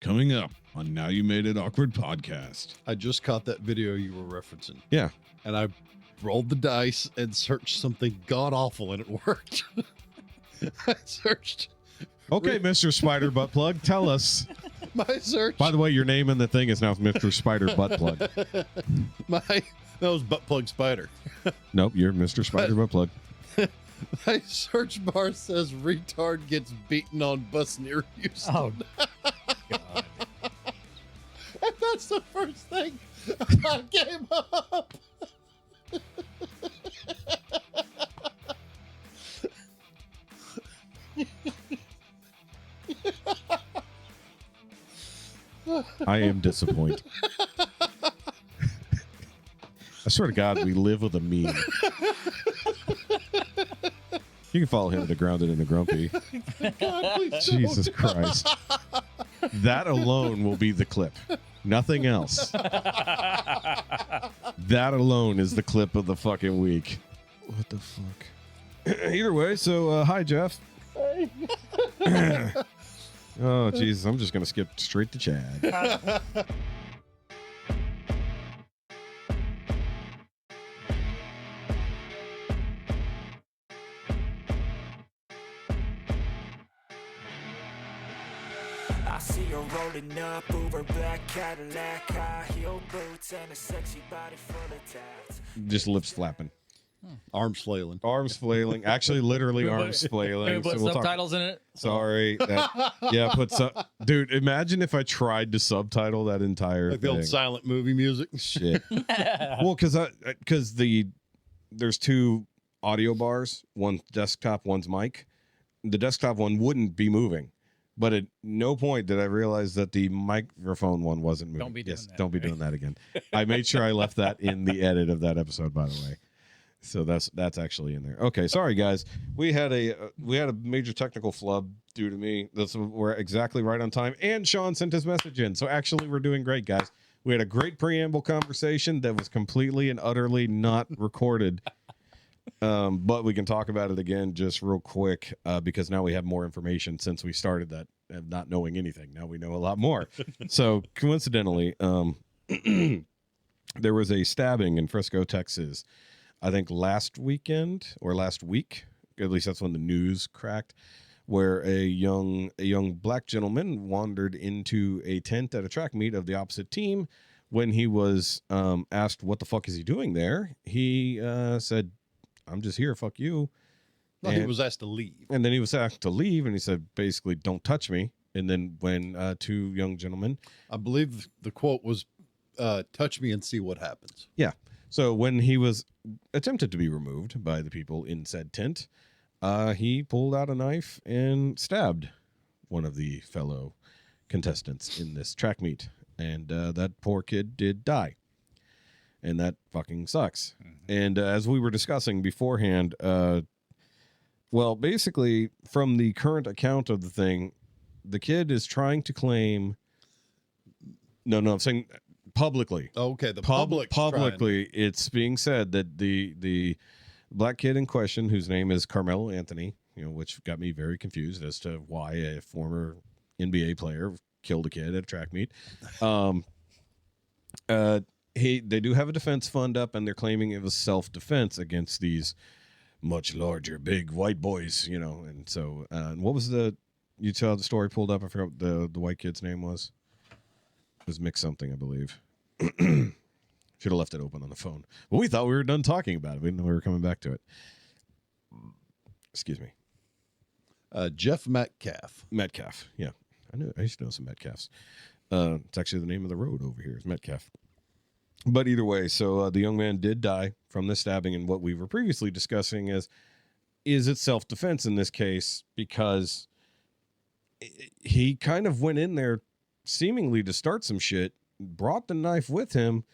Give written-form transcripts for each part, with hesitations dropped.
Coming up on Now You Made It Awkward podcast. I just caught that video you were referencing. Yeah. And I rolled the dice and searched something god-awful, and it worked. I searched. Okay, Mr. Spider Butt Plug, tell us. My search. By the way, your name in the thing is now Mr. Spider Butt Plug. That was Butt Plug Spider. Nope, you're Mr. Spider Butt Plug. My search bar says retard gets beaten on bus near Houston. Oh, God. And that's the first thing that came up. I am disappointed. I swear to God, we live with a meme. You can follow him at the Grounded and the Grumpy. God, please Jesus don't. Christ. That alone will be the clip. Nothing else. That alone is the clip of the fucking week. What the fuck? Either way, so hi, Jeff. Oh, Jesus. I'm just going to skip straight to Chad. I see her rolling up, Uber black Cadillac, high heel boots, and a sexy body full of tats. Just lips flapping. Arms flailing. Arms flailing. Actually, literally arms flailing. Put So we'll talk. subtitles in it. Sorry. Yeah, dude, imagine if I tried to subtitle that entire Like the thing. old silent movie music. Shit. Well, because there's two audio bars, one desktop, one's mic. The desktop one wouldn't be moving, but at no point did I realize that the microphone one wasn't moving. Don't be doing that, Don't be right? doing that again. I made sure I left that in the edit of that episode, by the way. So that's actually in there. Okay, sorry guys. We had a major technical flub due to me. We're exactly right on time, and Sean sent his message in. So actually, we're doing great, guys. We had a great preamble conversation that was completely and utterly not recorded. But we can talk about it again just real quick because now we have more information since we started that not knowing anything. Now we know a lot more. So coincidentally, there was a stabbing in Frisco, Texas. I think last weekend or last week, at least that's when the news cracked, where a young black gentleman wandered into a tent at a track meet of the opposite team. When he was asked what the fuck is he doing there, he said, "I'm just here, fuck you." No, he was asked to leave. And then he was asked to leave, and he said, basically, "Don't touch me." And then when two young gentlemen, I believe the quote was, touch me and see what happens. yeah. So when he was attempted to be removed by the people in said tent, he pulled out a knife and stabbed one of the fellow contestants in this track meet. And that poor kid did die. And that fucking sucks. Mm-hmm. And as we were discussing beforehand, well, basically, from the current account of the thing, the kid is trying to claim... No, I'm saying... Publicly. Okay, the publicly, it's being said that the black kid in question, whose name is Carmelo Anthony, which got me very confused as to why a former NBA player killed a kid at a track meet. They do have a defense fund up, and they're claiming it was self-defense against these much larger, big white boys, And so, what was you saw the story pulled up? I forgot what the white kid's name was. It was Mick something, I believe. Should have left it open on the phone. Well, we thought we were done talking about it. We didn't know we were coming back to it. Excuse me. Jefe Metcalf. Metcalf. Yeah. I used to know some Metcalfs. It's actually the name of the road over here is Metcalf. But either way, so the young man did die from the stabbing. And what we were previously discussing is it self-defense in this case? Because he kind of went in there seemingly to start some shit, brought the knife with him,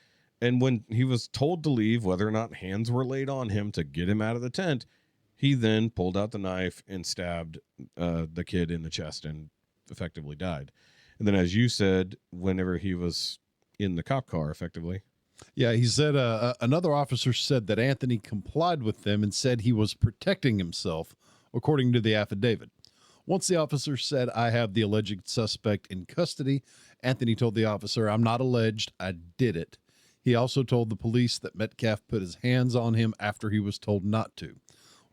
and when he was told to leave, whether or not hands were laid on him to get him out of the tent, he then pulled out the knife and stabbed the kid in the chest and effectively died. And then, as you said, whenever he was in the cop car, effectively. Yeah, he said another officer said that Anthony complied with them and said he was protecting himself, according to the affidavit. Once the officer said, I have the alleged suspect in custody, Anthony told the officer, I'm not alleged, I did it. He also told the police that Metcalf put his hands on him after he was told not to.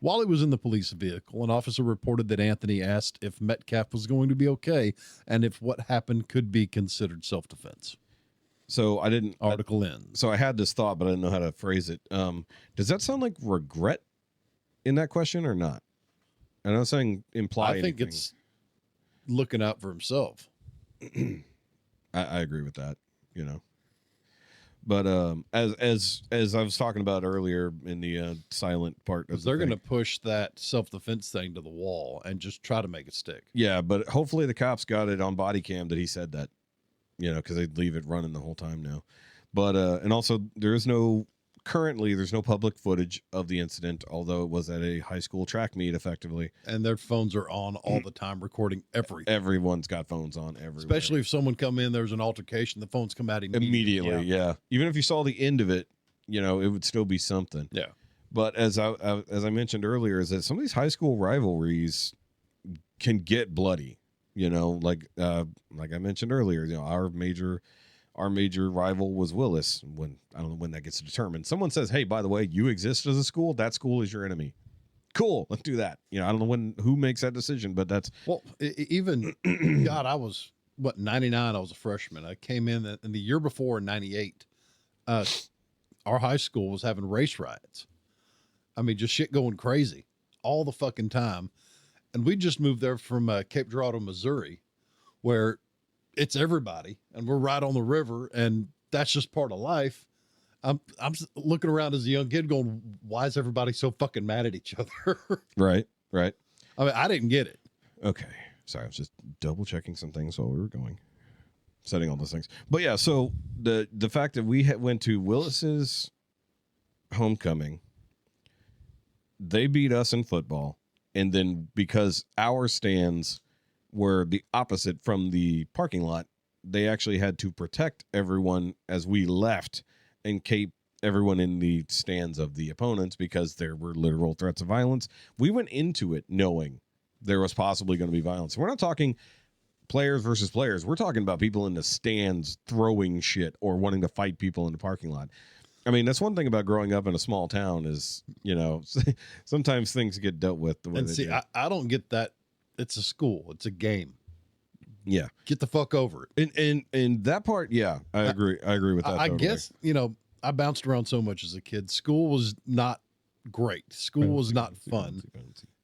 While he was in the police vehicle, an officer reported that Anthony asked if Metcalf was going to be okay and if what happened could be considered self-defense. So I didn't. Article ends. So I had this thought, but I didn't know how to phrase it. Does that sound like regret in that question or not? I know it's saying imply. I think it's looking out for himself. I agree with that, you know. But as I was talking about earlier in the silent part of They're going to push that self-defense thing to the wall and just try to make it stick. Yeah, but hopefully the cops got it on body cam that he said that, you know, because they'd leave it running the whole time now. But and also there's no public footage of the incident, although it was at a high school track meet effectively. And their phones are on all the time, recording everything. Everyone's got phones on everywhere. Especially if someone come in, there's an altercation, the phones come out immediately. Yeah. Even if you saw the end of it, you know, it would still be something. Yeah. But as I mentioned earlier, is that some of these high school rivalries can get bloody. You know, like I mentioned earlier, you know, our major rival was Willis. When I don't know when that gets determined. Someone says, "Hey, by the way, you exist as a school. That school is your enemy." Cool, let's do that. You know, I don't know who makes that decision, but that's even God. I was 99. I was a freshman. I came in the year before, 98. Our high school was having race riots. I mean, just shit going crazy all the fucking time. And we just moved there from Cape Girardeau, Missouri, where it's everybody, and we're right on the river, and that's just part of life. I'm looking around as a young kid going, why is everybody so fucking mad at each other? Right. I mean, I didn't get it. Okay. Sorry, I was just double checking some things while we were going, setting all those things. But yeah, so the fact that we went to Willis's homecoming, they beat us in football. And then because our stands were the opposite from the parking lot, they actually had to protect everyone as we left and keep everyone in the stands of the opponents because there were literal threats of violence. We went into it knowing there was possibly going to be violence. We're not talking players versus players. We're talking about people in the stands throwing shit or wanting to fight people in the parking lot. I mean, that's one thing about growing up in a small town is, you know, sometimes things get dealt with the way And they see, do. I don't get that. It's a school. It's a game. Yeah. Get the fuck over it. And that part, yeah, I agree. I agree with that. I totally. guess, you know, I bounced around so much as a kid. School was not great. School was not fun.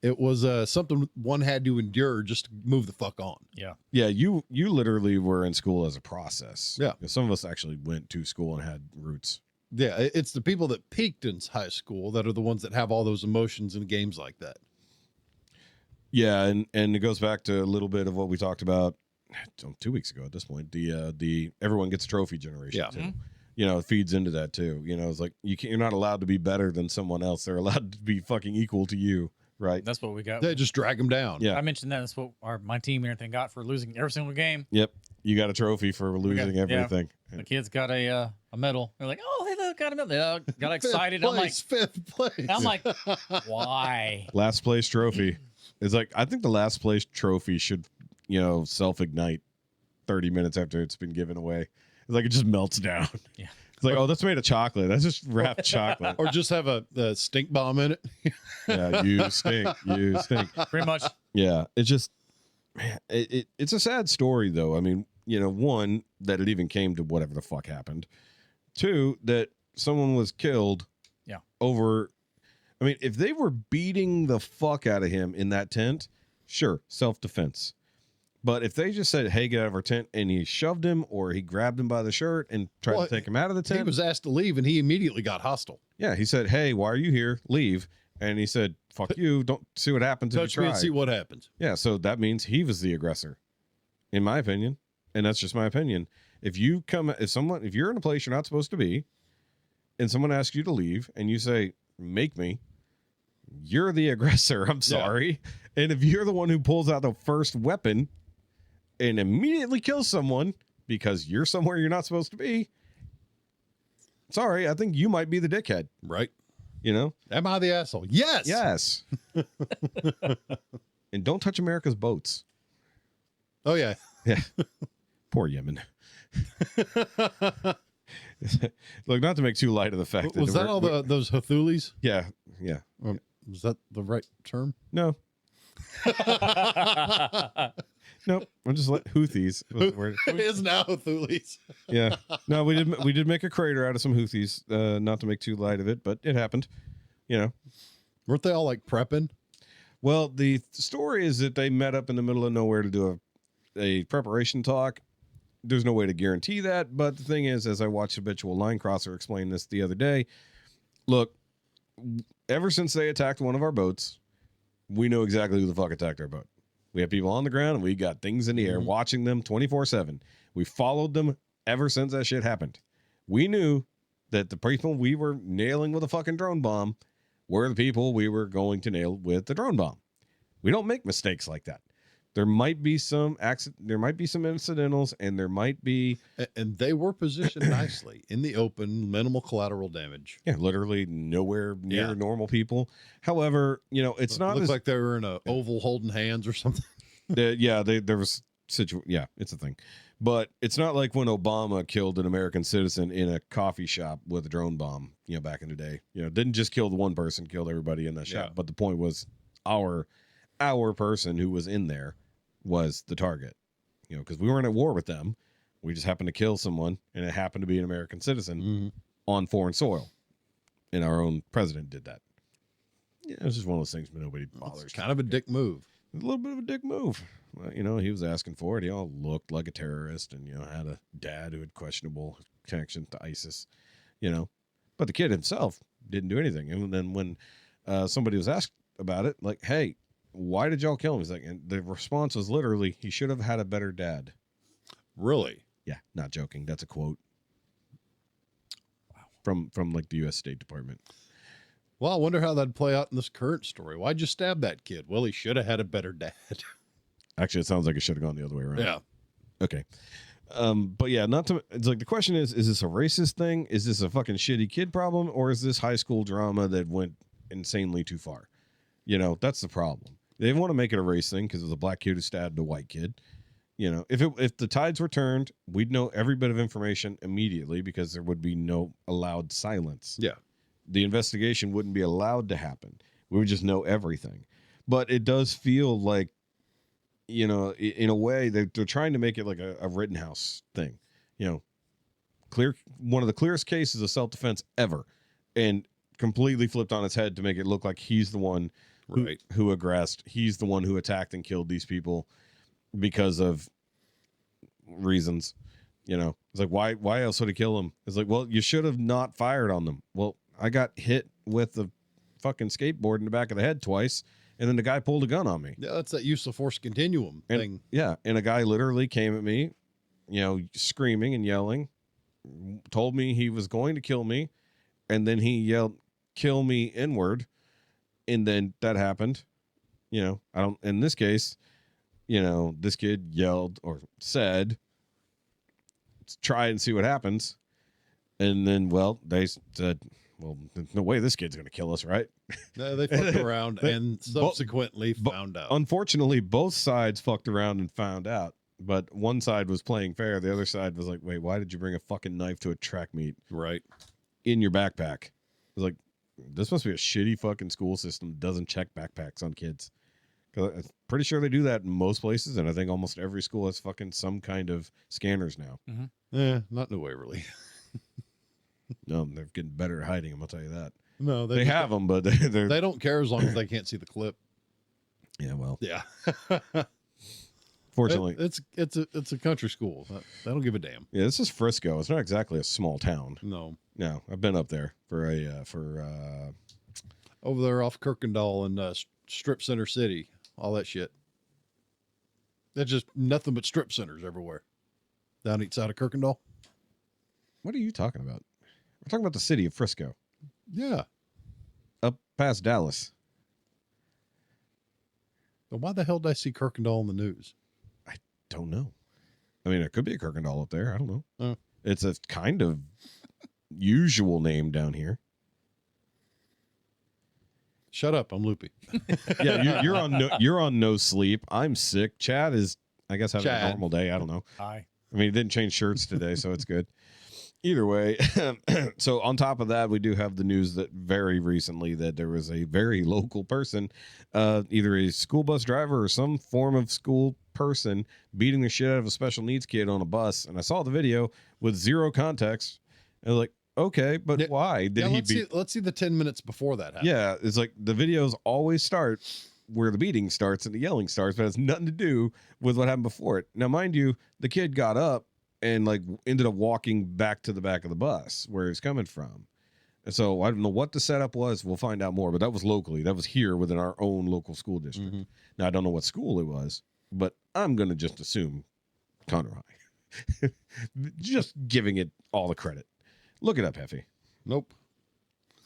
It was something one had to endure just to move the fuck on. Yeah. Yeah, you literally were in school as a process. Yeah. Some of us actually went to school and had roots. Yeah, it's the people that peaked in high school that are the ones that have all those emotions in games like that. Yeah, and it goes back to a little bit of what we talked about 2 weeks ago at this point. The everyone gets a trophy generation. Yeah. Too. You know, it feeds into that too. You know, it's like you're not allowed to be better than someone else. They're allowed to be fucking equal to you, right? That's what we got. They just drag them down. Yeah. I mentioned that. That's what my team and everything got for losing every single game. Yep. You got a trophy for losing everything. The kids got a medal. They're like, oh, they got a medal. They all got excited. I'm like, fifth place. I'm like, why? Last place trophy. It's like, I think the last place trophy should, you know, self-ignite 30 minutes after it's been given away. It's like it just melts down. Yeah. It's like, oh, that's made of chocolate. That's just wrapped chocolate. Or just have a stink bomb in it. Yeah, you stink. You stink. Pretty much. Yeah, it's just, man, it's a sad story, though. I mean, you know, one, that it even came to whatever the fuck happened. Two, that someone was killed over. I mean, if they were beating the fuck out of him in that tent, sure, self-defense. But if they just said, hey, get out of our tent, and he shoved him or he grabbed him by the shirt and tried to take him out of the tent. He was asked to leave, and he immediately got hostile. Yeah, he said, hey, why are you here? Leave. And he said, fuck you. Don't see what happens if you Touch me try. and see what happens. Yeah, so that means he was the aggressor, in my opinion. And that's just my opinion. If you're in a place you're not supposed to be, and someone asks you to leave, and you say, make me, you're the aggressor. I'm sorry. And if you're the one who pulls out the first weapon and immediately kills someone because you're somewhere you're not supposed to be, sorry, I think you might be the dickhead. Right. You know? Am I the asshole? Yes. Yes. and don't touch America's boats. Oh yeah. Yeah. Poor Yemen. Look, not to make too light of the fact Was that all those Hathulis? Yeah. Was that the right term? No. Nope. I'm just let Houthis. Was the word. It is now Hathulis. Yeah. No, we did make a crater out of some Houthis. Not to make too light of it, but it happened. You know. Weren't they all like prepping? Well, the story is that they met up in the middle of nowhere to do a preparation talk. There's no way to guarantee that, but the thing is, as I watched Habitual Line Crosser explain this the other day, look, ever since they attacked one of our boats, we know exactly who the fuck attacked our boat. We have people on the ground, and we got things in the air watching them 24/7. We followed them ever since that shit happened. We knew that the people we were nailing with a fucking drone bomb were the people we were going to nail with the drone bomb. We don't make mistakes like that. There might be some there might be some incidentals, and there might be, and they were positioned nicely in the open, minimal collateral damage. Yeah, literally nowhere near normal people. However, you know, it's not looked like they were in a oval holding hands or something. There was it's a thing, but it's not like when Obama killed an American citizen in a coffee shop with a drone bomb. You know, back in the day, didn't just kill the one person, killed everybody in that shop. But the point was, our person who was in there was the target, because we weren't at war with them. We just happened to kill someone, and it happened to be an American citizen on foreign soil. And our own president did that. Yeah, it was just one of those things, but nobody bothers. Kind of a dick move. A little bit of a dick move. Well, he was asking for it. He all looked like a terrorist and, had a dad who had questionable connection to ISIS, But the kid himself didn't do anything. And then when somebody was asked about it, like, hey, why did y'all kill him? He's like, and the response was literally, he should have had a better dad. Really? Yeah, not joking. That's a quote. Wow. From like the U.S. State Department. Well, I wonder how that'd play out in this current story. Why'd you stab that kid? Well, he should have had a better dad. Actually, it sounds like it should have gone the other way around. Yeah. Okay. But yeah, it's like the question is this a racist thing? Is this a fucking shitty kid problem? Or is this high school drama that went insanely too far? That's the problem. They want to make it a race thing because it was a black kid who stabbed a white kid. If the tides were turned, we'd know every bit of information immediately because there would be no allowed silence. Yeah. The investigation wouldn't be allowed to happen. We would just know everything. But it does feel like, in a way, they're trying to make it like a Rittenhouse thing. One of the clearest cases of self-defense ever, and completely flipped on its head to make it look like he's the one who aggressed. He's the one who attacked and killed these people because of reasons. It's like, why else would he kill them? It's like, well, you should have not fired on them. Well, I got hit with the fucking skateboard in the back of the head twice, and then the guy pulled a gun on me. Yeah, that's that use of force continuum thing. Yeah, and a guy literally came at me, screaming and yelling, told me he was going to kill me, and then he yelled, "Kill me" inward, and then that happened. In this case, this kid yelled or said, "Let's try and see what happens," and then, they said, well, there's no way this kid's going to kill us, right? No, they fucked around and subsequently found out. Unfortunately, both sides fucked around and found out. But one side was playing fair. The other side was like, wait, why did you bring a fucking knife to a track meet? Right. In your backpack? It was like, this must be a shitty fucking school system that doesn't check backpacks on kids. Because I'm pretty sure they do that in most places. And I think almost every school has fucking some kind of scanners now. Mm-hmm. Yeah, not in Waverly. No, they're getting better at hiding them. I'll tell you that. No, they have them, but they don't care as long as they can't see the clip. Yeah, well, yeah. Fortunately, it's a country school. They don't give a damn. Yeah, this is Frisco. It's not exactly a small town. No, I've been up there for over there off Kirkendall and Strip Center City, all that shit. That's just nothing but strip centers everywhere. Down each side of Kirkendall. What are you talking about? We're talking about the city of Frisco. Yeah. Up past Dallas. But why the hell did I see Kirkendall in the news? I don't know. I mean, it could be a Kirkendall up there. I don't know. Oh. It's a kind of usual name down here. Shut up. I'm loopy. Yeah, you're on no sleep. I'm sick. Chad is, I guess, having a normal day. I don't know. Hi. I mean, he didn't change shirts today, so it's good. Either way, so on top of that, we do have the news that very recently that there was a very local person, either a school bus driver or some form of school person, beating the shit out of a special needs kid on a bus. And I saw the video with zero context. And I was like, okay, but why did he let's see the 10 minutes before that happened. Yeah, it's like the videos always start where the beating starts and the yelling starts, but it has nothing to do with what happened before it. Now, mind you, the kid got up and like ended up walking back to the back of the bus where he's coming from. And so I don't know what the setup was. We'll find out more, but that was locally. That was here within our own local school district. Mm-hmm. Now, I don't know what school it was, but I'm going to just assume Conroe High. Just giving it all the credit. Look it up, Jefe. Nope.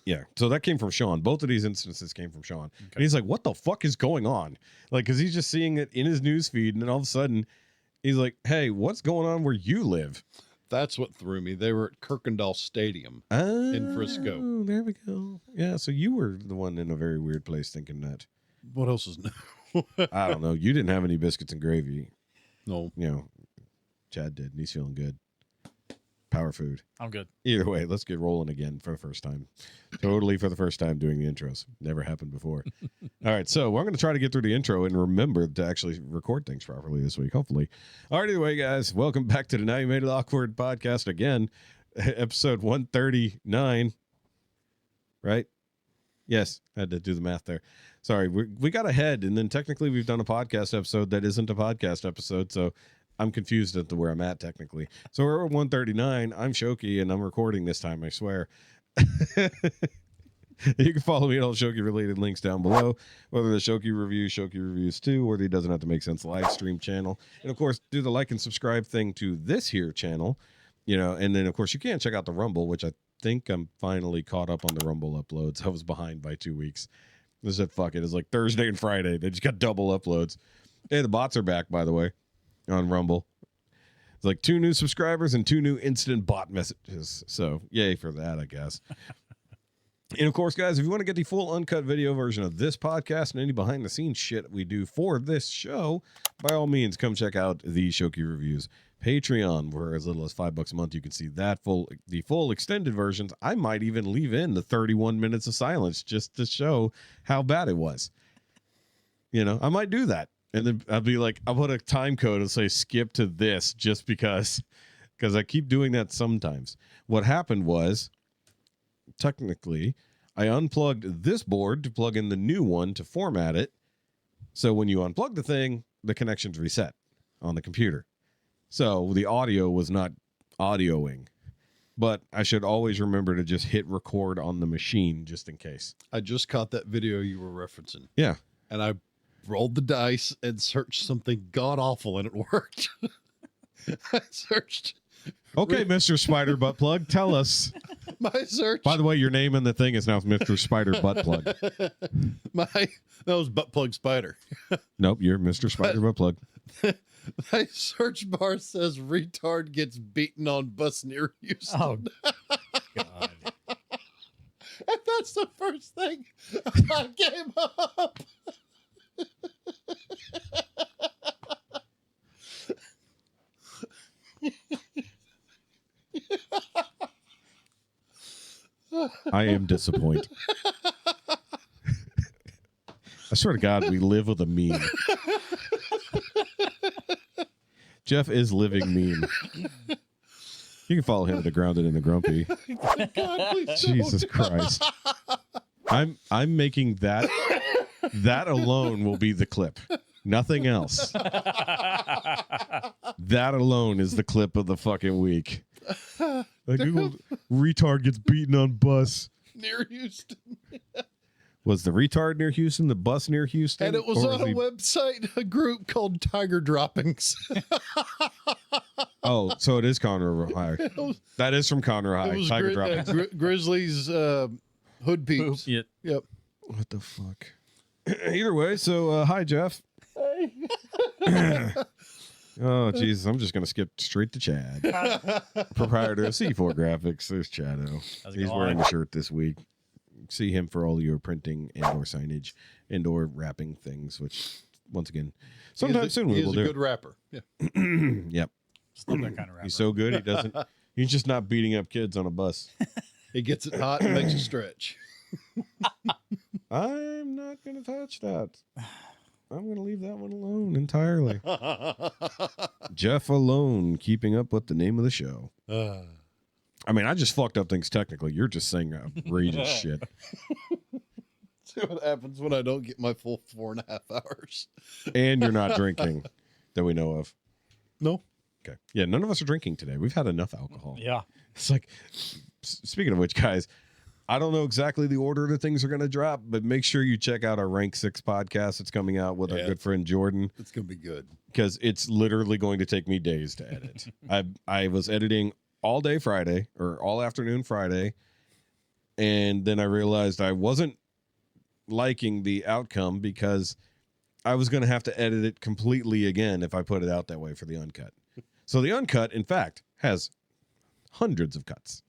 Yeah. So that came from Sean. Both of these instances came from Sean. Okay. And he's like, what the fuck is going on? Like, because he's just seeing it in his news feed, and then all of a sudden he's like, hey, what's going on where you live? That's what threw me. They were at Kirkendall Stadium in Frisco. There we go. Yeah, so you were the one in a very weird place thinking that. What else is new? I don't know. You didn't have any biscuits and gravy. No. You know, Chad did, and he's feeling good. Power food. I'm good. Either way, let's get rolling again for the first time. Totally for the first time doing the intros. Never happened before. All right, so we're going to try to get through the intro and remember to actually record things properly this week, hopefully. All right, anyway, guys, welcome back to the Now You Made It Awkward podcast again. Episode 139, right? Yes, I had to do the math there. Sorry, we got ahead, and then technically we've done a podcast episode that isn't a podcast episode, so I'm confused at where I'm at technically. So we're at 139. I'm Shoky, and I'm recording this time, I swear. You can follow me at all Shoky-related links down below, whether the Shoky Review, Shoky Reviews 2, or the Doesn't Have to Make Sense live stream channel. And, of course, do the like and subscribe thing to this here channel. You know, and then, of course, you can check out the Rumble, which I think I'm finally caught up on the Rumble uploads. I was behind by 2 weeks. I said, fuck it. It's like Thursday and Friday. They just got double uploads. Hey, the bots are back, by the way. On Rumble. It's like 2 new subscribers and 2 new instant bot messages. So yay for that, I guess. And of course, guys, if you want to get the full uncut video version of this podcast and any behind the scenes shit we do for this show, by all means, come check out the Shoky Reviews Patreon, where as little as $5 a month, you can see that the full extended versions. I might even leave in the 31 minutes of silence just to show how bad it was. You know, I might do that. And then I'll be like, I'll put a time code and say skip to this just because I keep doing that sometimes. What happened was, technically, I unplugged this board to plug in the new one to format it. So when you unplug the thing, the connection's reset on the computer. So the audio was not audioing. But I should always remember to just hit record on the machine just in case. I just caught that video you were referencing. Yeah. And I rolled the dice and searched something god awful, and it worked. I searched. Okay, Mr. Spider Butt Plug, tell us. My search. By the way, your name in the thing is now Mr. Spider Butt Plug. That was Butt Plug Spider. Nope, you're Mr. Spider Butt Plug. My search bar says retard gets beaten on bus near Houston. Oh, God. And that's the first thing that came up. I am disappointed. I swear to God, we live with a meme. Jeff is living meme. You can follow him at the Grounded and the Grumpy. God, Jesus Christ. I'm making that alone will be the clip. Nothing else. That alone is the clip of the fucking week. Like, retard gets beaten on bus near Houston. Was the retard near Houston, the bus near Houston? And it was on a website, a group called Tiger Droppings. Oh, so it is Conroe High. That is from Conroe High. Tiger Droppings. Grizzlies hood peeps. Yep. What the fuck? Either way, so hi, Jeff. Hey. Oh, Jesus, I'm just going to skip straight to Chad. Proprietor of C4 Graphics. There's Chado. He's wearing a shirt this week. see him for all your printing and or signage and or wrapping things, which once again, sometime soon we will do. He's a good rapper. Yeah. Yep. Still that kind of rapper. He's so good. He doesn't. He's just not beating up kids on a bus. He gets it hot and makes you stretch. I'm not going to touch that. I'm going to leave that one alone entirely. Jeff alone, keeping up with the name of the show. I mean, I just fucked up things technically. You're just saying outrageous shit. See what happens when I don't get my full 4.5 hours. And you're not drinking that we know of. No. Okay. Yeah, none of us are drinking today. We've had enough alcohol. Yeah. It's like, speaking of which, guys, I don't know exactly the order that things are going to drop, but make sure you check out our Rank 6 podcast that's coming out with our good friend Jordan. It's going to be good. Because it's literally going to take me days to edit. I was editing all day Friday or all afternoon Friday, and then I realized I wasn't liking the outcome because I was going to have to edit it completely again if I put it out that way for the uncut. So the uncut, in fact, has hundreds of cuts.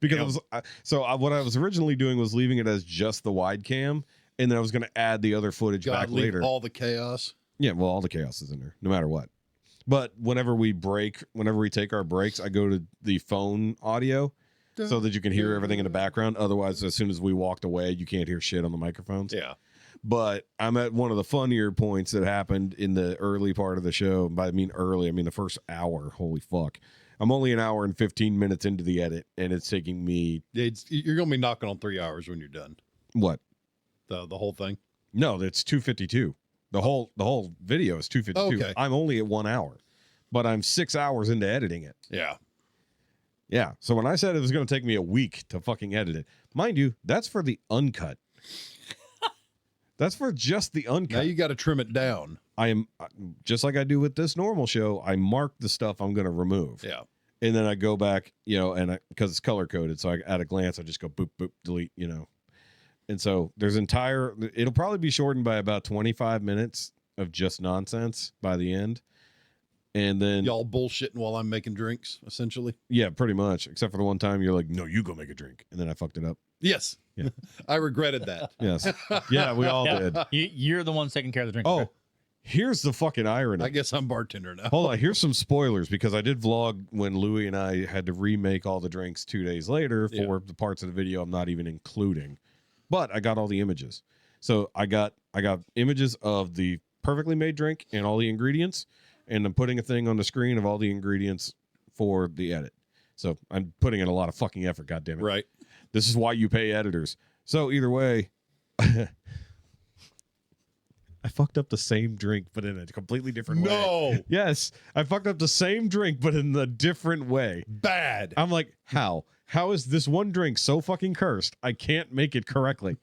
Because what I was originally doing was leaving it as just the wide cam, and then I was going to add the other footage back later. All the chaos. Yeah, well, all the chaos is in there, no matter what. But whenever we take our breaks, I go to the phone audio so that you can hear everything in the background. Otherwise, as soon as we walked away, you can't hear shit on the microphones. Yeah. But I'm at one of the funnier points that happened in the early part of the show. By I mean early, I mean the first hour. Holy fuck. I'm only an hour and 15 minutes into the edit, and it's taking me... You're going to be knocking on 3 hours when you're done. What? The whole thing? No, it's 2:52. The whole video is 2:52. Okay. I'm only at 1 hour, but I'm 6 hours into editing it. Yeah. Yeah. So when I said it was going to take me a week to fucking edit it, mind you, that's for the uncut. That's for just the uncut. Now you got to trim it down. I am just like I do with this normal show. I mark the stuff I'm going to remove. Yeah. And then I go back, and because it's color coded. So at a glance, I just go boop, boop, delete, And so it'll probably be shortened by about 25 minutes of just nonsense by the end. And then y'all bullshitting while I'm making drinks, essentially. Yeah, pretty much. Except for the one time you're like, no, you go make a drink. And then I fucked it up. Yes. Yeah. I regretted that. Yes. Yeah, we all did. You're the one taking care of the drink. Oh, here's the fucking irony. I guess I'm bartender now. Hold on. Here's some spoilers because I did vlog when Louie and I had to remake all the drinks 2 days later for the parts of the video I'm not even including. But I got all the images. So I got images of the perfectly made drink and all the ingredients. And I'm putting a thing on the screen of all the ingredients for the edit. So I'm putting in a lot of fucking effort, goddammit. Right. This is why you pay editors. So either way, I fucked up the same drink, but in a completely different way. No. Yes. I fucked up the same drink, but in a different way. Bad. I'm like, how? How is this one drink so fucking cursed? I can't make it correctly.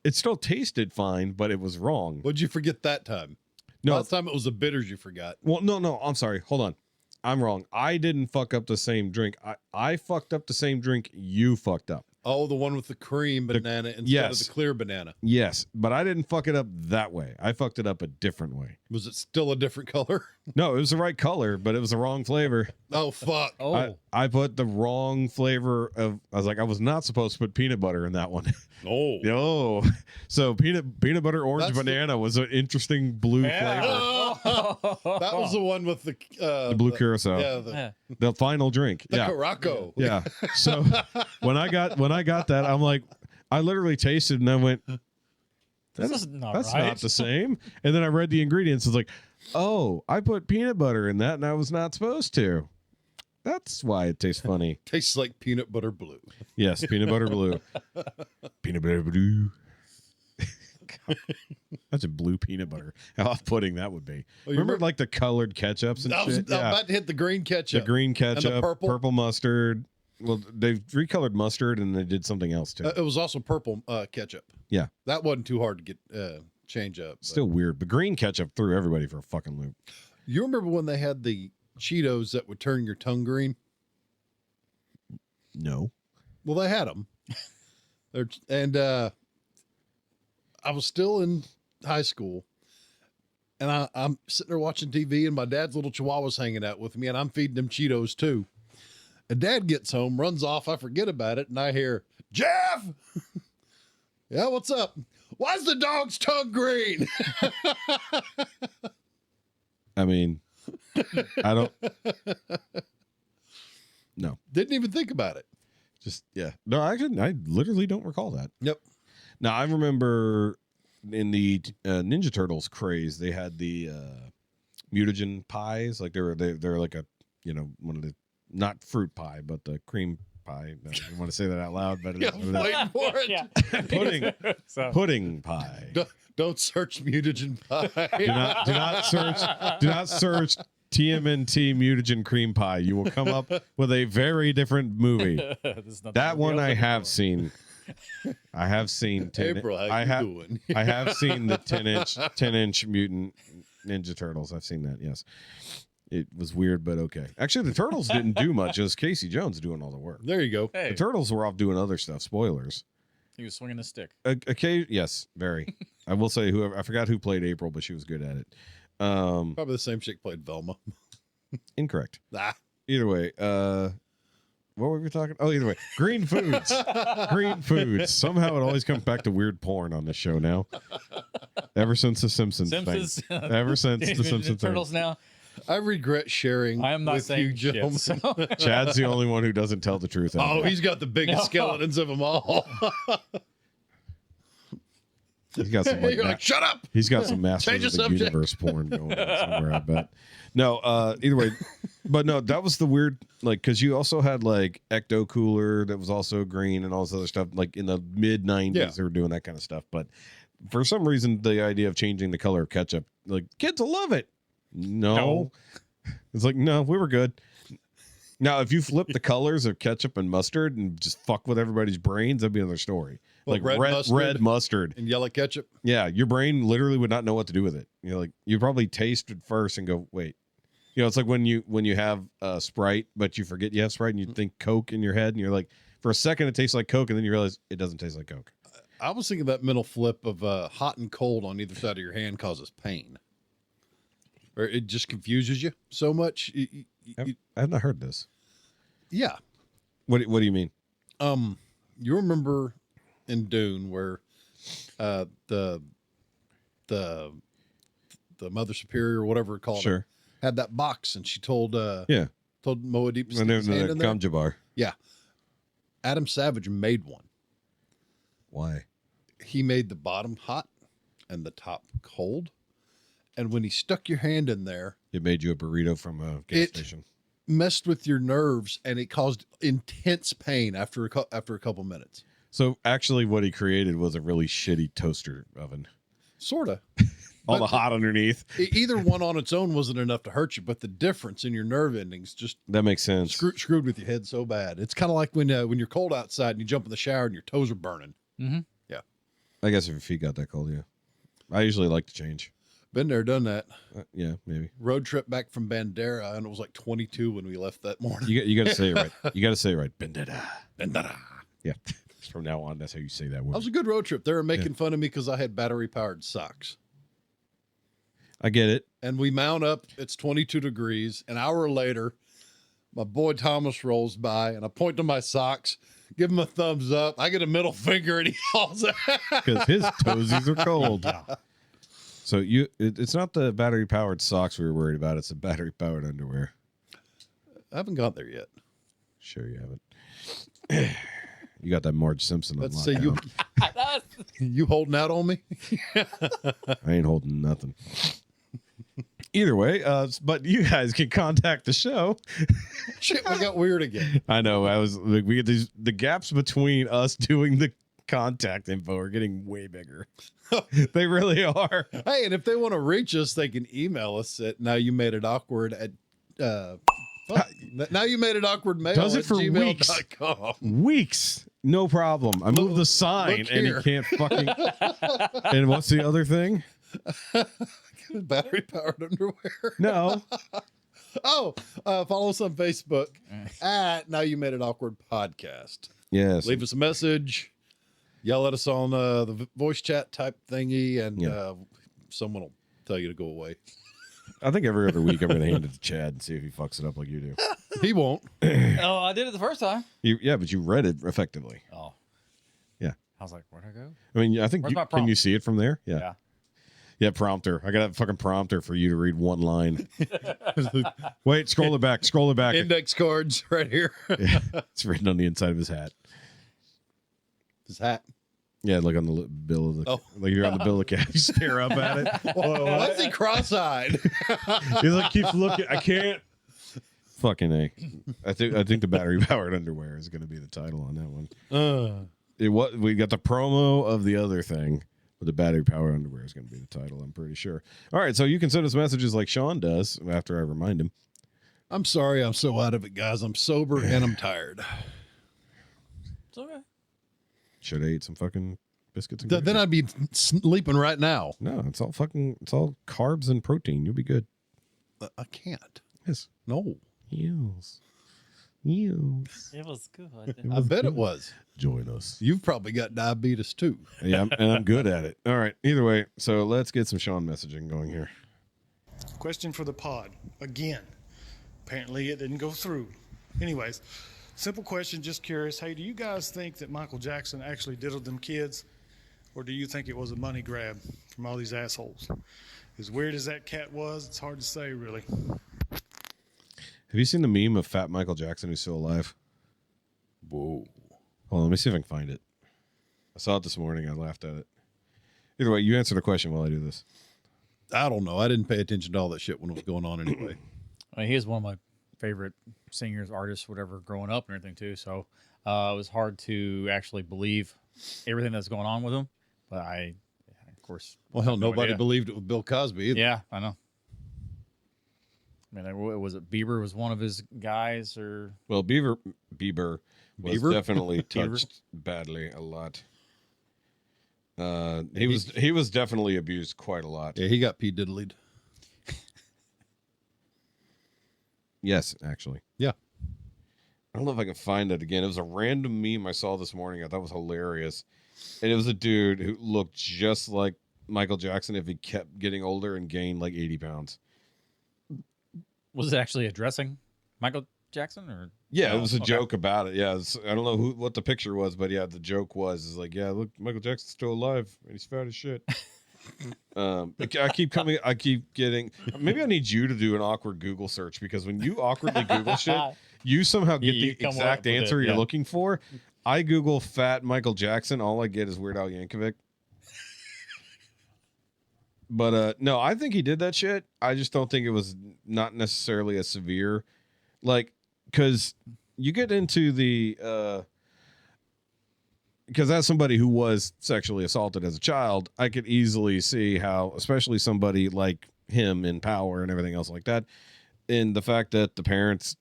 It still tasted fine, but it was wrong. What'd you forget that time? No. Last time it was the bitters you forgot. Well, no. I'm sorry. Hold on. I'm wrong. I didn't fuck up the same drink. I fucked up the same drink you fucked up. Oh, the one with the cream banana instead of the clear banana. Yes, but I didn't fuck it up that way. I fucked it up a different way. Was it still a different color? No, it was the right color, but it was the wrong flavor. Oh, fuck. Oh. I put the wrong flavor of... I was like, I was not supposed to put peanut butter in that one. Oh. No. So peanut butter orange banana was an interesting blue flavor. That was the one with the blue curacao. Yeah, the final drink. the Caraco. Yeah. So when I got that, I'm like, I literally tasted and I went, that's not the same. And then I read the ingredients. It's like, oh, I put peanut butter in that and I was not supposed to. That's why it tastes funny. Tastes like peanut butter blue. Yes, peanut butter blue. Peanut butter blue. That's a blue peanut butter. How off-putting that would be. Remember like the colored ketchups and shit? I'm about to hit the green ketchup. The green ketchup, and the purple mustard. Well, they've recolored mustard and they did something else too. It was also purple ketchup. Yeah. That wasn't too hard to get change up. Still weird. But green ketchup threw everybody for a fucking loop. You remember when they had the Cheetos that would turn your tongue green? No. Well, they had them. I was still in high school, and I'm sitting there watching TV, and my dad's little Chihuahua's hanging out with me, and I'm feeding them Cheetos too. And Dad gets home, runs off, I forget about it, and I hear, Jeff. Yeah, what's up? Why's the dog's tongue green? I mean, I don't. No, Didn't even think about it. just yeah. No, I literally don't recall that. Yep. Now I remember in the Ninja Turtles craze, they had the mutagen pies. Like they're like a one of the not fruit pie, but the cream pie. I don't want to say that out loud, but Yeah, I'm waiting for it. Yeah. pudding pie. Don't search mutagen pie. Do not search TMNT mutagen cream pie. You will come up with a very different movie. That one I have seen. I have seen April, how you doing? I have seen the 10-inch mutant Ninja Turtles. I've seen that. Yes, it was weird, but okay. Actually, the Turtles didn't do much. It was Casey Jones doing all the work. There you go. Hey, The Turtles were off doing other stuff. Spoilers. he was swinging a stick. Okay, yes, very. I will say whoever I forgot who played April, but she was good at it. Probably the same chick played Velma. Incorrect. Ah. Either way, what were we talking? Oh, either way, green foods. Green foods. Somehow it always comes back to weird porn on this show now. Ever since the Simpsons. Simpsons. Thing. Ever since the Simpsons. Turtles now. I regret sharing. I am not with saying you, shit, gentlemen. so- Chad's the only one who doesn't tell the truth. Oh, he's got the biggest No. skeletons of them all. He's got some You're like, shut up. He's got some Masters Change of the the subject. Universe porn going on somewhere, I bet. No, either way. But no, that was the weird, like, because you also had, like, Ecto Cooler that was also green and all this other stuff. Like, in the mid-90s, Yeah. they were doing that kind of stuff. But for some reason, the idea of changing the color of ketchup, like, kids will love it. No. It's like, no, we were good. Now, if you flip the colors of ketchup and mustard and just fuck with everybody's brains, that'd be another story. What, Like red mustard. And yellow ketchup. Yeah, your brain literally would not know what to do with it. You know, like you probably taste it first and go, wait. You know, it's like when you have Sprite, but you forget you have Sprite and you think Coke in your head, and you're like, for a second it tastes like Coke, and then you realize it doesn't taste like Coke. I was thinking that mental flip of hot and cold on either side of your hand causes pain. Or it just confuses you so much. I've not heard this. Yeah. What do you mean? You remember in Dune where the Mother Superior or whatever it called her, had that box, and she told Moadib to stick his hand in there. Kamjabar. Yeah. Adam Savage made one. Why? He made the bottom hot and the top cold. And when he stuck your hand in there, It made you a burrito from a gas station. messed with your nerves, and it caused intense pain after a couple minutes. So actually what he created was a really shitty toaster oven. Sort of. All the hot underneath. Either one on its own wasn't enough to hurt you, but the difference in your nerve endings just That makes sense. screwed with your head so bad. It's kind of like when you're cold outside and you jump in the shower and your toes are burning. Mm-hmm. Yeah. I guess if your feet got that cold, yeah. I usually like to change. Been there, done that. Yeah, maybe. Road trip back from Bandera, and it was like 22 when we left that morning. You got to say it right. You got to say it right. Bandera. Bandera. Yeah. From now on, that's how you say that word. That was a good road trip. They were making fun of me because I had battery-powered socks. I get it. And we mount up. It's 22 degrees. An hour later, my boy Thomas rolls by, and I point to my socks, give him a thumbs up. I get a middle finger, and he hauls it. Because his toesies are cold. So it's not the battery powered socks we were worried about. It's the battery powered underwear. I haven't got there yet. Sure you haven't. You got that Marge Simpson on Let's say lockdown. you holding out on me? I ain't holding nothing. Either way, but you guys can contact the show. Shit, we got weird again. I know. We get the gaps between us doing the contact info are getting way bigger. They really are. Hey, and if they want to reach us, they can email us at NowYouMadeItAwkward at NowYouMadeItAwkwardMail Does it at for weeks. gmail.com. Weeks, no problem. I moved the sign look and he here. can't fucking. And what's the other thing? Battery powered underwear. No. Oh, follow us on Facebook at Now You Made It Awkward Podcast. Yes. Leave us a message. Yell at us on the voice chat type thingy, and someone will tell you to go away. I think every other week I'm going to hand it to Chad and see if he fucks it up like you do. He won't. Oh, I did it the first time. Yeah, but you read it effectively. Oh, I was like, where'd I go? I mean, I think Where's my can you prompt? see it from there? Yeah. Yeah. Yeah, prompter. I got a fucking prompter for you to read one line. Wait, scroll it back. Scroll it back. Index cards right here. Yeah, it's written on the inside of his hat. His hat. Yeah, like on the bill of the, like you're on the bill of the cat. You stare up at it. Why is he cross-eyed? He's like, keeps looking. I can't. Fucking A. I think the battery powered underwear is going to be the title on that one. We got the promo of the other thing, but the battery powered underwear is going to be the title. I'm pretty sure. All right, so you can send us messages like Sean does after I remind him. I'm sorry, I'm so out of it, guys. I'm sober and I'm tired. It's okay. Should have ate some fucking biscuits and Then I'd be sleeping right now. No, it's all carbs and protein. You'll be good. I can't. Yes. No. Yes. It was good. I bet it was. Join us. You've probably got diabetes too. Yeah, and I'm good at it. All right. Either way, so let's get some Sean messaging going here. Question for the pod. Again, apparently it didn't go through. Anyways, simple question, just curious. Hey, do you guys think that Michael Jackson actually diddled them kids? Or do you think it was a money grab from all these assholes? As weird as that cat was, it's hard to say, really. Have you seen the meme of Fat Michael Jackson who's still alive? Whoa. Hold on, let me see if I can find it. I saw it this morning. I laughed at it. Either way, you answer the question while I do this. I don't know. I didn't pay attention to all that shit when it was going on anyway. I mean, he was one of my favorite singers, artists, whatever, growing up and everything too. So it was hard to actually believe everything that's going on with him. But of course, Well, hell, no nobody idea. believed it with Bill Cosby either. Yeah, I know. I mean, was it Bieber was one of his guys, or Well, Bieber was Bieber? definitely touched badly a lot. He was definitely abused quite a lot. Yeah, he got P. Diddley'd. Yes, actually. Yeah. I don't know if I can find it again. It was a random meme I saw this morning. I thought was hilarious. And it was a dude who looked just like Michael Jackson if he kept getting older and gained like 80 pounds. was it actually addressing Michael Jackson? Or Yeah, no? it was a Okay. joke about it. Yeah, I don't know what the picture was, but yeah, the joke was like, yeah, look, Michael Jackson's still alive and he's fat as shit. I keep getting. Maybe I need you to do an awkward Google search because when you awkwardly Google shit, you somehow get You the come exact up with it, answer you're yeah. looking for. I Google fat Michael Jackson. All I get is Weird Al Yankovic. But no, I think he did that shit. I just don't think it was not necessarily a severe, like, because you get into the, because as somebody who was sexually assaulted as a child, I could easily see how, especially somebody like him in power and everything else like that, in the fact that the parents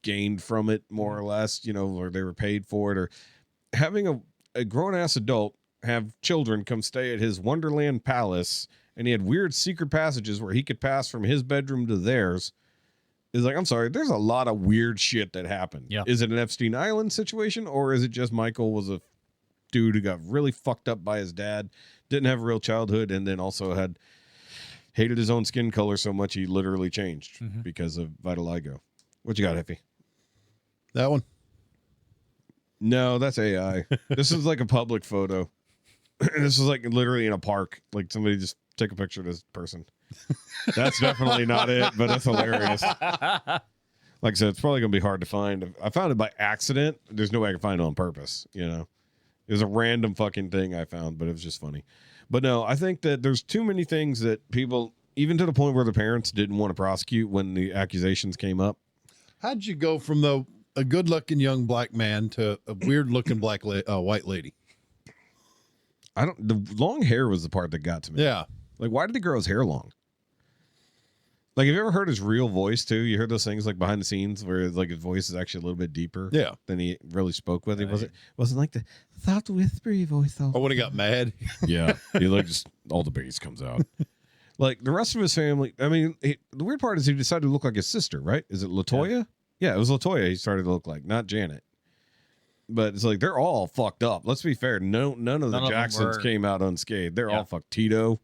gained from it more or less, or they were paid for it, or having a grown ass adult have children come stay at his Wonderland palace, and he had weird secret passages where he could pass from his bedroom to theirs. Is like, I'm sorry, there's a lot of weird shit that happened. Yeah. Is it an Epstein Island situation, or is it just Michael was a dude who got really fucked up by his dad, didn't have a real childhood, and then also hated his own skin color so much he literally changed because of vitiligo? What you got, Jefe? That one? No, that's AI. This is like a public photo. This is like literally in a park. Like somebody just take a picture of this person. That's definitely not it, but that's hilarious. Like I said, it's probably gonna be hard to find. I found it by accident. There's no way I can find it on purpose. It was a random fucking thing I found, but it was just funny. But no, I think that there's too many things that people, even to the point where the parents didn't want to prosecute when the accusations came up. How'd you go from a good-looking young black man to a weird-looking white lady? The long hair was the part that got to me. Yeah. Like, why did he grow his hair long? Like, have you ever heard his real voice too? You heard those things like behind the scenes where like his voice is actually a little bit deeper than he really spoke with. It wasn't like the soft whispery voice. Or when he got mad. Yeah, he like just all the bass comes out. Like the rest of his family. I mean, the weird part is he decided to look like his sister, right? Is it Latoya? Yeah, it was Latoya. He started to look like, not Janet. But it's like they're all fucked up. Let's be fair. None of the Jacksons came out unscathed. They're all fucked. Tito.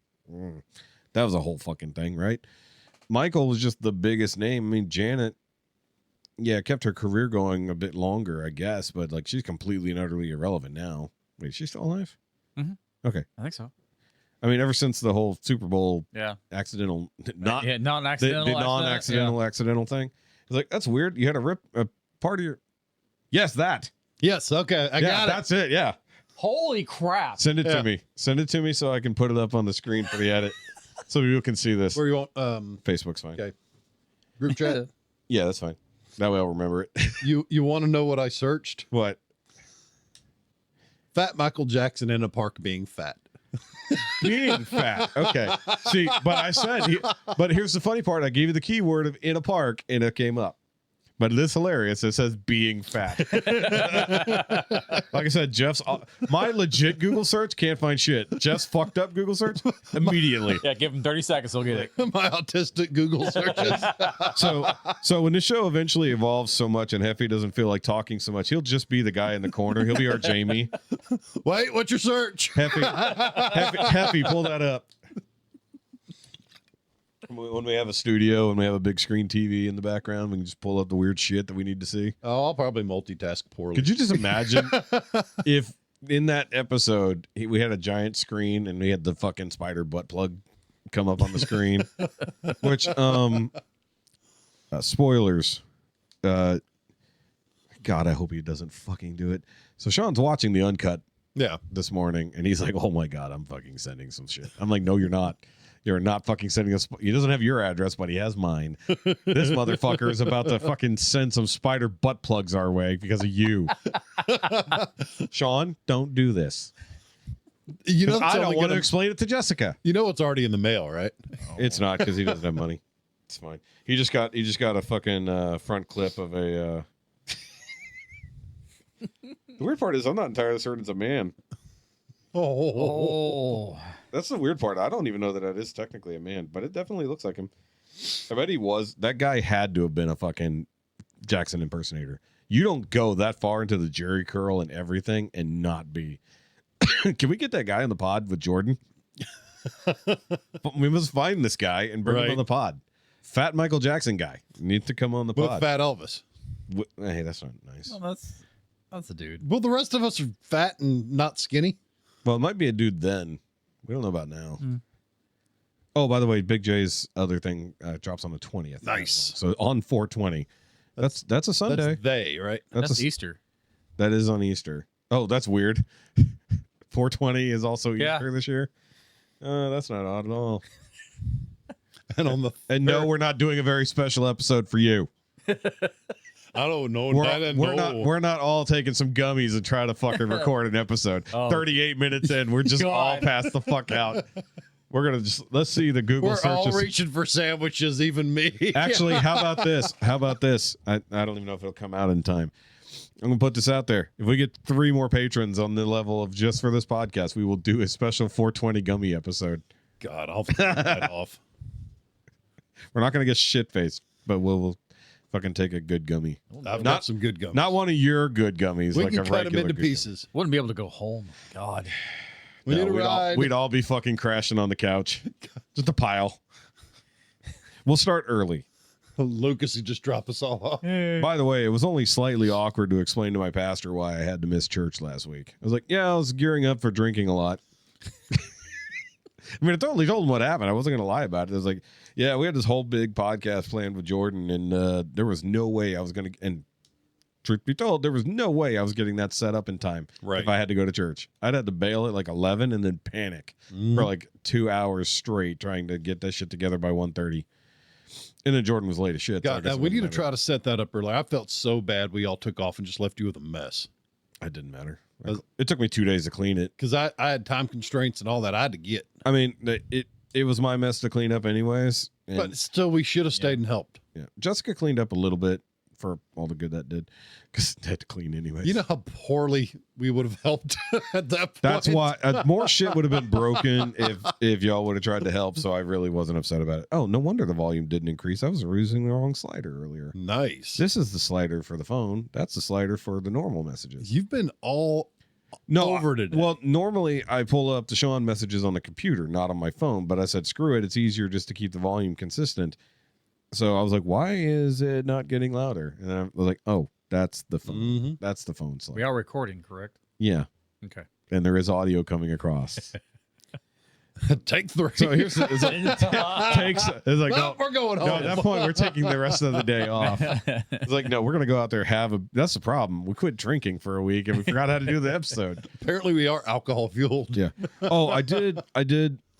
That was a whole fucking thing, right? Michael was just the biggest name. I mean, Janet, kept her career going a bit longer, I guess, but like she's completely and utterly irrelevant now. Wait, is she still alive? Mhm. Okay. I think so. I mean, ever since the whole Super Bowl Yeah. accidental, Yeah, the non-accidental. non-accidental thing. It's like, that's weird. You had to rip a part of your. Yes, that. Yes. Okay. I got it. That's it. Yeah. Holy crap. Send it Yeah. to me. Send it to me so I can put it up on the screen for the edit, so people can see this. Where you want Facebook's fine. Okay. Group chat? Yeah, that's fine. That way I'll remember it. You want to know what I searched? What? Fat Michael Jackson in a park being fat. Being fat. Okay. See, but I said, but here's the funny part. I gave you the keyword of in a park and it came up. But it is hilarious. It says being fat. Like I said, my legit Google search can't find shit. Jeff's fucked up Google search immediately. Yeah, give him 30 seconds. He'll get it. My autistic Google searches. So when the show eventually evolves so much and Jefe doesn't feel like talking so much, he'll just be the guy in the corner. He'll be our Jamie. Wait, what's your search? Jefe, pull that up. When we have a studio and we have a big screen TV in the background, we can just pull up the weird shit that we need to see. Oh, I'll probably multitask poorly. Could you just imagine if in that episode we had a giant screen and we had the fucking spider butt plug come up on the screen? Which, spoilers. God, I hope he doesn't fucking do it. So Sean's watching the uncut Yeah. this morning and he's like, "Oh my God, I'm fucking sending some shit." I'm like, "No, you're not. You're not fucking sending us." He doesn't have your address, but he has mine. This motherfucker is about to fucking send some spider butt plugs our way because of you. Sean, don't do this. You know, I don't want to explain it to Jessica. You know what's already in the mail, right? It's not because he doesn't have money. It's fine. He just got a fucking front clip of a. The weird part is I'm not entirely certain it's a man. Oh. That's the weird part. I don't even know that is technically a man, but it definitely looks like him. I bet he was. That guy had to have been a fucking Jackson impersonator. You don't go that far into the jerry curl and everything and not be. Can we get that guy on the pod with Jordan? We must find this guy and bring him on the pod. Fat Michael Jackson guy needs to come on the With pod. Fat Elvis. Hey, that's not nice. Well, that's a dude. Well, the rest of us are fat and not skinny. Well, it might be a dude then. We don't know about now. Oh, by the way, Big J's other thing drops on the 20th. Nice. So on 420. That's a Sunday. That's they, right? That's Easter. That is on Easter. Oh, that's weird. 420 is also Easter this year. That's not odd at all. And on the no, we're not doing a very special episode for you. I don't know. We're not all taking some gummies and trying to fucking record an episode. 38 minutes in, we're just all passed the fuck out. We're gonna let's see the Google searches. We're all reaching for sandwiches, even me. Actually, how about this? I don't even know if it'll come out in time. I'm gonna put this out there. If we get 3 more patrons on the level of just for this podcast, we will do a special 420 gummy episode. God, I'll turn that off. We're not gonna get shit faced, but we'll fucking take a good gummy. I've got some good gummies. Not one of your good gummies. We like can a cut them regular into good pieces. Wouldn't be able to go home. God. We need a we'd ride. we'd all be fucking crashing on the couch. Just a pile. We'll start early. Lucas would just drop us all off. By the way, it was only slightly awkward to explain to my pastor why I had to miss church last week. I was like, yeah, I was gearing up for drinking a lot. I mean, I totally told him what happened. I wasn't going to lie about it. I was like, yeah, we had this whole big podcast planned with Jordan, and there was no way I was going to, and truth be told, there was no way I was getting that set up in time if I had to go to church. I'd had to bail at like 11 and then panic for like 2 hours straight trying to get that shit together by 1:30. And then Jordan was late as shit. God, now we need to try to set that up early. I felt so bad we all took off and just left you with a mess. It didn't matter. It took me 2 days to clean it. Because I had time constraints and all that I had to get. I mean, it was my mess to clean up anyways. But still, we should have stayed and helped. Yeah. Jessica cleaned up a little bit for all the good that did because I had to clean anyways. You know how poorly we would have helped at that point? That's why more shit would have been broken if y'all would have tried to help. So I really wasn't upset about it. Oh, no wonder the volume didn't increase. I was using the wrong slider earlier. Nice. This is the slider for the phone. That's the slider for the normal messages. You've been all over today. Well, normally I pull up the Sean messages on the computer, not on my phone. But I said, screw it. It's easier just to keep the volume consistent. So I was like, why is it not getting louder? And I was like, oh, that's the phone. Mm-hmm. That's the phone slider. We are recording, correct? Yeah. Okay. and there is audio coming across. Take 3. So here's it's like no, we're going home. no, at that point we're taking the rest of the day off. It's like no, we're gonna go out there that's the problem. We quit drinking for a week and we forgot how to do the episode. Apparently we are alcohol fueled. Yeah. Oh, I did.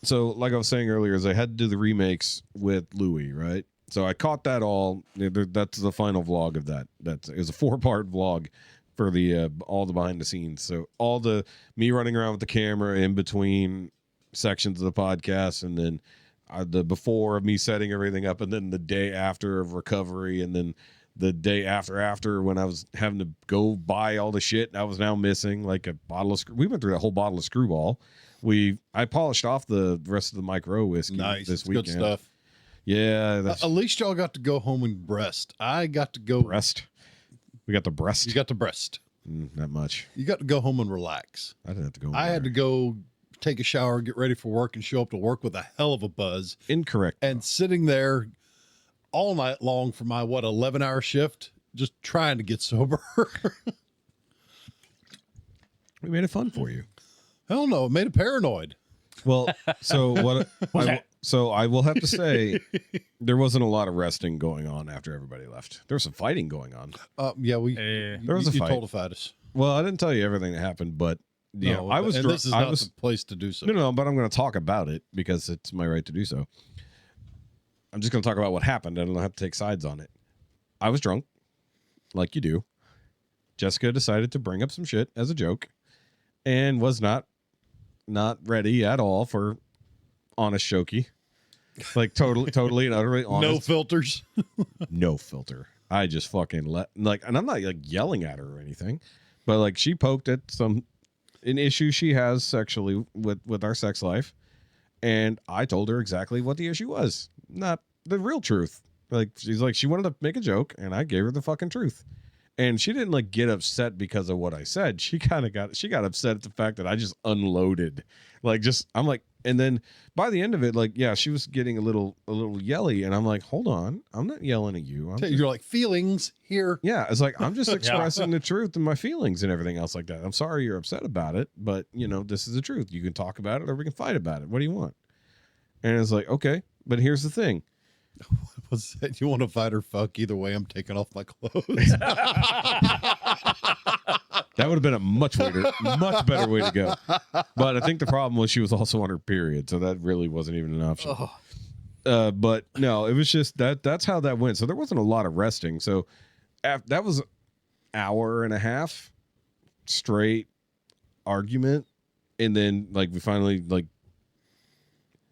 So like I was saying earlier, is I had to do the remakes with Louis, right? So I caught that all. That's the final vlog of that. It was a 4-part vlog for the all the behind the scenes. So all the me running around with the camera in between sections of the podcast, and then the before of me setting everything up, and then the day after of recovery, and then the day after when I was having to go buy all the shit I was now missing, like a bottle of we went through that whole bottle of Screwball. I polished off the rest of the Micro whiskey this weekend. Good stuff. Yeah, At least y'all got to go home and breast. I got to go breast. We got the breast. You got the breast. Not much. You got to go home and relax. I didn't have to go. I had to go take a shower, get ready for work, and show up to work with a hell of a buzz. Incorrect. And sitting there all night long for my 11-hour shift, just trying to get sober. We made it fun for you. Hell no, it made it paranoid. Well, so I will have to say there wasn't a lot of resting going on after everybody left. There was some fighting going on. Yeah, there was a fight. You told us. Well, I didn't tell you everything that happened, but yeah, no, I was. And this is not the place to do so. No, but I'm going to talk about it because it's my right to do so. I'm just going to talk about what happened. I don't have to take sides on it. I was drunk, like you do. Jessica decided to bring up some shit as a joke, and was not ready at all for honest Shoky. Like totally and utterly honest. No filters. No filter. I just fucking and I'm not like yelling at her or anything, but like she poked at an issue she has sexually with our sex life, and I told her exactly what the issue was, not the real truth. Like she's like she wanted to make a joke, and I gave her the fucking truth. And she didn't like get upset because of what I said. She got upset at the fact that I just unloaded. I'm like, and then by the end of it, like, yeah, she was getting a little yelly, and I'm like, hold on, I'm not yelling at you. You're like, feelings here. Yeah, it's like I'm just expressing the truth and my feelings and everything else like that. I'm sorry you're upset about it, but this is the truth. You can talk about it or we can fight about it. What do you want? And it's like, okay, but here's the thing. Was that you want to fight or fuck? Either way, I'm taking off my clothes. That would have been a much better way to go. But I think the problem was she was also on her period, so that really wasn't even an option. But no, it was just that's how that went. So there wasn't a lot of resting. So that was an hour and a half straight argument, and then like we finally like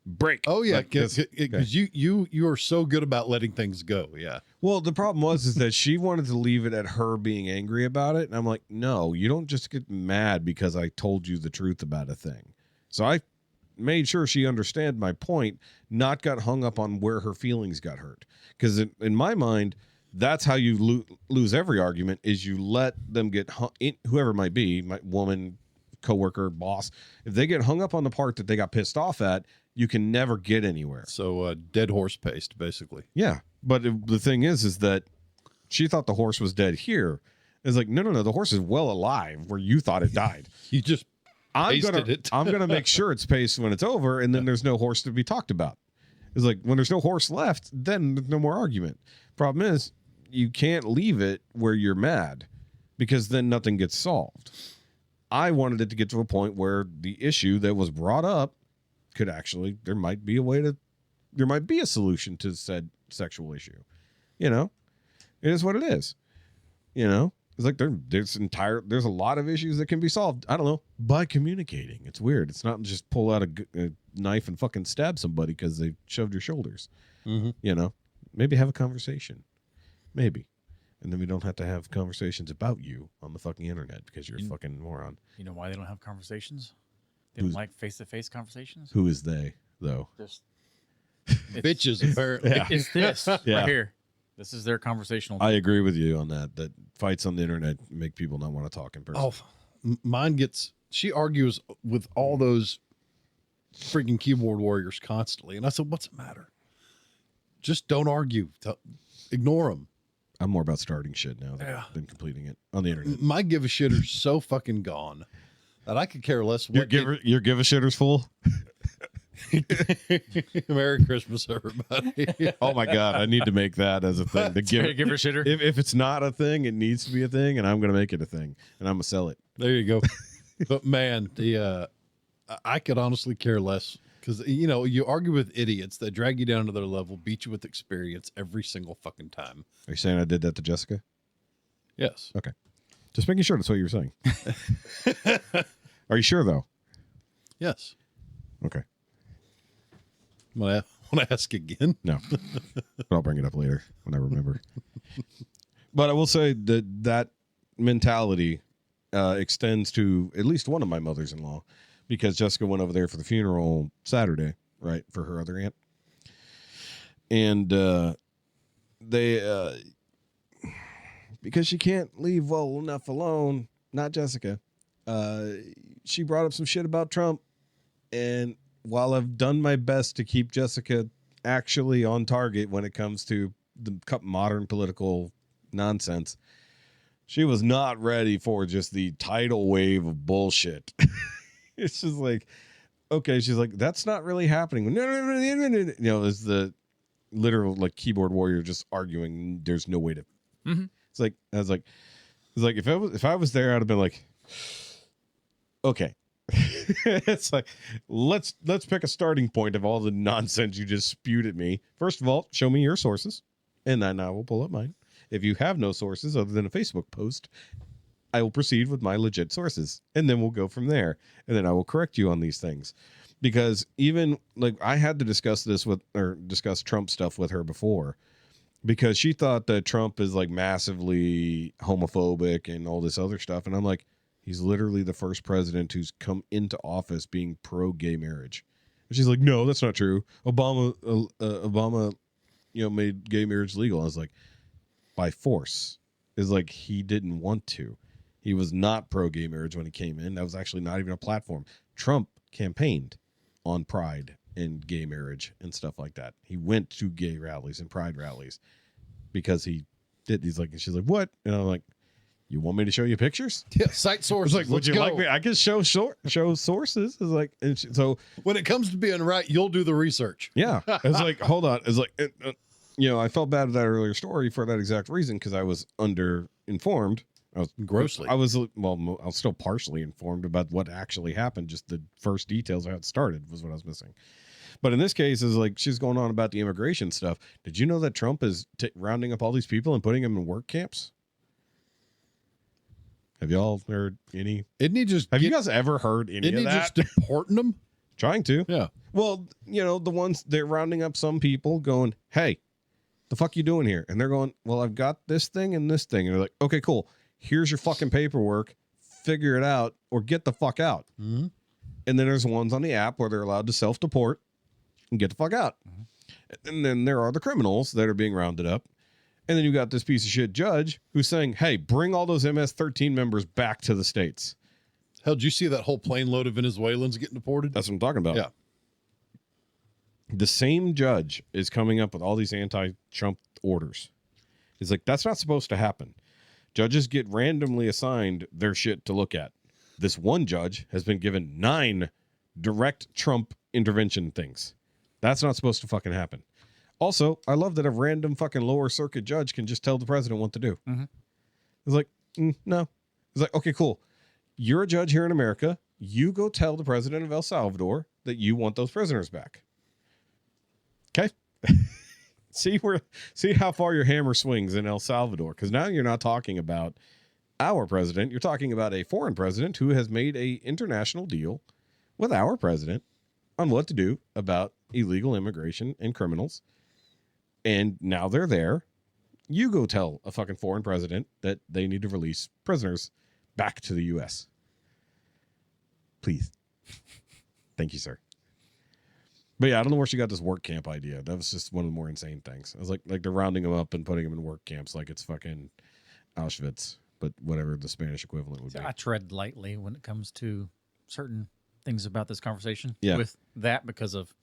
break. Oh yeah, like, because you are so good about letting things go. Yeah. Well, the problem was that she wanted to leave it at her being angry about it, and I'm like, no, you don't just get mad because I told you the truth about a thing. So I made sure she understood my point, not got hung up on where her feelings got hurt. Because in my mind, that's how you lose every argument: is you let them get whoever it might be, my woman, coworker, boss. If they get hung up on the part that they got pissed off at, you can never get anywhere. So dead horse paste, basically. Yeah. But the thing is that she thought the horse was dead here. It's like, no, the horse is well alive where you thought it died. You just pasted it. I'm going to make sure it's paced when it's over, and then there's no horse to be talked about. It's like when there's no horse left, then there's no more argument. Problem is, you can't leave it where you're mad because then nothing gets solved. I wanted it to get to a point where the issue that was brought up could actually, there might be a solution to said sexual issue. It is what it is. It's like there's a lot of issues that can be solved. I don't know, by communicating. It's weird. It's not just pull out a knife and fucking stab somebody because they shoved your shoulders. Mm-hmm. Maybe have a conversation, maybe. And then we don't have to have conversations about you on the fucking internet because you're a fucking moron. You know why they don't have conversations? They don't like face-to-face conversations. Who is they, though? Bitches, apparently. Yeah. It's this Yeah. right here. This is their conversational. I agree with you on that. That fights on the internet make people not want to talk in person. Mine she argues with all those freaking keyboard warriors constantly. And I said, what's the matter? Just don't argue. Ignore them. I'm more about starting shit now than completing it on the internet. My give a shit are so fucking gone. And I could care less. Your give a shitter's full. Merry Christmas, everybody. Oh my God, I need to make that as a thing. The give Give her shitter. If it's not a thing, it needs to be a thing, and I'm gonna make it a thing, and I'm gonna sell it. There you go. But man, I could honestly care less because you argue with idiots that drag you down to their level, beat you with experience every single fucking time. Are you saying I did that to Jessica? Yes. Okay, just making sure that's what you were saying. Are you sure though? Yes. Okay. Want to ask again? No, but I'll bring it up later when I remember. But I will say that mentality extends to at least one of my mothers-in-law, because Jessica went over there for the funeral Saturday, right, for her other aunt, and they because she can't leave well enough alone. Not Jessica. She brought up some shit about Trump, and while I've done my best to keep Jessica actually on target when it comes to the modern political nonsense, she was not ready for just the tidal wave of bullshit. It's just like, okay, she's like, that's not really happening. No, it's the literal like keyboard warrior just arguing. There's no way to. Mm-hmm. It's like it's like if I was there, I'd have been like, okay. It's like, let's pick a starting point of all the nonsense you just spewed at me. First of all, show me your sources, and then I will pull up mine. If you have no sources other than a Facebook post, I will proceed with my legit sources, and then we'll go from there. And then I will correct you on these things, because even like I had to discuss Trump stuff with her before, because she thought that Trump is like massively homophobic and all this other stuff, and I'm like, he's literally the first president who's come into office being pro-gay marriage. And she's like, no, that's not true. Obama, made gay marriage legal. I was like, by force. Is like, he didn't want to. He was not pro-gay marriage when he came in. That was actually not even a platform. Trump campaigned on pride and gay marriage and stuff like that. He went to gay rallies and pride rallies because he did. He's like, she's like, what? And I'm like, you want me to show you pictures? Yeah, cite sources. Like, would you like me? I can show sources. It's like, and so when it comes to being right, you'll do the research. Yeah, it's like, hold on. It's like, I felt bad at that earlier story for that exact reason, because I was underinformed. I was grossly. I was still partially informed about what actually happened. Just the first details I had started was what I was missing. But in this case, is like, she's going on about the immigration stuff. Did you know that Trump is rounding up all these people and putting them in work camps? Have y'all heard any? Isn't he just? Have you guys ever heard any of that? Isn't he just deporting them? Trying to. Yeah. Well, the ones, they're rounding up some people going, hey, the fuck you doing here? And they're going, well, I've got this thing and this thing. And they're like, okay, cool. Here's your fucking paperwork. Figure it out or get the fuck out. Mm-hmm. And then there's ones on the app where they're allowed to self-deport and get the fuck out. Mm-hmm. And then there are the criminals that are being rounded up. And then you got this piece of shit judge who's saying, hey, bring all those MS-13 members back to the States. Hell, did you see that whole plane load of Venezuelans getting deported? That's what I'm talking about. Yeah. The same judge is coming up with all these anti-Trump orders. He's like, that's not supposed to happen. Judges get randomly assigned their shit to look at. This one judge has been given 9 direct Trump intervention things. That's not supposed to fucking happen. Also, I love that a random fucking lower circuit judge can just tell the president what to do. Mm-hmm. It's like, no. It's like, okay, cool. You're a judge here in America. You go tell the president of El Salvador that you want those prisoners back. Okay? See how far your hammer swings in El Salvador, because now you're not talking about our president. You're talking about a foreign president who has made a international deal with our president on what to do about illegal immigration and criminals. And now they're there. You go tell a fucking foreign president that they need to release prisoners back to the U.S. Please. Thank you, sir. But yeah, I don't know where she got this work camp idea. That was just one of the more insane things. I was like they're rounding them up and putting them in work camps like it's fucking Auschwitz, but whatever the Spanish equivalent would be. I tread lightly when it comes to certain things about this conversation. Yeah. With that, because of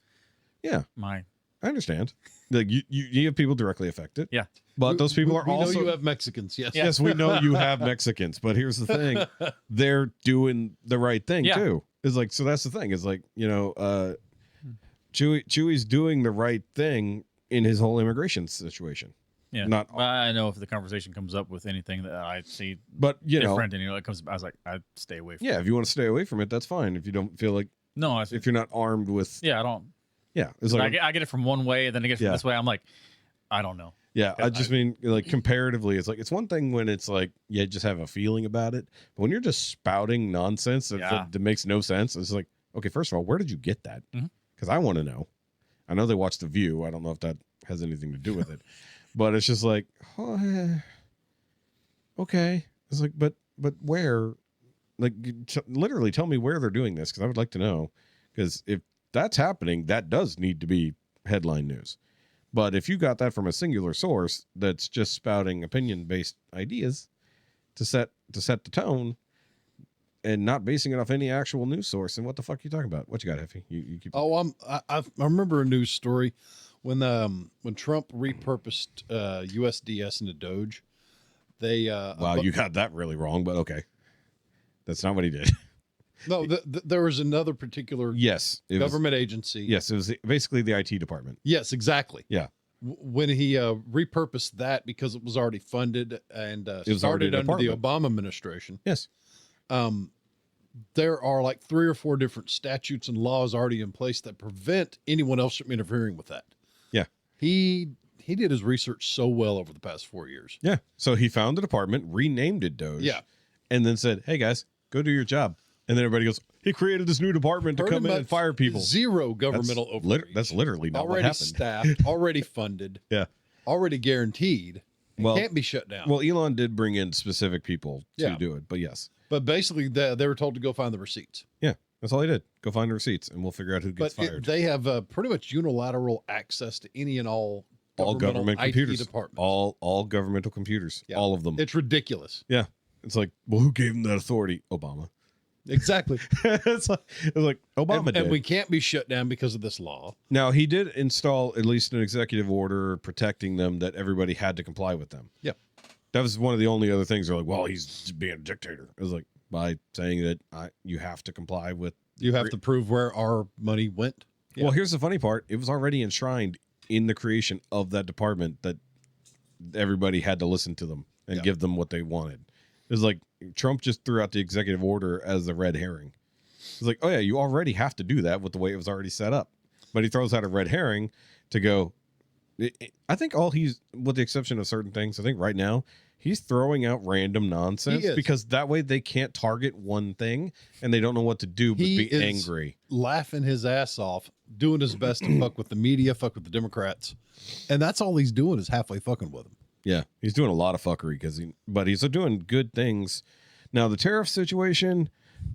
my I understand. Like you have people directly affected. Yeah. But those people are we also know you have Mexicans. Yes. yes, we know you have Mexicans, but here's the thing. They're doing the right thing Yeah. too. It's like, so that's the thing. It's like, Chewy's doing the right thing in his whole immigration situation. Yeah. Not Well, I know if the conversation comes up with anything that I see but different, and it comes, I was like, I'd stay away from it. yeah, if you want to stay away from it, that's fine. If you don't feel like, No, if you're not armed with, I don't. yeah, it's like, I get it from one way, and then I get it from Yeah. this way. I'm like, I don't know. yeah, I just mean like comparatively, it's like, it's one thing when it's like, yeah, just have a feeling about it. But when you're just spouting nonsense that makes no sense, it's like, okay, first of all, where did you get that? Because I want to know. I know they watched The View. I don't know if that has anything to do with it. But it's just like, oh, okay. It's like, but where? Like, literally tell me where they're doing this, because I would like to know. Because if that's happening, that does need to be headline news. But if you got that from a singular source that's just spouting opinion-based ideas to set the tone and not basing it off any actual news source, then what the fuck are you talking about? What you got, Jefe? You keep. Oh, I remember a news story when Trump repurposed USDS into Doge. They Wow, you got that really wrong, but okay, that's not what he did. no, there was another particular Yes, it was, government agency. yes, it was basically the IT department. Yes, exactly. Yeah, When he repurposed that because it was already funded and was already started a under the department. Obama administration. yes, There are like 3 or 4 different statutes and laws already in place that prevent anyone else from interfering with that. yeah, He did his research so well over the past 4 years. yeah. So he found the department, renamed it Doge, Yeah. and then said, "Hey guys, go do your job." And then everybody goes, "He created this new department to Pretty come in and much fire people." Zero governmental overreach. That's literally not what already happened. staffed, already funded, Yeah. already guaranteed. It Well- can't be shut down. Well, Elon did bring in specific people to Yeah. do it, but yes. But basically, they were told to go find the receipts. Yeah, that's all he did. Go find the receipts, and we'll figure out who gets But fired. they have pretty much unilateral access to any and all Government IT computers, departments. all governmental computers, Yeah. all of them. It's ridiculous. Yeah, it's like, well, who gave him that authority? Obama. Exactly. it's like Obama did. and we can't be shut down because of this law. Now he did install at least an executive order protecting them that everybody had to comply with them. Yeah. That was one of the only other things. They're like, well, he's just being a dictator. It was like, by saying that you have to comply with. You have to prove where our money went. Yeah. Well, here's the funny part. It was already enshrined in the creation of that department that everybody had to listen to them and Yeah. give them what they wanted. It was like Trump just threw out the executive order as the red herring. It's like, oh yeah, you already have to do that with the way it was already set up. But he throws out a red herring to go. I think with the exception of certain things, I think right now he's throwing out random nonsense He is. because that way they can't target one thing and they don't know what to do but He be is angry. Laughing his ass off, doing his best to fuck with the media, fuck with the Democrats. And that's all he's doing is halfway fucking with them. Yeah, he's doing a lot of fuckery but he's doing good things. Now the tariff situation,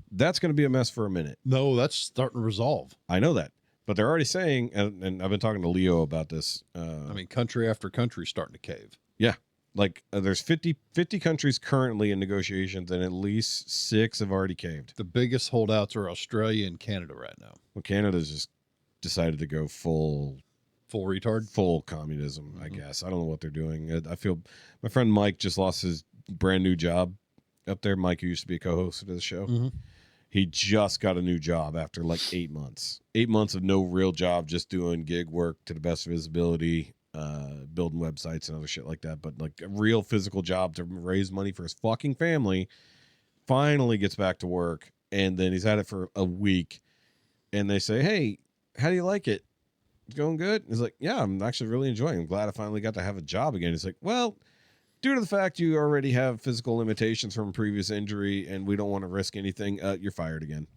that's going to be a mess for a minute. No, that's starting to resolve. I know that, but they're already saying, and I've been talking to Leo about this. I mean, country after country starting to cave. Yeah, like there's 50 countries currently in negotiations, and at least 6 have already caved. The biggest holdouts are Australia and Canada right now. Well, Canada's just decided to go full communism, I guess. I don't know what they're doing. I feel my friend Mike just lost his brand new job up there. Mike, who used to be a co-host of the show, he just got a new job after like 8 months. 8 months of no real job, just doing gig work to the best of his ability, building websites and other shit like that. But like a real physical job to raise money for his fucking family. Finally gets back to work, and then he's had it for a week, and they say, "Hey, how do you like it? It's going good?" He's like, "Yeah, I'm actually really enjoying it. I'm glad I finally got to have a job again." He's like, "Well, due to the fact you already have physical limitations from previous injury and we don't want to risk anything, you're fired again."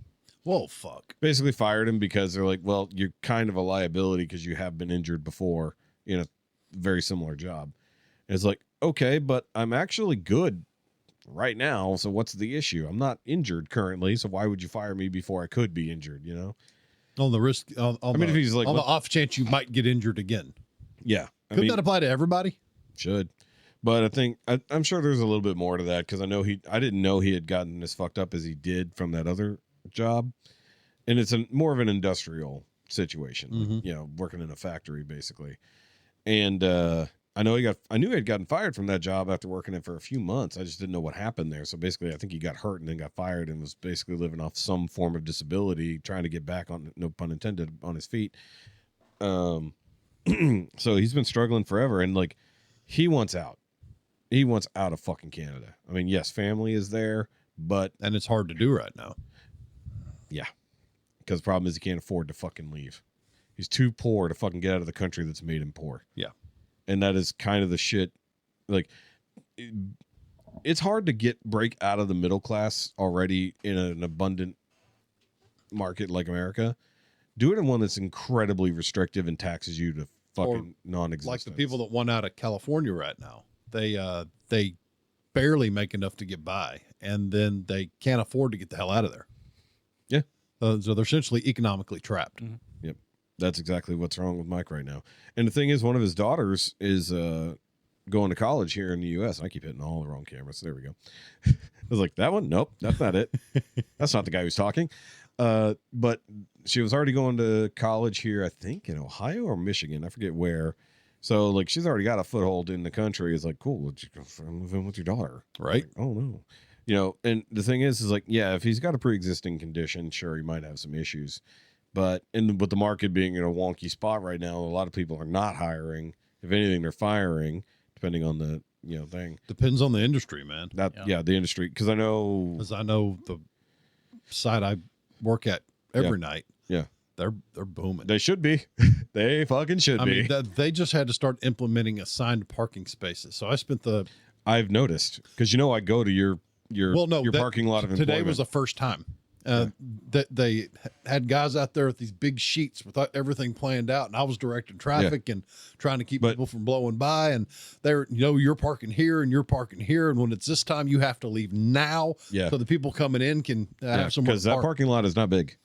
Whoa, fuck. Basically fired him because they're like, well, you're kind of a liability because you have been injured before in a very similar job. And it's like, okay, but I'm actually good right now. So what's the issue? I'm not injured currently. So why would you fire me before I could be injured, you know? On the risk, on if he's like, on the what- off chance you might get injured again. Yeah. Could that apply to everybody? Should. But I think I'm sure there's a little bit more to that because I didn't know he had gotten as fucked up as he did from that other job, and it's more of an industrial situation, Mhm. you know, working in a factory basically. And I knew he had gotten fired from that job after working it for a few months. I just didn't know what happened there. So basically, I think he got hurt and then got fired and was basically living off some form of disability, trying to get back on, no pun intended, on his feet. So he's been struggling forever, and like he wants out. He wants out of fucking Canada. I mean, yes, family is there, but And it's hard to do right now. yeah, because the problem is he can't afford to fucking leave. He's too poor to fucking get out of the country that's made him poor. Yeah. And that is kind of the shit. Like, it's hard to break out of the middle class already in an abundant market like America. Do it in one that's incredibly restrictive and taxes you to fucking non-existence. Like the people that want out of California right now, they barely make enough to get by, and then they can't afford to get the hell out of there. Yeah. So they're essentially economically trapped. Mhm. Yep. That's exactly what's wrong with Mike right now. And the thing is, one of his daughters is going to college here in the U.S. I keep hitting all the wrong cameras. There we go. I was like, that one? Nope, that's not it. That's not the guy who's talking. But she was already going to college here, I think, in Ohio or Michigan. I forget where. So, like, she's already got a foothold in the country. It's like, cool, would you go move in with your daughter? Right. Like, oh, no. You know, and the thing is like, yeah, if he's got a pre-existing condition, sure, he might have some issues. But with the market being in a wonky spot right now, a lot of people are not hiring. If anything, they're firing, depending on the thing. Depends on the industry, man. The industry, because I know the site I work at every night. Yeah. They're booming. they should be. They fucking should I be. mean, they just had to start implementing assigned parking spaces. So I spent I've noticed because I go to your parking lot of employment. Today was the first time. That they had guys out there with these big sheets with everything planned out, and I was directing traffic and trying to keep people from blowing by. And they're, you're parking here and you're parking here, and when it's this time, you have to leave now. Yeah. So the people coming in can have somewhere because to that park. parking lot is not big.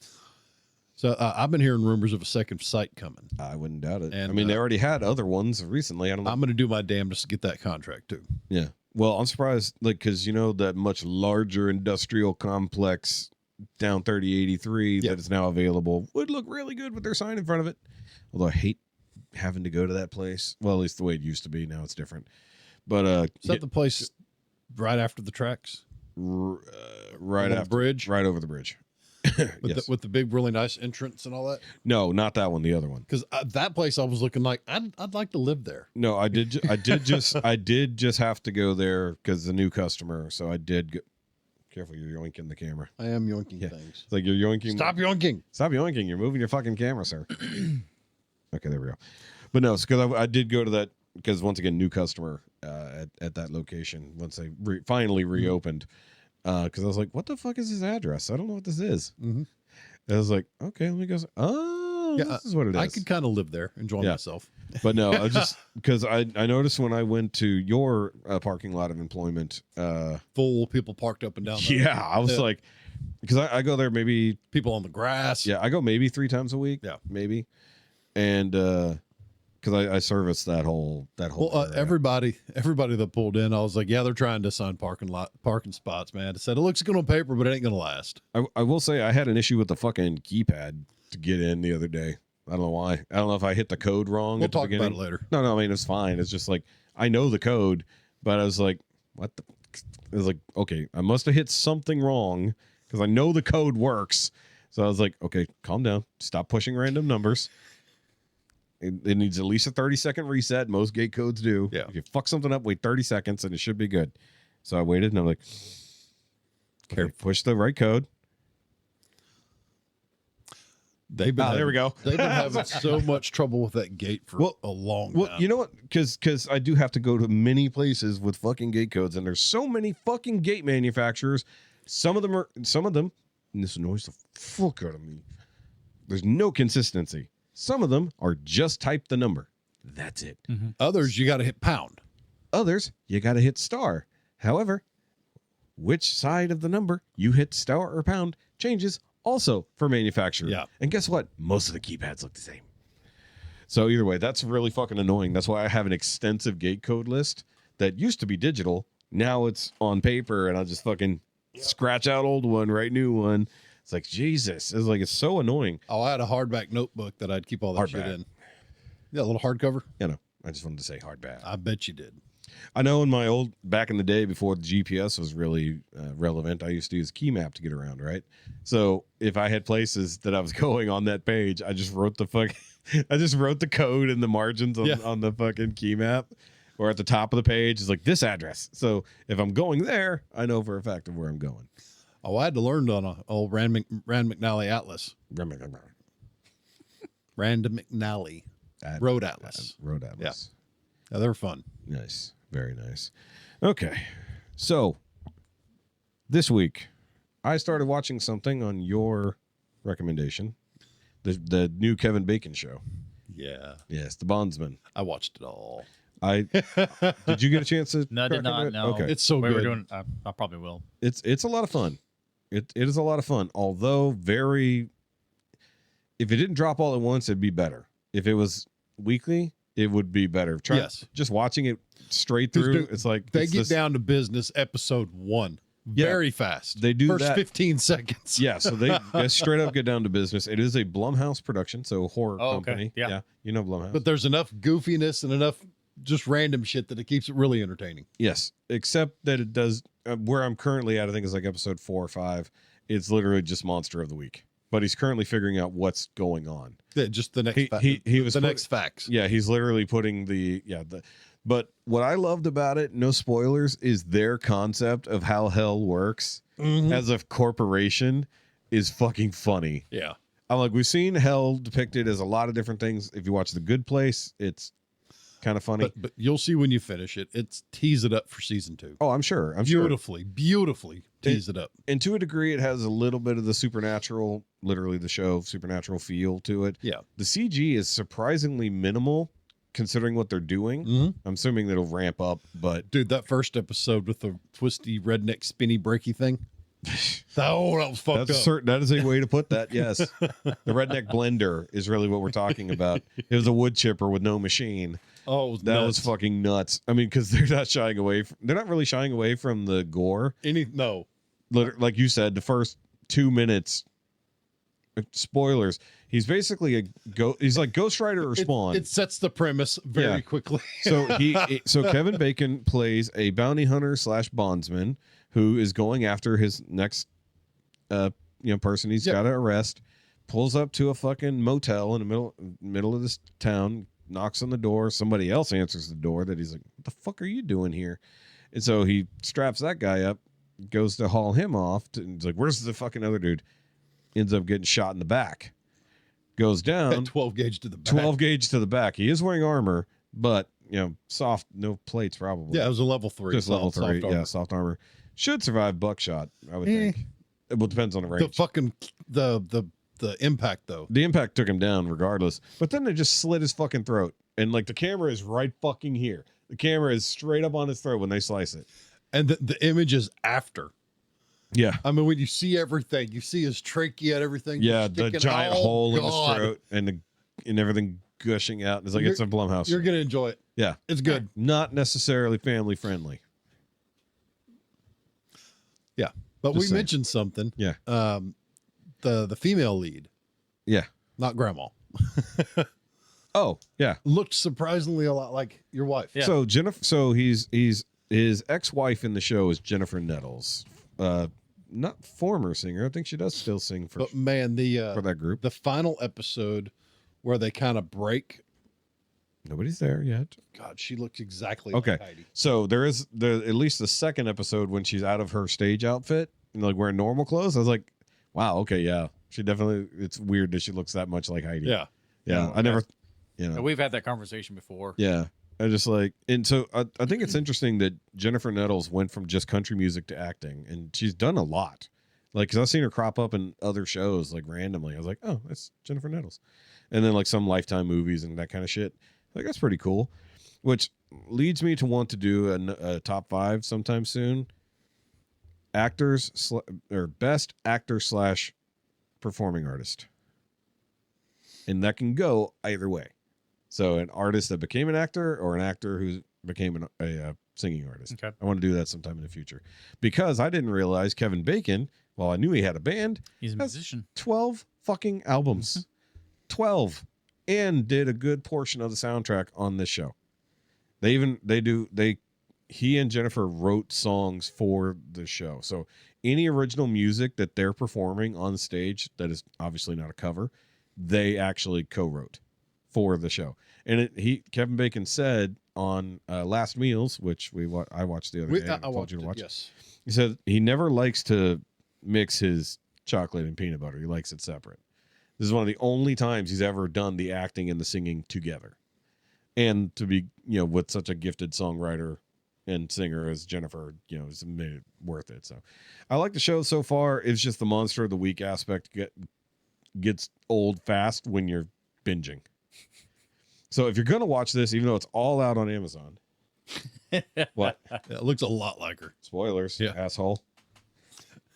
So I've been hearing rumors of a second site coming. I wouldn't doubt it. And, I mean, they already had other ones recently. I don't know. I'm going to do my damnedest to get that contract too. Yeah. Well, I'm surprised, like, because that much larger industrial complex down 3083 that is now available would look really good with their sign in front of it. Although I hate having to go to that place. Well, at least the way it used to be. Now it's different. But is that the place right after the tracks? Right after the bridge, right over the bridge. with the big, really nice entrance and all that. No, not that one. The other one. Because that place, I was looking like I'd like to live there. No, I did just have to go there because the new customer. So I did. Careful, you're yoinking the camera. I am yoinking things. It's like you're yoinking. Stop yoinking. Stop yoinking. You're moving your fucking camera, sir. Okay, there we go. But no, it's because I did go to that because once again, new customer at that location once they finally reopened. Because I was like, what the fuck is his address? I don't know what this is. Mm-hmm. I was like, okay, let me go. Oh, this is what it is. I could kind of live there, enjoy myself. But no, I just because I noticed when I went to your parking lot of employment, full people parked up and down. Yeah, I was like, because I go there maybe people on the grass. Yeah, I go maybe 3 times a week. Yeah, maybe, and because I service that whole. Well, everybody that pulled in, I was like, yeah, they're trying to assign parking spots, man. It said it looks good on paper, but it ain't gonna last. I will say I had an issue with the fucking keypad to get in the other day. I don't know why. I don't know if I hit the code wrong. We'll talk about it later. No, I mean, it's fine. It's just like, I know the code, but I was like, what the? It was like, okay, I must have hit something wrong because I know the code works. So I was like, okay, calm down. Stop pushing random numbers. It needs at least a 30-second reset. Most gate codes do. Yeah. If you fuck something up, wait 30 seconds and it should be good. So I waited and I'm like, okay, push the right code. There we go. They've been having so much trouble with that gate for a long time. Well, you know what? Because I do have to go to many places with fucking gate codes, and there's so many fucking gate manufacturers. Some of them, and this annoys the fuck out of me. There's no consistency. Some of them are just type the number. That's it. Mm-hmm. Others, you got to hit pound. Others, you got to hit star. However, which side of the number you hit star or pound changes also for manufacturer. Yeah. And guess what? Most of the keypads look the same. So either way, that's really fucking annoying. That's why I have an extensive gate code list that used to be digital. Now it's on paper, and I'll just fucking scratch out old one, write new one. It's like, Jesus. It's like, it's so annoying. Oh, I had a hardback notebook that I'd keep all that shit Hardback. in. Yeah, a little hardcover. You know, I just wanted to say hardback. I bet you did. I know in my back in the day before the GPS was really relevant, I used to use a key map to get around, right? So if I had places that I was going on that page, I just wrote the code in the margins on the fucking key map, or at the top of the page is like this address. So if I'm going there, I know for a fact of where I'm going. Oh, I had to learn on a old Rand McNally Atlas. Rand McNally Road Atlas. Road Atlas. Yeah, they're fun. Nice. Very nice. Okay. So this week, I started watching something on your recommendation. The new Kevin Bacon show. Yeah. Yes, the Bondsman. I watched it all. Did you get a chance to? No, I did crack into not. it? No, Okay. It's so we good. were doing. I probably will. It's a lot of fun. It is a lot of fun. Although very, if it didn't drop all at once, it'd be better. If it was weekly, it would be better. Yes. Just watching it straight through. It's like They it's get this- down to business episode 1 Yeah, very fast. they do First that. 15 seconds. Yeah, so they straight up get down to business. It is a Blumhouse production, so horror Oh, okay. company. Yeah. You know Blumhouse. But there's enough goofiness and enough just random shit that it keeps it really entertaining. Yes, except that it does. Where I'm currently at, I think it's like episode 4 or 5. It's literally just Monster of the Week. But he's currently figuring out what's going on. Yeah, just the next He was next facts. Yeah, he's literally putting But what I loved about it, no spoilers, is their concept of how hell works as a corporation is fucking funny. Yeah. I'm like, we've seen hell depicted as a lot of different things. If you watch The Good Place, it's kind of funny. But you'll see when you finish it. It's tease it up for season 2. Oh, I'm sure. I'm sure. Beautifully tease it up. And to a degree, it has a little bit of the supernatural, literally the show supernatural feel to it. Yeah. The CG is surprisingly minimal considering what they're doing. Mhm. I'm assuming that it'll ramp up, but Dude, that first episode with the twisty redneck spinny breaky thing. that was fucked that's up. certain. That is a way to put that. Yes. The redneck blender is really what we're talking about. It was a wood chipper with no machine. Oh, it was That was nuts. fucking nuts. I mean, because they're not shying away. They're not really shying away from the gore. No. Like you said, the first 2 minutes. Spoilers. He's basically he's like Ghost Rider or Spawn. It sets the premise very quickly. So so Kevin Bacon plays a bounty hunter / bondsman who is going after his next person he's got to arrest. Pulls up to a fucking motel in the middle of this town, knocks on the door. Somebody else answers the door. That he's like, "What the fuck are you doing here?" And so he straps that guy up, goes to haul him off. And he's like, "Where's the fucking other dude?" Ends up getting shot in the back. Goes down 12 gauge to the back. 12 gauge to the back. He is wearing armor, but soft, no plates probably. Yeah, it was a level 3. Just level 3. soft armor. Yeah, soft armor. Should survive buckshot, I would think. Well, it depends on the range. The fucking the impact though. The impact took him down regardless. But then they just slit his fucking throat. And like the camera is right fucking here. The camera is straight up on his throat when they slice it. And the image is after. Yeah. I mean, when you see everything, you see his trachea and everything. Yeah, just the sticking giant out. hole in his God. throat and everything gushing out. It's like it's a Blumhouse. You're gonna enjoy it. Yeah. It's good. Not necessarily family friendly. Yeah, but Just we saying. mentioned something. Yeah. The female lead, Yeah. not grandma, Oh, yeah. looked surprisingly a lot like your wife. Yeah. So Jennifer. So he's his ex-wife in the show is Jennifer Nettles, not former singer. I think she does still sing for But man, for that group. the final episode where they kind of break. Nobody's there yet. God, she looks exactly Okay, like Heidi. so there is at least the second episode when she's out of her stage outfit and like wearing normal clothes. I was like, wow, okay, yeah, she definitely. It's weird that she looks that much like Heidi. Yeah, yeah. I never, you know. We've had that conversation before. Yeah. I just like, and so I think it's interesting that Jennifer Nettles went from just country music to acting, and she's done a lot. Like, because I've seen her crop up in other shows, like randomly. I was like, oh, that's Jennifer Nettles. And then, like, some Lifetime movies and that kind of shit. Like, that's pretty cool. Which leads me to want to do a top 5 sometime soon. Actors, or best actor / performing artist. And that can go either way. So an artist that became an actor or an actor who became a singing artist. Okay. I want to do that sometime in the future because I didn't realize Kevin Bacon, while I knew he had a band, He's a has musician. 12 fucking albums. 12. And did a good portion of the soundtrack on this show. He and Jennifer wrote songs for the show. So any original music that they're performing on stage that is obviously not a cover, they actually co-wrote for the show. And Kevin Bacon said on Last Meals, which I watched the other day. I watched you to it, watch. yes. He said he never likes to mix his chocolate and peanut butter. He likes it separate. This is one of the only times he's ever done the acting and the singing together. And to be, with such a gifted songwriter and singer as Jennifer, it's made it worth it. So I like the show so far. It's just the monster of the week aspect gets old fast when you're binging. So if you're going to watch this, even though it's all out on Amazon, what? It looks a lot like her. Spoilers, Yeah. asshole.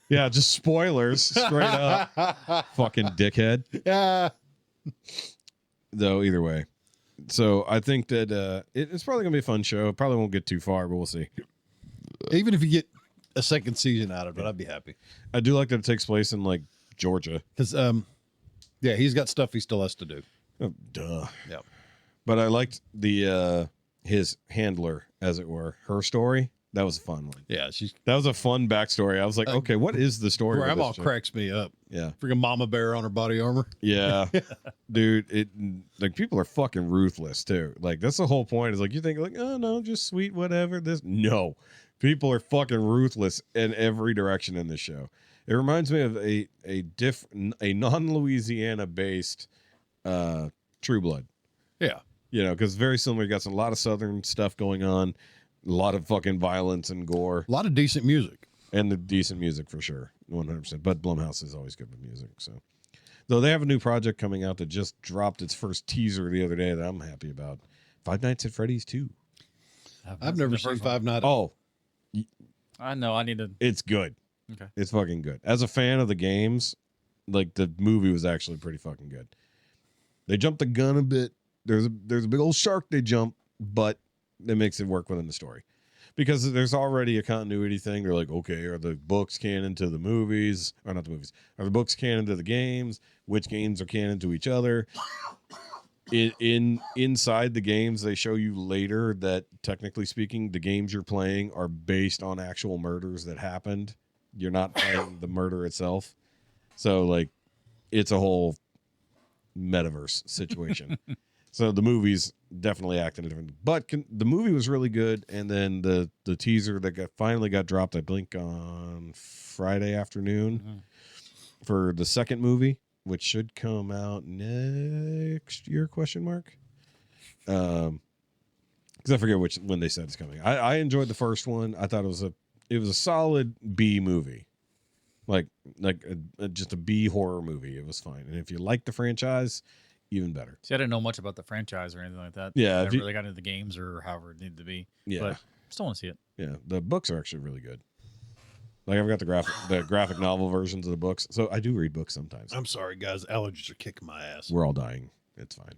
Yeah, just spoilers, straight up. Fucking dickhead. Yeah. Though, either way. So I think that it's probably going to be a fun show. Probably won't get too far, but we'll see. Even if you get a second season out of it, I'd be happy. I do like that it takes place in, like, Georgia. Because, yeah, he's got stuff he still has to do. Oh, duh. Yeah. But I liked his handler, as it were. Her story. That was a fun one. Yeah, That was a fun backstory. I was like, okay, what is the story? of Grandma this chick? cracks me up. Yeah. Freaking mama bear on her body armor. Yeah. Dude, people are fucking ruthless too. Like, that's the whole point. Is like, you think like, oh no, just sweet, whatever. No. People are fucking ruthless in every direction in this show. It reminds me of a non-Louisiana based True Blood. Yeah. Because very similar. You got a lot of Southern stuff going on, a lot of fucking violence and gore. A lot of decent music. And the decent music for sure, 100%. But Blumhouse is always good with music. So, though they have a new project coming out that just dropped its first teaser the other day that I'm happy about. Five Nights at Freddy's 2. I've never seen Five Nights. Oh, I know. I need to. it's good. Okay. It's fucking good. As a fan of the games, like, the movie was actually pretty fucking good. They jumped the gun a bit. There's a big old shark they jump, but it makes it work within the story. Because there's already a continuity thing. They're like, okay, are the books canon to the movies? Or not the movies. Are the books canon to the games? Which games are canon to each other? Inside the games, they show you later that, technically speaking, the games you're playing are based on actual murders that happened. You're not playing the murder itself. So, like, it's a whole metaverse situation. So the movie's definitely acting different, but the movie was really good. And then the teaser that finally got dropped, I think on Friday afternoon for the second movie, which should come out next year? ? Because I forget when they said it's coming. I enjoyed the first one. I thought it was a solid B movie, like just a B horror movie. It was fine, and if you like the franchise, even better. See, I didn't know much about the franchise or anything like that. Yeah, I never really got into the games or however it needed to be. Yeah. But still want to see it. Yeah, the books are actually really good. Like, I've got the graphic novel versions of the books, so I do read books sometimes. I'm sorry, guys. Allergies are kicking my ass. We're all dying. It's fine.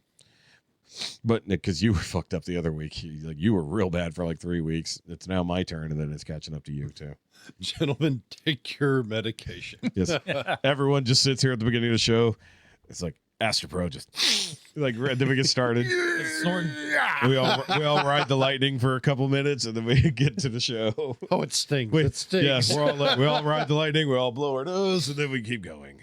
But Nick, because you were fucked up the other week, you were real bad for like 3 weeks. It's now my turn, and then it's catching up to you too. Gentlemen, take your medication. Yes, everyone just sits here at the beginning of the show. It's like Astropro just like right then we get started. We all ride the lightning for a couple minutes, and then we get to the show. Oh, it stings. Wait, It stings. yes, we all ride the lightning. We all blow our nose, and then we keep going.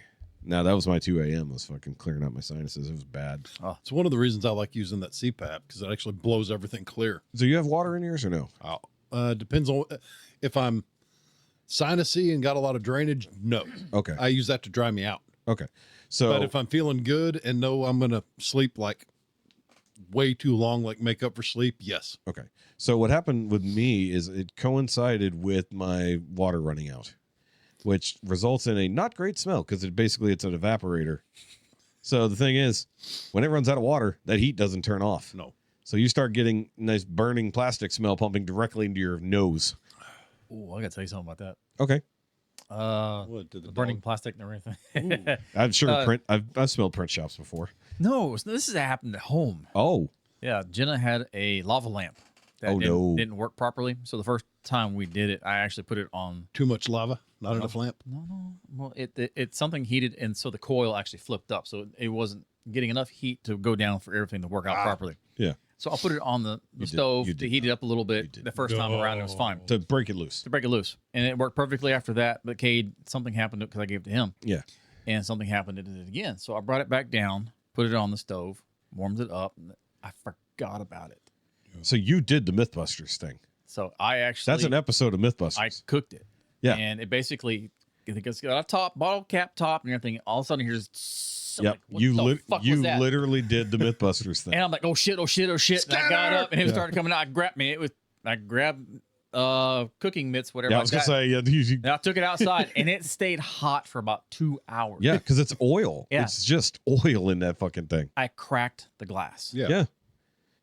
Now that was my 2 a.m. was fucking clearing out my sinuses. It was bad. Oh, it's one of the reasons I like using that CPAP because it actually blows everything clear. So you have water in yours or no? Depends on if I'm sinusy and got a lot of drainage. No. Okay. I use that to dry me out. Okay. So, But if I'm feeling good and know I'm going to sleep like way too long, like make up for sleep, yes. okay. So what happened with me is it coincided with my water running out, which results in a not great smell because it's an evaporator. So the thing is, when it runs out of water, that heat doesn't turn off. No. So you start getting nice burning plastic smell pumping directly into your nose. Oh, I got to tell you something about that. Okay. What, did the Burning dog- plastic and everything. I'm sure I've smelled print shops before. No, this has happened at home. Oh. Yeah, Jenna had a lava lamp. that Oh, no. didn't work properly. So the first time we did it, I actually put it on. Too much lava, not enough lamp. No. Well, it's something heated, and so the coil actually flipped up, so it wasn't getting enough heat to go down for everything to work out properly. Yeah. So I'll put it on the stove you to did heat it up a little bit. The first time around, it was fine To break it loose. to break it loose, and it worked perfectly after that. But Cade, something happened because I gave it to him. Yeah. And something happened to it again. So I brought it back down, put it on the stove, warmed it up, and I forgot about it. So you did the Mythbusters thing. So I actually That's an episode of Mythbusters. I cooked it. Yeah. And it basically it's got a top, bottle cap top and everything. All of a sudden here's Yep. what You the fuck was that? literally did the Mythbusters thing. And I'm like, oh shit. And I got up and it started coming out. I grabbed cooking mitts, whatever. Yeah, I was gonna say, and I took it outside and it stayed hot for about 2 hours. yeah, because it's oil. Yeah. It's just oil in that fucking thing. I cracked the glass. Yeah. Yeah.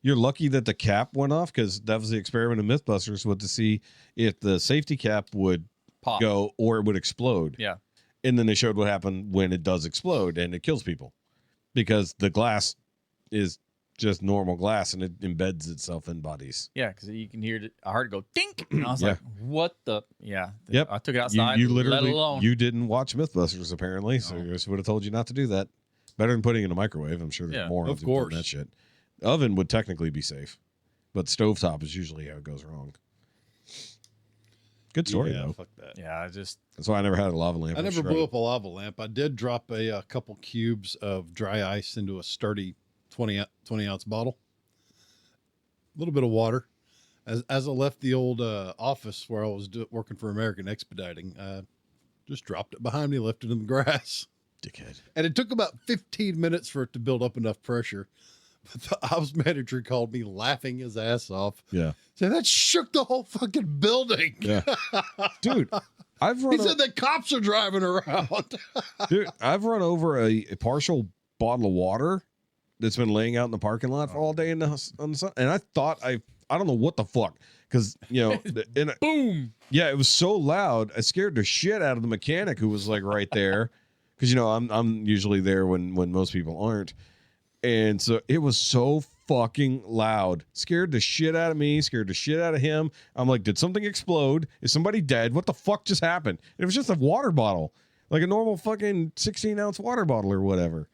You're lucky that the cap went off, because that was the experiment of Mythbusters, was to see if the safety cap would Pop. go or it would explode. Yeah. And then they showed what happened when it does explode and it kills people, because the glass is just normal glass and it embeds itself in bodies. Yeah, because you can hear it. I heard it go dink, and I was Yeah. like, "What the?" Yeah. Yep. I took it outside. You let literally it alone. you didn't watch Mythbusters apparently, so I just would have told you not to do that. Better than putting it in a microwave. I'm sure there's Yeah, morons of who put in course. that shit. Oven would technically be safe, but stovetop is usually how it goes wrong. Good story though. Fuck that. Yeah, I just That's why I never had a lava lamp. I never blew up a lava lamp. I did drop a couple cubes of dry ice into a sturdy 20 ounce bottle. A little bit of water. As I left the old office where I was working for American Expediting, just dropped it behind me, left it in the grass. Dickhead. And it took about 15 minutes for it to build up enough pressure. But the ops manager called me laughing his ass off. Yeah. Said, that shook the whole fucking building. Yeah. Dude, I've He run said the cops are driving around. I've run over a partial bottle of water that's been laying out in the parking lot for all day on the sun. And I thought I don't know what the fuck. Because, boom. Yeah, it was so loud. I scared the shit out of the mechanic who was like right there. Because, I'm usually there when most people aren't. And so it was so fucking loud. Scared the shit out of me, scared the shit out of him. I'm like, did something explode? Is somebody dead? What the fuck just happened? And it was just a water bottle. Like a normal fucking 16-ounce water bottle or whatever.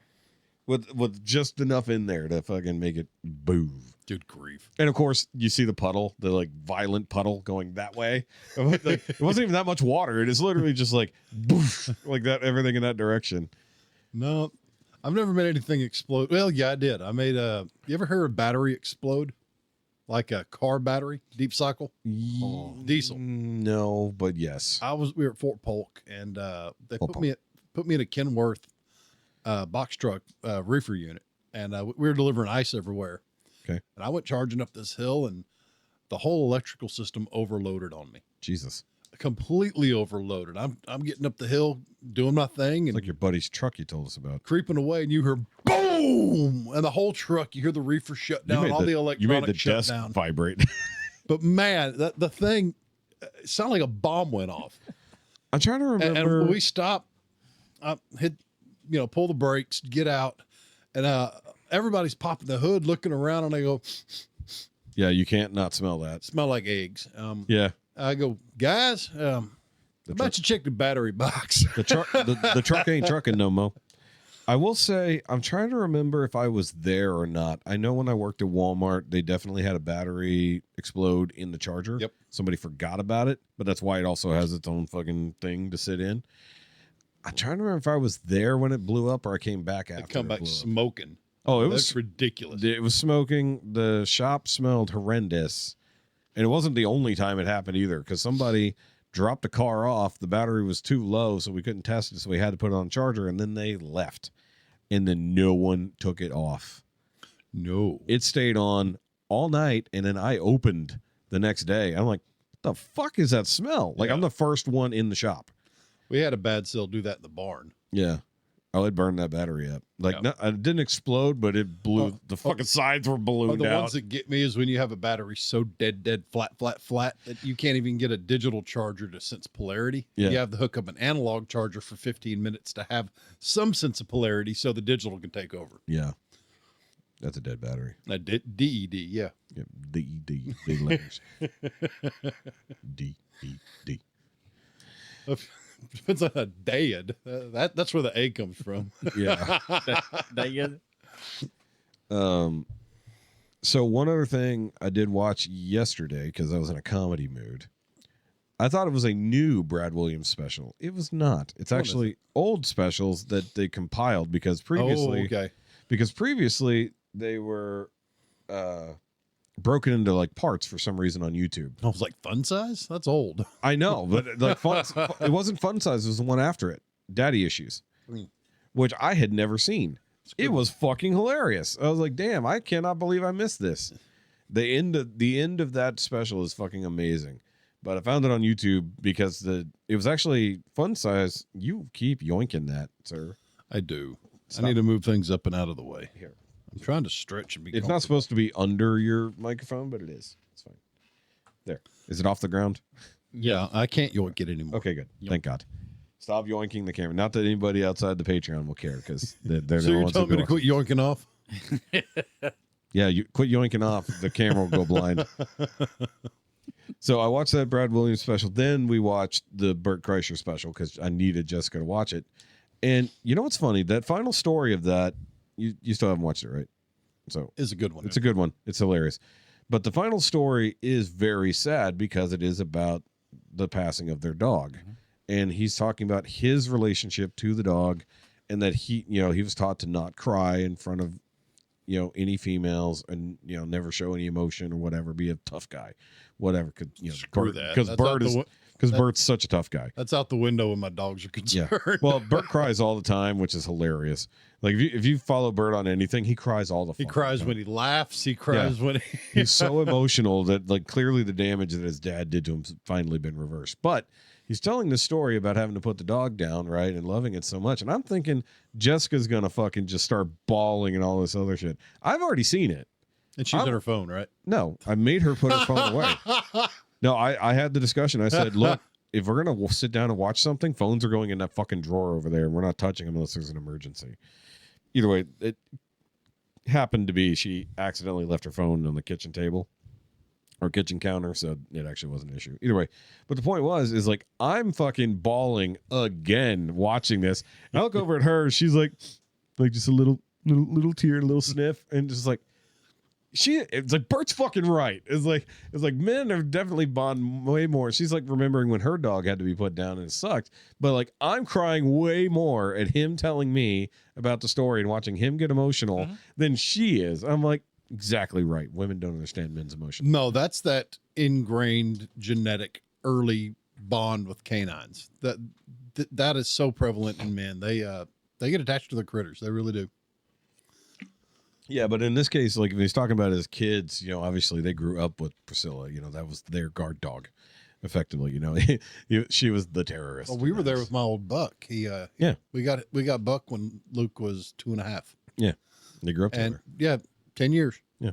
With just enough in there to fucking make it boom. Good grief. And of course, you see the puddle, the like violent puddle going that way. It wasn't even that much water. It is literally just like boof, like that, everything in that direction. No, I've never made anything explode. Well, yeah, I did. I made you ever heard a battery explode? Like a car battery, deep cycle? Diesel. No, but yes. We were at Fort Polk, and they Fort put me in a Kenworth box truck reefer unit, and we were delivering ice everywhere. Okay. And I went charging up this hill, and the whole electrical system overloaded on me. Jesus. Completely overloaded. I'm getting up the hill, doing my thing, It's and like your buddy's truck you told us about. creeping away, and you hear boom, and the whole truck. You hear the reefer shut down, all the You made the electronics shut desk down. vibrate. But man, the thing it sounded like a bomb went off. I'm trying to And remember. when we stopped, I hit, pull the brakes, get out, and everybody's popping the hood, looking around, and they go, Yeah, you can't not smell that. smell like eggs. Yeah. I go, guys, how about you check the battery box? The truck the truck ain't trucking no mo. I will say, I'm trying to remember if I was there or not. I know when I worked at Walmart, they definitely had a battery explode in the charger. Yep. Somebody forgot about it, but that's why it also has its own fucking thing to sit in. I'm trying to remember if I was there when it blew up or I came back after They come it back blew up. smoking. Oh, it That's was ridiculous. It was smoking. The shop smelled horrendous. And it wasn't the only time it happened either, because somebody dropped the car off. The battery was too low, so we couldn't test it. So we had to put it on charger, and then they left. And then no one took it off. No. It stayed on all night, and then I opened the next day. I'm like, what the fuck is that smell? Like, I'm the first one in the shop. We had a bad cell do that in the barn. Yeah. Oh, it burned that battery up. Like, Yeah. it didn't explode, but it blew. The fucking sides were ballooned The out. ones that get me is when you have a battery so dead, flat that you can't even get a digital charger to sense polarity. Yeah. You have to hook up an analog charger for 15 minutes to have some sense of polarity so the digital can take over. Yeah. That's a dead battery. DED, yeah. Yep. D, big letters. D. Depends on a dead. That's where the A comes from. Yeah. That you So one other thing I did watch yesterday because I was in a comedy mood. I thought it was a new Brad Williams special. It was not. It's actually old specials that they compiled because previously, they were broken into like parts for some reason on YouTube. I was like, Fun Size? That's old. I know, but like it wasn't Fun Size. It was the one after it, Daddy Issues, which I had never seen. It was fucking hilarious. I was like, damn, I cannot believe I missed this. The end of that special is fucking amazing. But I found it on YouTube because it was actually Fun Size. You keep yoinking that, sir. I do. Stop. I need to move things up and out of the way. Here. I'm trying to stretch and be It's not supposed to be under your microphone, but it is. It's fine. There. Is it off the ground? Yeah, I can't yoink it anymore. Okay, good. Thank God. Stop yoinking the camera. Not that anybody outside the Patreon will care because they're So the you're ones telling me to quit yoinking off? Yeah, you quit yoinking off. The camera will go blind. So I watched that Brad Williams special. Then we watched the Bert Kreischer special because I needed Jessica to watch it. And you know what's funny? That final story of that, you still haven't watched it, right? So It's a good one. it's a good one. It's hilarious. But the final story is very sad because it is about the passing of their dog. Mm-hmm. And he's talking about his relationship to the dog and that he was taught to not cry in front of, any females and, never show any emotion or whatever, be a tough guy, whatever. Because Bert's such a tough guy. That's out the window when my dogs are concerned. Yeah. Well, Bert cries all the time, which is hilarious. Like if you follow Bert on anything, he cries all the time. He cries when he laughs. He cries when he's so emotional that like clearly the damage that his dad did to him has finally been reversed. But he's telling this story about having to put the dog down, right, and loving it so much. And I'm thinking Jessica's gonna fucking just start bawling and all this other shit. I've already seen it. And she's on her phone, right? No, I made her put her phone away. No, I had the discussion. I said, look, if we're going to sit down and watch something, phones are going in that fucking drawer over there, and we're not touching them unless there's an emergency. Either way, it happened to be she accidentally left her phone on the kitchen table or kitchen counter, so it actually wasn't an issue. Either way, but the point is like, I'm fucking bawling again watching this. And I look over at her, she's like just a little tear, a little sniff, and just like, it's like Bert's fucking right. It's like men are definitely bond way more. She's like remembering when her dog had to be put down and it sucked. But like I'm crying way more at him telling me about the story and watching him get emotional than she is. I'm like, exactly right. Women don't understand men's emotions. No, that's that ingrained genetic early bond with canines. That is so prevalent in men. They get attached to their critters. They really do. Yeah, but in this case, like if he's talking about his kids, obviously they grew up with Priscilla. That was their guard dog, effectively. She was the terrorist. Well, we were there with my old Buck. We got Buck when Luke was 2.5. Yeah, they grew up together. And 10 years. Yeah,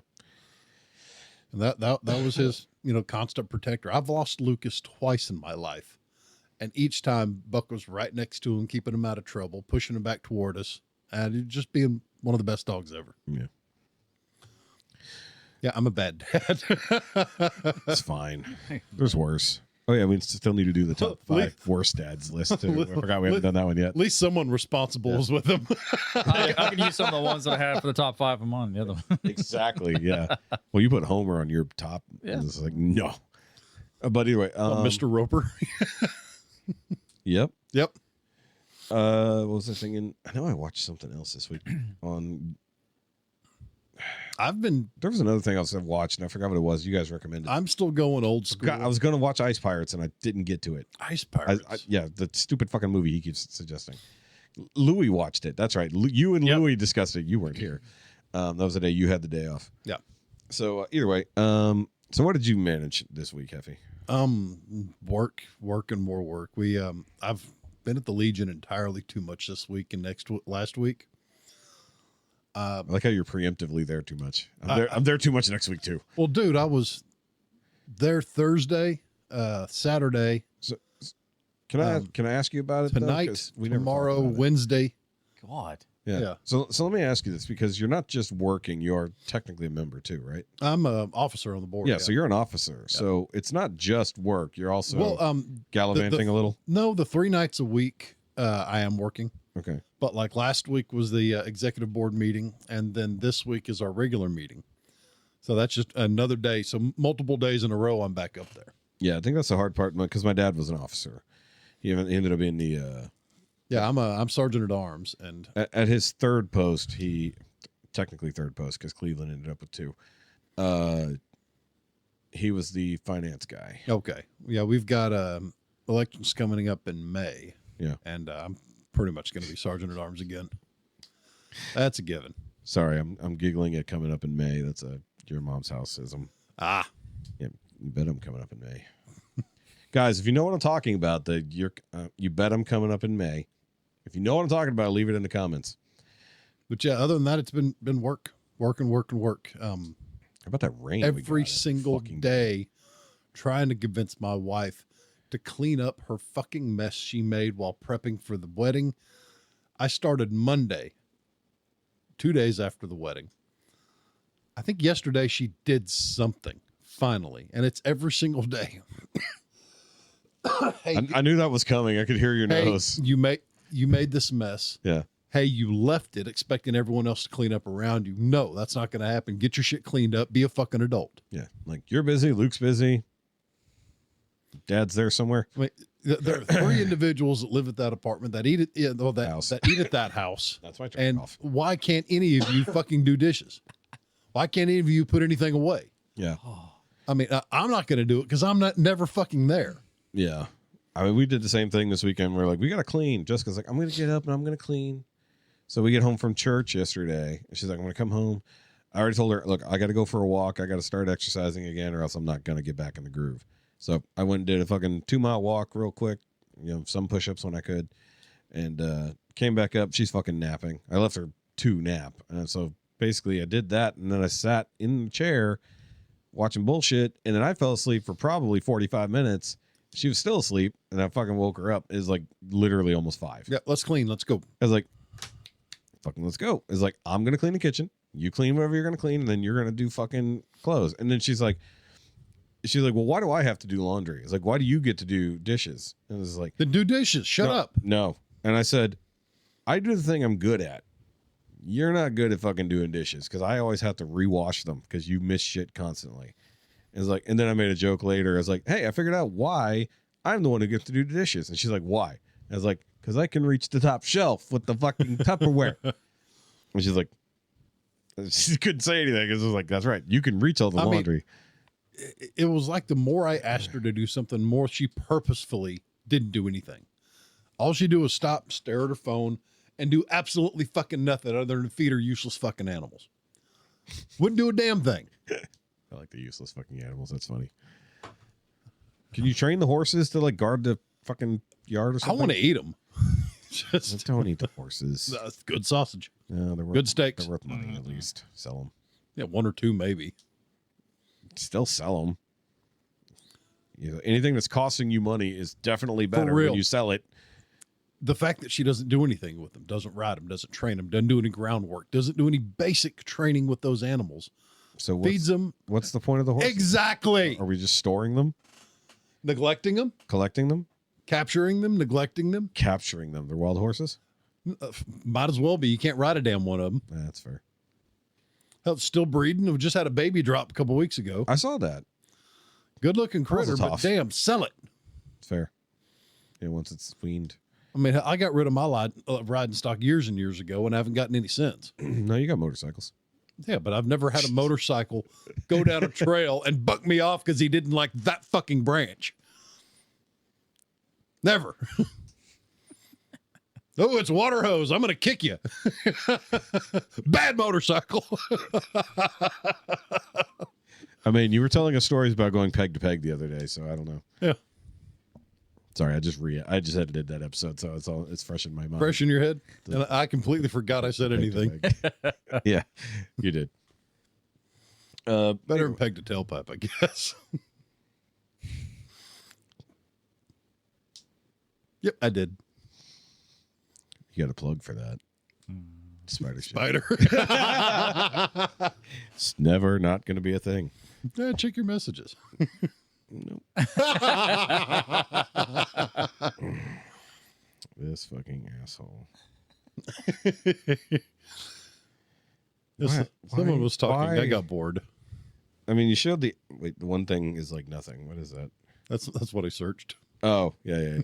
and that was his constant protector. I've lost Lucas twice in my life, and each time Buck was right next to him, keeping him out of trouble, pushing him back toward us, and it just being one of the best dogs ever. Yeah. Yeah, I'm a bad dad. It's fine. There's worse. Oh, yeah, we still need to do the top 5 worst dads list, too. I forgot we haven't done that one yet. At least someone responsible is with them. I can use some of the ones that I have for the top 5. I'm on the other one. Exactly, yeah. Well, you put Homer on your top. Yeah. It's like, no. But anyway. Mr. Roper. Yep. What was I thinking? I know I watched something else this week on. There was another thing else I've watched, and I forgot what it was. You guys recommended. I'm still going old school. I was going to watch Ice Pirates, and I didn't get to it. Ice Pirates? The stupid fucking movie he keeps suggesting. Louis watched it. That's right. You and Louis discussed it. You weren't here. That was the day you had the day off. Yeah. So either way, so what did you manage this week, Jefe? Work and more work. I've been at the Legion entirely too much this week and last week. I like how you're preemptively there too much. I'm there too much next week too. Well, dude, I was there Thursday, Saturday. So, can I ask you about it tonight? We tomorrow, never Wednesday. God. Yeah. So let me ask you this, because you're not just working, you're technically a member too, right? I'm an officer on the board. Yeah. So you're an officer. So it's not just work. You're also gallivanting a little. No, the 3 nights a week I am working. Okay. But like last week was the executive board meeting, and then this week is our regular meeting. So that's just another day. So multiple days in a row, I'm back up there. Yeah, I think that's the hard part, because my dad was an officer. He ended up being the. Yeah, I'm sergeant at arms, and At his third post, technically third post because Cleveland ended up with 2. He was the finance guy. okay, yeah, we've got elections coming up in May. Yeah. And I'm pretty much going to be sergeant at arms again. That's a given. Sorry, I'm giggling at coming up in May. That's your mom's houseism. Ah, Yeah, you bet I'm coming up in May. Guys, if you know what I'm talking about, you bet I'm coming up in May. If you know what I'm talking about, leave it in the comments. but yeah, other than that, it's been work. How about that rain? we Every got? single Fucking day, trying to convince my wife to clean up her fucking mess she made while prepping for the wedding. I started Monday, 2 days after the wedding. I think yesterday she did something finally, and it's every single day. Hey, I knew that was coming. I could hear your hey, nose. you made this mess. Yeah. Hey, you left it expecting everyone else to clean up around you. No, that's not going to happen. Get your shit cleaned up. Be a fucking adult. Yeah. Like, you're busy. Luke's busy. Dad's there somewhere. I mean, there are 3 individuals that live at that apartment that eat at House. that eat at that house. That's why I turned And it off. why can't any of you fucking do dishes? Why can't any of you put anything away? Yeah. I mean, I'm not going to do it because I'm never fucking there. Yeah. I mean, we did the same thing this weekend. We're like, we got to clean. Jessica's like, I'm going to get up and I'm going to clean. So we get home from church yesterday. And she's like, I'm going to come home. I already told her, look, I got to go for a walk. I got to start exercising again, or else I'm not going to get back in the groove. So I went and did a fucking 2-mile walk real quick, some push-ups when I could, and came back up. She's fucking napping. I left her to nap. And so basically I did that, and then I sat in the chair watching bullshit, and then I fell asleep for probably 45 minutes. She was still asleep, and I fucking woke her up. It's like literally almost 5. Yeah, let's clean. Let's go. I was like, fucking let's go. It's like, I'm going to clean the kitchen. You clean whatever you're going to clean, and then you're going to do fucking clothes. And then she's like, well, why do I have to do laundry? It's like, why do you get to do dishes? And it's like, Then do dishes. Shut no, up. No. And I said, I do the thing I'm good at. You're not good at fucking doing dishes, because I always have to rewash them because you miss shit constantly. It's like, and then I made a joke later. I was like, hey, I figured out why I'm the one who gets to do the dishes. And she's like, why? And I was like, because I can reach the top shelf with the fucking Tupperware. And she's like, she couldn't say anything because it was like, that's right. You can reach all the laundry. It was like the more I asked her to do something, the more she purposefully didn't do anything. All she do was stop, stare at her phone, and do absolutely fucking nothing other than feed her useless fucking animals. Wouldn't do a damn thing. I like the useless fucking animals. That's funny. Can you train the horses to like guard the fucking yard or I something? want to eat them. Just Don't eat the horses. good sausage. No, they're worth, Good steaks. They're worth money at least. Sell them. Yeah, 1 or 2 maybe. Still sell them. Anything that's costing you money is definitely better real. when you sell it. The fact that she doesn't do anything with them, doesn't ride them, doesn't train them, doesn't do any groundwork, doesn't do any basic training with those animals. So Feeds them. What's the point of the horses? Exactly. Are we just storing them, Neglecting them, collecting them, capturing them, neglecting them. capturing them? They're wild horses. Might as well be. You can't ride a damn one of them. That's fair. Hell, it's still breeding. We just had a baby drop a couple weeks ago. I saw that. Good looking critter, but tough. damn, sell it. It's fair. Yeah, once it's weaned. I mean, I got rid of my riding stock years and years ago, and I haven't gotten any since. No, you got motorcycles. Yeah, but I've never had a motorcycle go down a trail and buck me off because he didn't like that fucking branch. Never. Oh, it's water hose. I'm going to kick you. Bad motorcycle. I mean, you were telling us stories about going peg to peg the other day, so I don't know. Yeah. Sorry, I just edited that episode, so it's fresh in my mind. Fresh in your head. And I completely forgot I said Peg to anything. peg. Yeah, you did. Better than peg to tailpipe, I guess. Yep, I did. You got a plug for that. Spider shit. Spider. It's never not going to be a thing. Yeah, check your messages. Nope. This fucking asshole. Someone was talking. I why? got bored. I mean, you showed the one thing is like nothing. What is that? That's what I searched. Oh, yeah.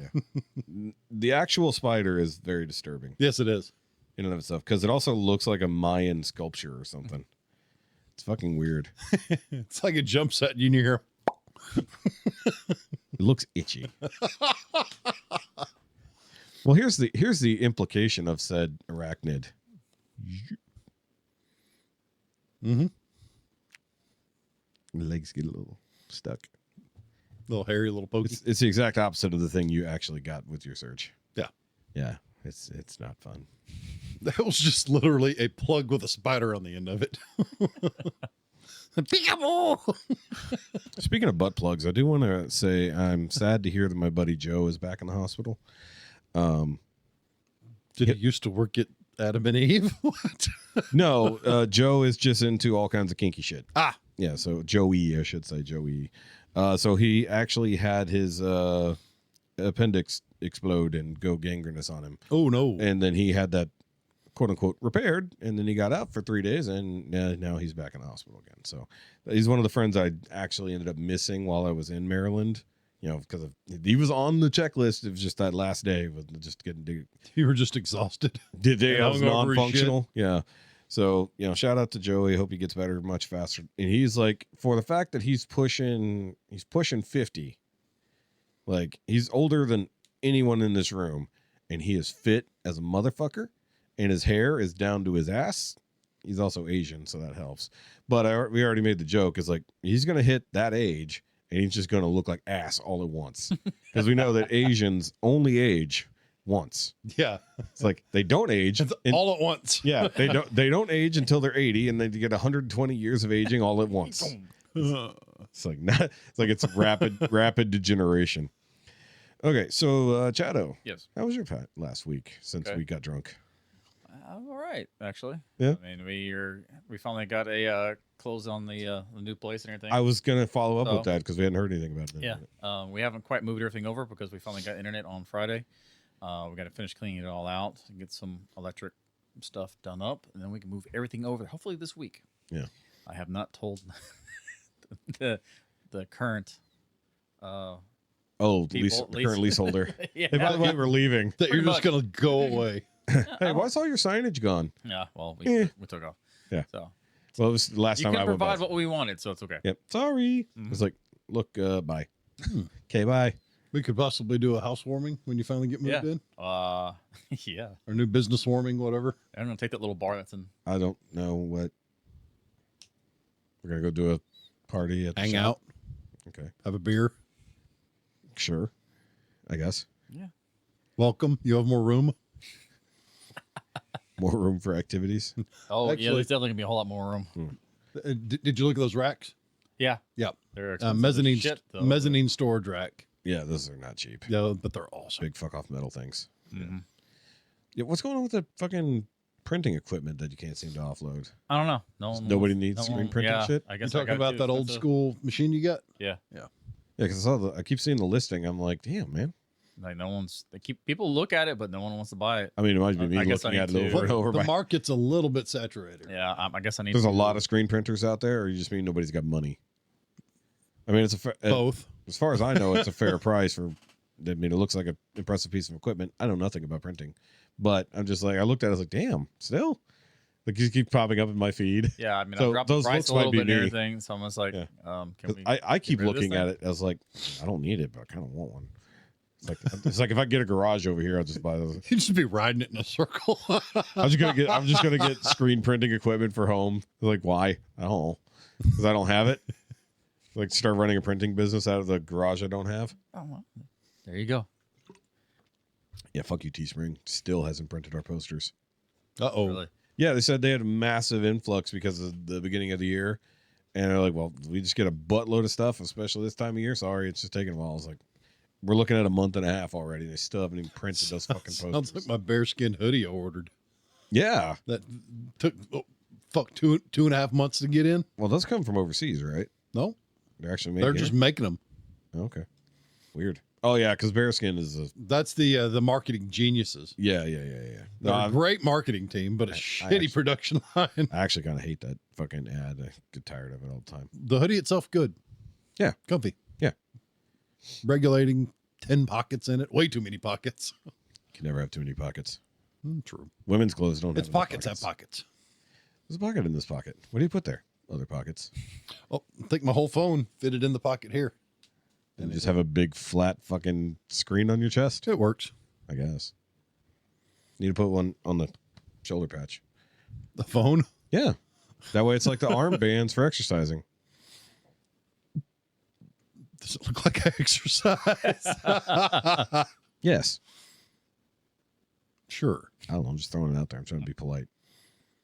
The actual spider is very disturbing Yes, it is. in and of itself because it also looks like a Mayan sculpture or something. It's fucking weird. It's like a jump set. You hear. It looks itchy. Well, here's the implication of said arachnid. Mm-hmm. The legs get a little stuck. Little hairy, little pokey. It's the exact opposite of the thing you actually got with your search. Yeah. Yeah. It's not fun. That was just literally a plug with a spider on the end of it. Peekaboo! Speaking of butt plugs, I do want to say I'm sad to hear that my buddy Joe is back in the hospital. Did he used to work at Adam and Eve? What? No, Joe is just into all kinds of kinky shit. Ah. Yeah, so Joey, I should say Joey. So he actually had his appendix explode and go gangrenous on him. Oh, no. And then he had that quote unquote repaired, and then he got out for 3 days, and now he's back in the hospital again. So he's one of the friends I actually ended up missing while I was in Maryland. You know, because he was on the checklist. It was just that last day was just getting. You were just exhausted. I was hung over his non-functional. Yeah. So, you know, shout out to Joey. Hope he gets better much faster. And he's like, for the fact that he's pushing 50. Like, he's older than anyone in this room, and he is fit as a motherfucker, and his hair is down to his ass. He's also Asian, so that helps. But we already made the joke. It's like, he's going to hit that age, and he's just going to look like ass all at once. Because we know that Asians only age once. Yeah. It's like they don't age all at once. Yeah, they don't age until they're 80, and then you get 120 years of aging all at once. It's like it's rapid degeneration. Okay, so Chado, Yes. how was your last week since we got drunk? All right, actually. Yeah. I mean, we finally got a close on the new place and everything. I was gonna follow up with So- that because we hadn't heard anything about it. Yeah. We haven't quite moved everything over because we finally got internet on Friday. We got to finish cleaning it all out, get some electric stuff done up, and then we can move everything over. Hopefully this week. Yeah. I have not told the current. The current leaseholder. Yeah. Hey, by the way, we're leaving. That you're Pretty just going to go away. Hey, why is all your signage gone? Yeah. Well, Eh. we took off. Yeah. So Well, it was the last you time I can went by. provide what we wanted, so it's okay. Yep. Sorry. Mhm. It's like, look, bye. Okay, bye. We could possibly do a housewarming when you finally get moved in. Yeah. Or new business warming, whatever. I'm gonna take that little bar that's in. I don't know what. We're gonna go do a party at the Hang shop? out. Okay, Have a beer. sure. I guess Welcome. You have more room. more room for activities. Oh, yeah. Actually- There's definitely gonna be a whole lot more room. Did you look at those racks? Yeah. Yep. They're expensive as Mezzanine shit, though. mezzanine storage rack. Yeah, those are not cheap. Yeah, but they're awesome. Big fuck off metal things. Mhm. Yeah, what's going on with the fucking printing equipment that you can't seem to offload? I don't know. No one Nobody wants- needs no screen one- printing yeah, shit? I You guess I talking got it about too that old expensive. school machine you got? Yeah. Yeah, because I keep seeing the listing. I'm like, damn, man. Like people look at it, but no one wants to buy it. I mean, it might be me I guess looking I at it need over to- and over. The By, market's a little bit saturated. Yeah. I guess I need. there's a to- lot of screen printers out there, or you just mean nobody's got money? I mean, Both. as far as I know, it's a fair price for. I mean, it looks like an impressive piece of equipment. I know nothing about printing, but I'm just like, I looked at it, I was like, damn, still, like you keep popping up in my feed. Yeah. I mean, So I dropped the those price looks a little might be bit and me. everything. So I'm just like, Yeah. can 'Cause we? I keep get rid of this looking at thing? it. I was like, I don't need it, but I kind of want one. It's like if I get a garage over here, I'll just buy those. You just be riding it in a circle. I'm just gonna get screen printing equipment for home. Like, why? I don't know, because I don't have it. Like, start running a printing business out of the garage I don't have. Oh, well, there you go. Yeah, fuck you, Teespring. Still hasn't printed our posters. Uh-oh. Really. Yeah, they said they had a massive influx because of the beginning of the year. And they're like, well, we just get a buttload of stuff, especially this time of year. Sorry, it's just taking a while. I was like, we're looking at a month and a half already. They still haven't even printed those fucking posters. Sounds like my bearskin hoodie I ordered. Yeah. that took two and a half months to get in. Well, those come from overseas, right? No, They're actually making they're just making them. Okay. Weird. Oh yeah, because Bearskin is a That's the marketing geniuses. yeah. They're No, a great marketing team, but a shitty production line. I actually kind of hate that fucking ad. I get tired of it all the time. The hoodie itself, good. Yeah. Comfy. Yeah. Regulating, 10 pockets in it. Way too many pockets. Can never have too many pockets. True. Women's clothes don't It's have enough pockets have pockets. There's a pocket in this pocket. What do you put there? Other pockets. Oh, I think my whole phone fitted in the pocket here. And just have a big flat fucking screen on your chest? It works. I guess. Need to put one on the shoulder patch. The phone? Yeah. That way it's like the armbands for exercising. Does it look like I exercise? Yes. Sure. I don't know. I'm just throwing it out there. I'm trying to be polite.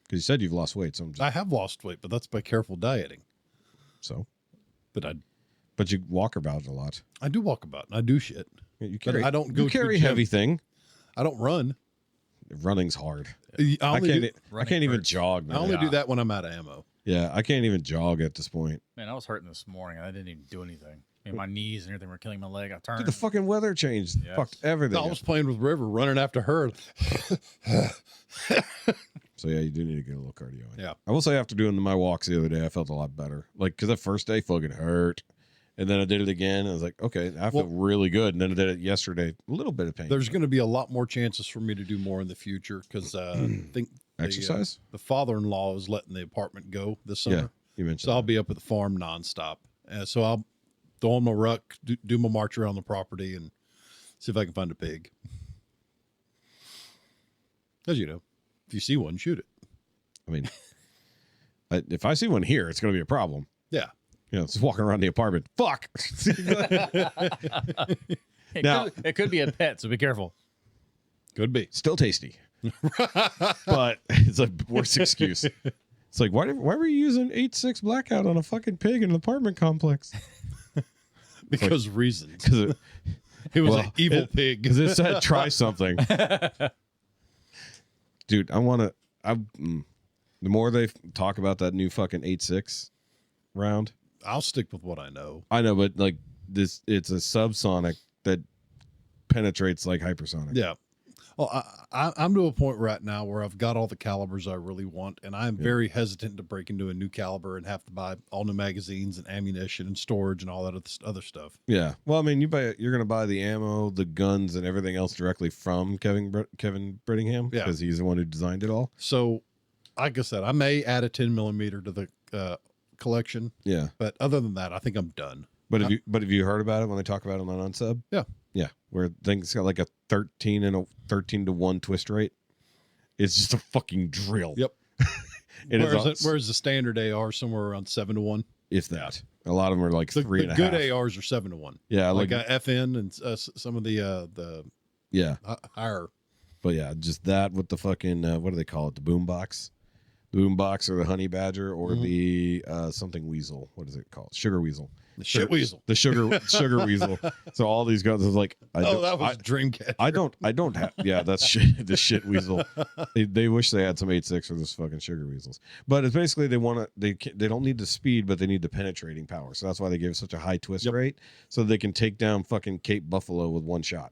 Because you said you've lost weight, so I'm just I have lost weight, but that's by careful dieting. so. But But you walk about it a lot. I do walk about and I do shit. Yeah, you But carry. I don't go You to the carry gym. heavy thing. I don't run. Running's hard. I only, I can't even hurts. jog. I Man. only do that when I'm out of ammo. Yeah, I can't even jog at this point. Man, I was hurting this morning. I didn't even do anything. I mean, my knees and everything were killing my leg. I turned. Dude, the fucking weather changed. Yes. Fucked everything. I was playing with River, running after her. So yeah, you do need to get a little cardio in. Yeah. I will say after doing my walks the other day, I felt a lot better. Like, because the first day fucking hurt. And then I did it again. I was like, okay, I feel really good. And then I did it yesterday. A little bit of pain. There's going to be a lot more chances for me to do more in the future because I think Exercise? the father-in-law is letting the apartment go this summer. Yeah, you mentioned So I'll that. be up at the farm nonstop. So I'll throw on my ruck, do my march around the property, and see if I can find a pig. As you know, if you see one, shoot it. I mean, if I see one here, it's going to be a problem. Yeah. You know, just walking around the apartment. Fuck. Now- It could be a pet, so be careful. Could be. Still tasty. But it's a worse excuse. It's like, why were you using 8.6 blackout on a fucking pig in an apartment complex? Because reasons. Because It was well, an evil pig. Because it said try something. Dude, the more they talk about that new fucking 8.6 round, I'll stick with what I know. I know, but like this, it's a subsonic that penetrates like hypersonic. Yeah. Well, I'm to a point right now where I've got all the calibers I really want, and I'm very hesitant to break into a new caliber and have to buy all new magazines and ammunition and storage and all that other stuff. Yeah. Well, I mean, you're going to buy the ammo, the guns, and everything else directly from Kevin Brittingham Yeah. because he's the one who designed it all. So, like I said, I may add a 10 millimeter to the collection, Yeah. but other than that, I think I'm done. But have you heard about it when they talk about it on Unsub? Yeah. Yeah. Where things got like a 13 to 1 twist rate. It's just a fucking drill. Yep. It Where's the standard AR somewhere around 7 to 1? if that. A lot of them are like The 3.5. good ARs are 7 to 1. Yeah. Like FN and some of the yeah. higher. But yeah, just that with the fucking, what do they call it? The boom box. The boom box or the honey badger or the something weasel. What is it called? Sugar weasel. The shit weasel. The sugar weasel. So all these guns is like, That was Dreamcatcher. I don't have. Yeah, that's shit. The shit weasel. They wish they had some 8.6 for this fucking sugar weasels. But it's basically they want to. They don't need the speed, but they need the penetrating power. So that's why they gave such a high twist rate, so they can take down fucking Cape Buffalo with one shot.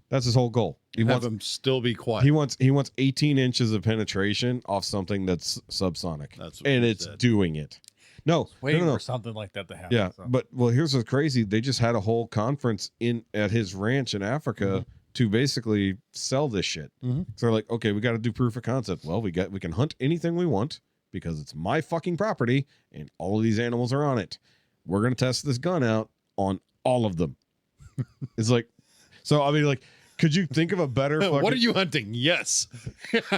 That's his whole goal. He Have wants them still be quiet. he wants 18 inches of penetration off something that's subsonic, That's what and he it's said. doing it. No, Waiting no. for something like that to happen. Yeah, so. but well, here's what's crazy. They just had a whole conference at his ranch in Africa to basically sell this shit. So they're like, okay, we got to do proof of concept. Well, we can hunt anything we want because it's my fucking property and all of these animals are on it. We're gonna test this gun out on all of them. It's like, so I mean, like, could you think of a better? Fucking, What are you hunting? Yes.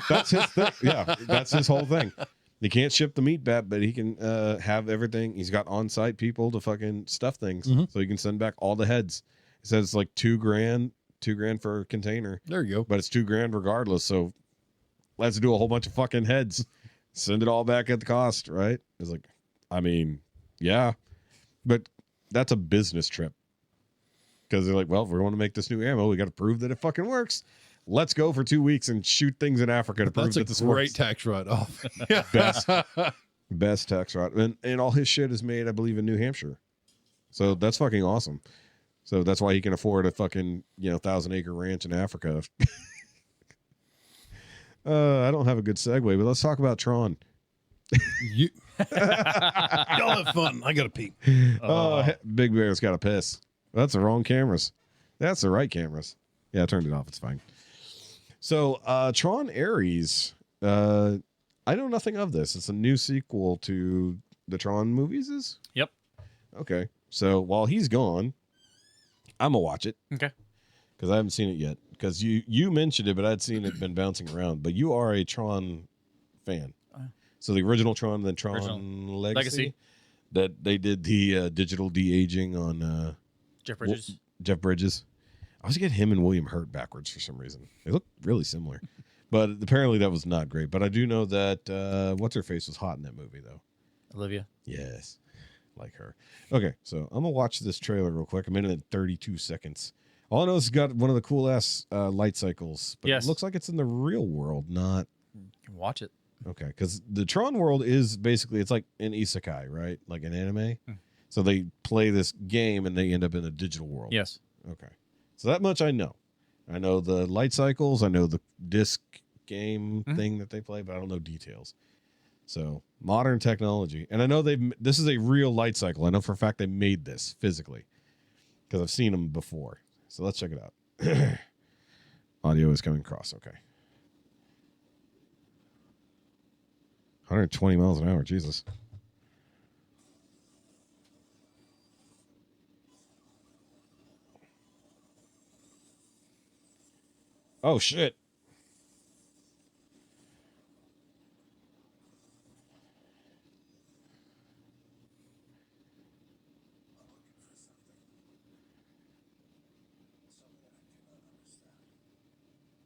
That's his thing. Yeah, that's his whole thing. He can't ship the meat back, but he can have everything. He's got on-site people to fucking stuff things, so he can send back all the heads. He says it's like $2,000 for a container, There you go. but it's $2,000 regardless. So let's do a whole bunch of fucking heads, send it all back at the cost, right? It's like, I mean, yeah, but that's a business trip because they're like, well, if we want to make this new ammo, we got to prove that it fucking works. let's go for 2 weeks and shoot things in Africa to prove That's a that this great works. tax write-off. Best tax write. And all his shit is made, I believe, in New Hampshire. So that's fucking awesome. So that's why he can afford a fucking 1,000-acre ranch in Africa. I don't have a good segue, but let's talk about Tron. Y'all have fun. I gotta pee. Big Bear's got to piss. That's the wrong cameras. That's the right cameras. Yeah, I turned it off. It's fine. So, Tron Ares. I know nothing of this. It's a new sequel to the Tron movies. Is Yep. okay. So while he's gone, I'm gonna watch it. Okay. Because I haven't seen it yet. Because you mentioned it, but I'd seen it been bouncing around. But you are a Tron fan. So the original Tron, then Tron Legacy, that they did the digital de-aging on Jeff Bridges. Jeff Bridges. I was getting him and William Hurt backwards for some reason. They look really similar. But apparently that was not great. But I do know that What's-Her-Face was hot in that movie, though. Olivia. Yes. Like her. Okay, so I'm going to watch this trailer real quick. A minute and 32 seconds. All I know is it's got one of the cool-ass light cycles. But Yes. it looks like it's in the real world, not... You can watch it. Okay, because the Tron world is basically, it's like an isekai, right? Like an anime. So they play this game and they end up in a digital world. Yes. Okay. So that much I know. I know the light cycles. I know the disc game thing that they play, but I don't know details. So modern technology. And I know this is a real light cycle. I know for a fact they made this physically because I've seen them before. So let's check it out. Audio is coming across. Okay. 120 miles an hour. Jesus. Oh, shit.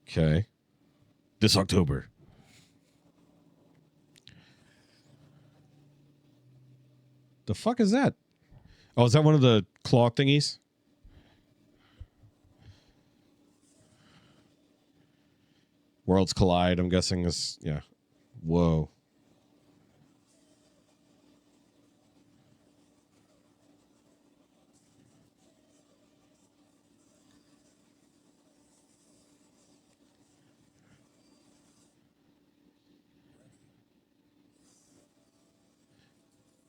Okay. This October. The fuck is that? Oh, is that one of the claw thingies? Worlds Collide, I'm guessing is, yeah. Whoa.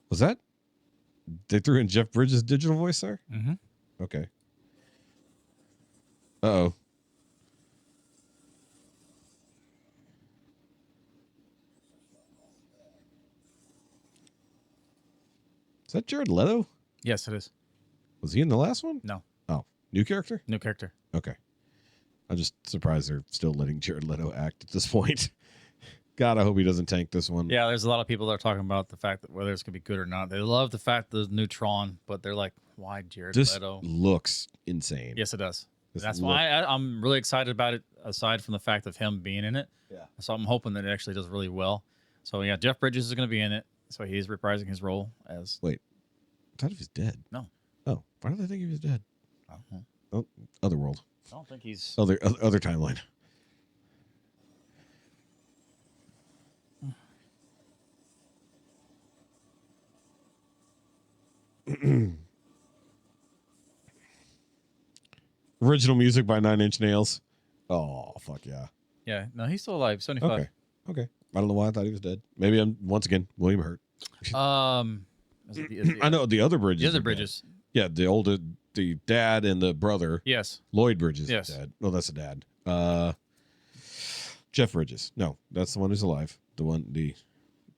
Was that? They threw in Jeff Bridges' digital voice there? Mm-hmm. Okay. Uh-oh. Is that Jared Leto? Yes, it is. Was he in the last one? No. Oh, new character? New character. Okay. I'm just surprised they're still letting Jared Leto act at this point. God, I hope he doesn't tank this one. Yeah, there's a lot of people that are talking about the fact that whether it's going to be good or not. They love the fact that there's new Tron, but they're like, why Jared This Leto? looks insane. Yes, it does. This That's look- why I'm really excited about it, aside from the fact of him being in it. Yeah. So I'm hoping that it actually does really well. So, yeah, Jeff Bridges is going to be in it. So he's reprising his role as... Wait. I thought he was dead. No. Oh, why did I think he was dead? I don't know. Oh, other world. I don't think he's... Other timeline. Original music by 9 Inch Nails. Oh, fuck yeah. Yeah, no, he's still alive. 75. Okay. I don't know why I thought he was dead. Maybe I'm, once again, William Hurt. I know the other Bridges. The other are dead. Bridges. Yeah, the dad and the brother. Yes. Lloyd Bridges Yes. is dead. No, that's the dad. Jeff Bridges. No, that's the one who's alive. The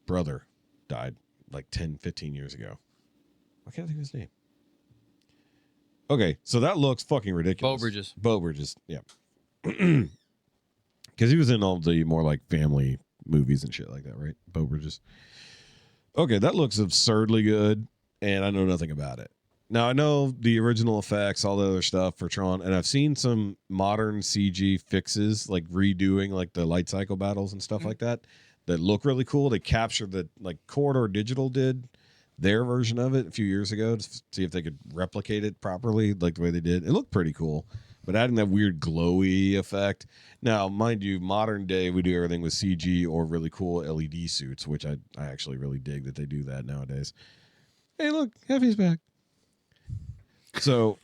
brother died like 10, 15 years ago. I can't think of his name. Okay, so that looks fucking ridiculous. Bo Bridges, yeah. Because he was in all the more like family movies and shit like that, right? Bo Bridges. Okay, that looks absurdly good, and I know nothing about it. Now, I know the original effects, all the other stuff for Tron, and I've seen some modern CG fixes, like redoing like the light cycle battles and stuff like that look really cool. They captured the, like Corridor Digital did their version of it a few years ago to see if they could replicate it properly, like the way they did. It looked pretty cool. but adding that weird glowy effect. Now, mind you, modern day we do everything with CG or really cool LED suits, which I actually really dig that they do that nowadays. Hey, look, Jefe's back. So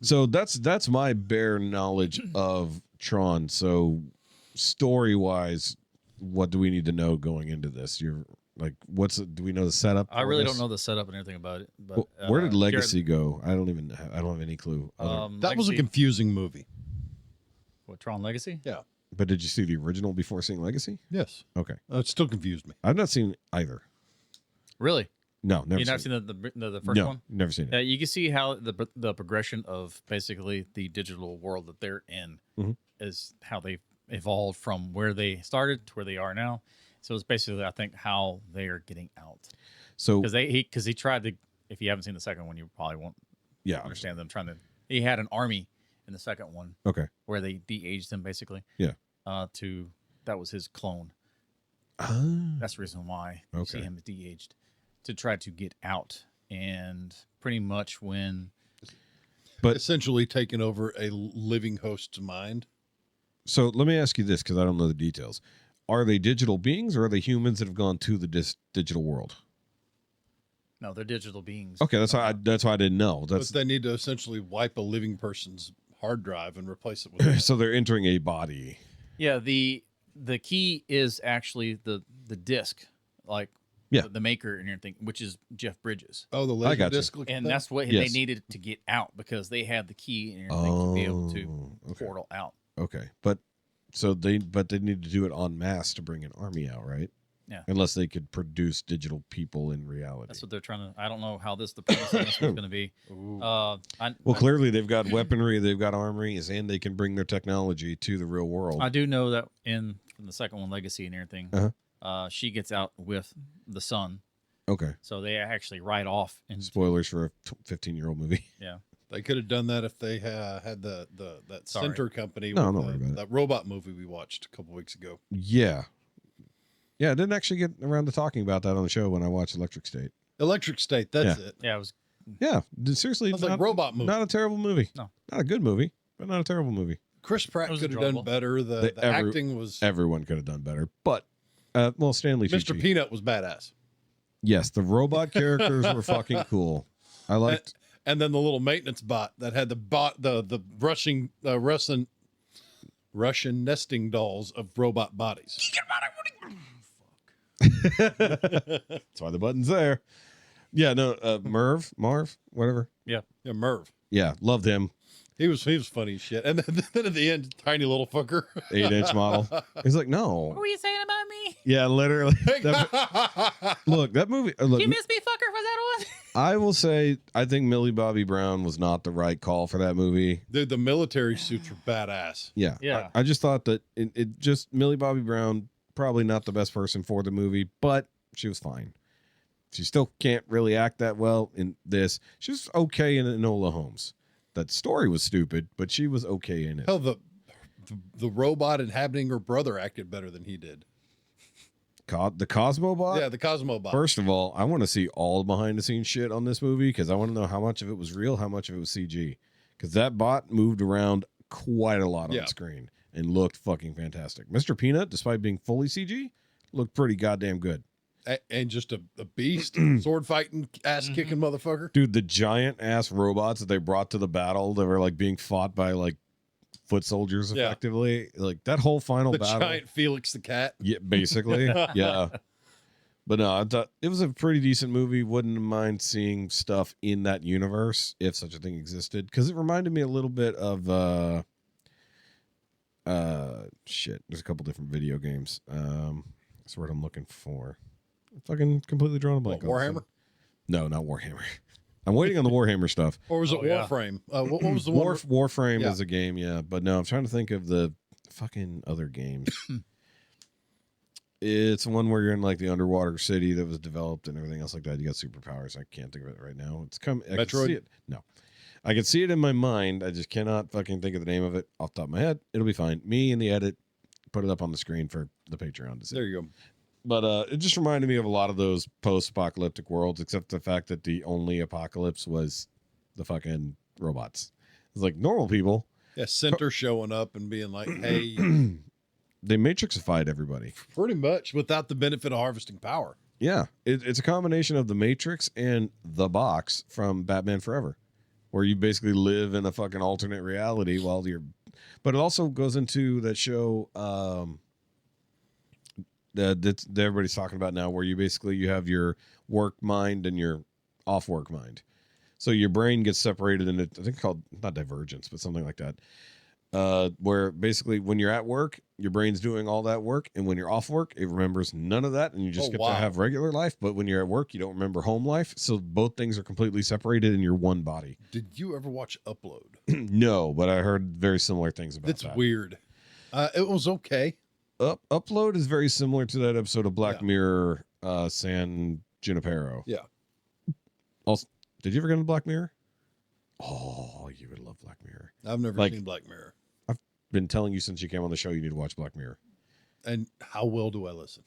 that's my bare knowledge of Tron. So story wise, what do we need to know going into this? You're like, do we know the setup? I really don't know the setup and everything about it. But Where did Legacy go? I don't have any clue. That was a confusing movie. What, Tron Legacy? Yeah. But did you see the original before seeing Legacy? Yes. Okay. It still confused me. I've not seen either. Really? No, never. You've never seen seen the first one? Never seen it. You can see how the progression of basically the digital world that they're in is how they evolved from where they started to where they are now. So it's basically, I think, how they are getting out. So because he tried to. If you haven't seen the second one, you probably won't understand them trying to. He had an army in the second one. Okay. Where they de-aged him basically. Yeah. That was his clone. That's the reason why you see him de-aged, to try to get out. And pretty much but essentially taking over a living host's mind. So let me ask you this, because I don't know the details. Are they digital beings or are they humans that have gone to the digital world? No, they're digital beings. Okay, that's why I didn't know. But they need to essentially wipe a living person's hard drive and replace it with so they're entering a body. Yeah, the key is actually the disc, like the maker and everything, which is Jeff Bridges. Oh, the laser disc. And that's what they needed to get out, because they had the key and everything to be able to portal out. Okay, but they need to do it en masse to bring an army out, right? Yeah. Unless they could produce digital people in reality. That's what they're trying to. I don't know how the premise of this is going to be. Clearly they've got weaponry, they've got armories, and they can bring their technology to the real world. I do know that in the second one, Legacy and everything, she gets out with the son. Okay. So they actually ride off. Spoilers for a 15-year-old movie. Yeah. They could have done that if they had that center company. No, with don't worry about it. That robot movie we watched a couple weeks ago. Yeah. Yeah, I didn't actually get around to talking about that on the show when I watched Electric State. Electric State, that's it. Yeah, it was. Yeah, seriously, It was like a robot movie. Not a terrible movie. No. Not a good movie, but not a terrible movie. Chris Pratt could have done better. The acting was... Everyone could have done better, but, Stanley Mr. Tucci. Peanut was badass. Yes, the robot characters were fucking cool. I liked... And then the little maintenance bot that had the Russian nesting dolls of robot bodies. That's why the button's there. Yeah, no, Marv, whatever. Yeah, Merv. Yeah, loved him. He was funny as shit. And then at the end, tiny little fucker. 8-inch model. He's like, no. What were you saying about me? Yeah, literally. Look, that movie. Look, You miss me, fucker? Was that one? I will say, I think Millie Bobby Brown was not the right call for that movie. Dude, the military suits were badass. Yeah. Yeah. I just thought that it just, Millie Bobby Brown, probably not the best person for the movie, but she was fine. She still can't really act that well in this. She was okay in Enola Holmes. That story was stupid, but she was okay in it. Hell, the robot inhabiting her brother acted better than he did. The Cosmo bot? Yeah, the Cosmo bot. First of all, I want to see all behind the scenes shit on this movie, because I want to know how much of it was real, how much of it was CG. Because that bot moved around quite a lot on the screen and looked fucking fantastic. Mr. Peanut, despite being fully CG, looked pretty goddamn good. And just a beast, sword fighting, ass kicking motherfucker. Dude, the giant ass robots that they brought to the battle that were like being fought by like foot soldiers effectively. Like that whole final battle. The giant Felix the cat. Yeah, basically. Yeah. But no, I thought it was a pretty decent movie. Wouldn't mind seeing stuff in that universe if such a thing existed. Because it reminded me a little bit of there's a couple different video games. That's what I'm looking for. Fucking completely drawn a blank. Warhammer? No, not Warhammer. I'm waiting on the Warhammer stuff. Or was it Warframe? What was the one? Warframe is a game, yeah. But no, I'm trying to think of the fucking other games. It's one where you're in like the underwater city that was developed and everything else like that. You got superpowers. I can't think of it right now. It's come. I Metroid? can see it. No, I can see it in my mind. I just cannot fucking think of the name of it off the top of my head. It'll be fine. Me in the edit, put it up on the screen for the Patreon to see. There you go. But it just reminded me of a lot of those post-apocalyptic worlds, except the fact that the only apocalypse was the fucking robots. It's like normal people Yeah, Center showing up and being like, hey, They Matrixified everybody. pretty much without the benefit of harvesting power. Yeah, it's a combination of the Matrix and the Box from Batman Forever, where you basically live in a fucking alternate reality while you're. But it also goes into that show that everybody's talking about now, where you have your work mind and your off work mind. So your brain gets separated into, I think, called not divergence, but something like that. Where basically when you're at work, your brain's doing all that work, and when you're off work, it remembers none of that, and you just get to have regular life. But when you're at work, you don't remember home life. So both things are completely separated in your one body. Did you ever watch Upload? No, but I heard very similar things about It's that. weird. It was okay. Upload is very similar to that episode of Black Mirror, San Junipero. Yeah. Also, did you ever get into Black Mirror? Oh, you would love Black Mirror. I've never seen Black Mirror. I've been telling you since you came on the show you need to watch Black Mirror. And how well do I listen?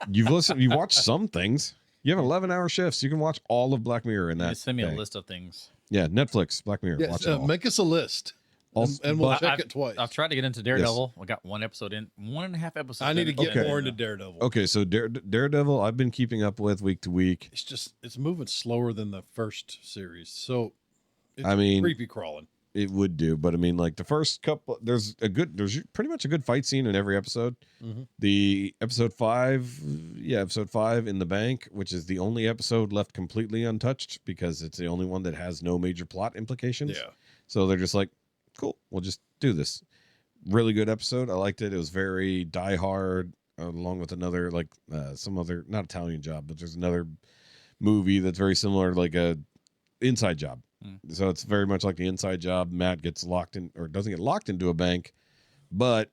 You've watched some things. You have 11-hour shifts. You can watch all of Black Mirror in that. Send me day. a list of things. Yeah, Netflix, Black Mirror. Yes, watch it all. make us a list. And we'll check it twice. I've tried to get into Daredevil. I got 1 episode in, 1.5 episodes. I need to get Okay. more into Daredevil. Okay, so Daredevil, I've been keeping up with week to week. It's moving slower than the first series. So it's creepy crawling. It would do, but I mean, like the first couple, there's pretty much a good fight scene in every episode. Mm-hmm. The episode 5 in the bank, which is the only episode left completely untouched because it's the only one that has no major plot implications. Yeah. So they're just like, cool, we'll just do this. Really good episode. I liked it. It was very Die Hard, along with another, like some other, not Italian Job, but there's another movie that's very similar, like a Inside Job. So it's very much like the Inside Job. Matt gets locked in, or doesn't get locked into a bank, but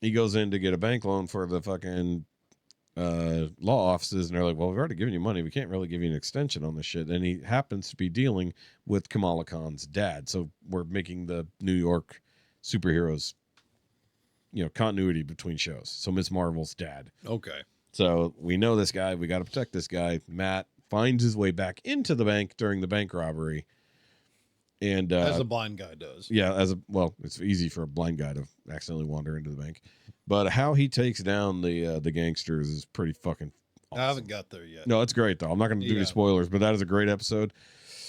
he goes in to get a bank loan for the fucking law offices, and they're like, well, we've already given you money. We can't really give you an extension on this shit. And he happens to be dealing with Kamala Khan's dad. So we're making the New York superheroes, continuity between shows. So Ms. Marvel's dad. Okay. So we know this guy. We got to protect this guy. Matt finds his way back into the bank during the bank robbery. And as a blind guy does. Yeah, it's easy for a blind guy to accidentally wander into the bank. But how he takes down the gangsters is pretty fucking awesome. I haven't got there yet. No, it's great though. I'm not going to do any spoilers, but that is a great episode.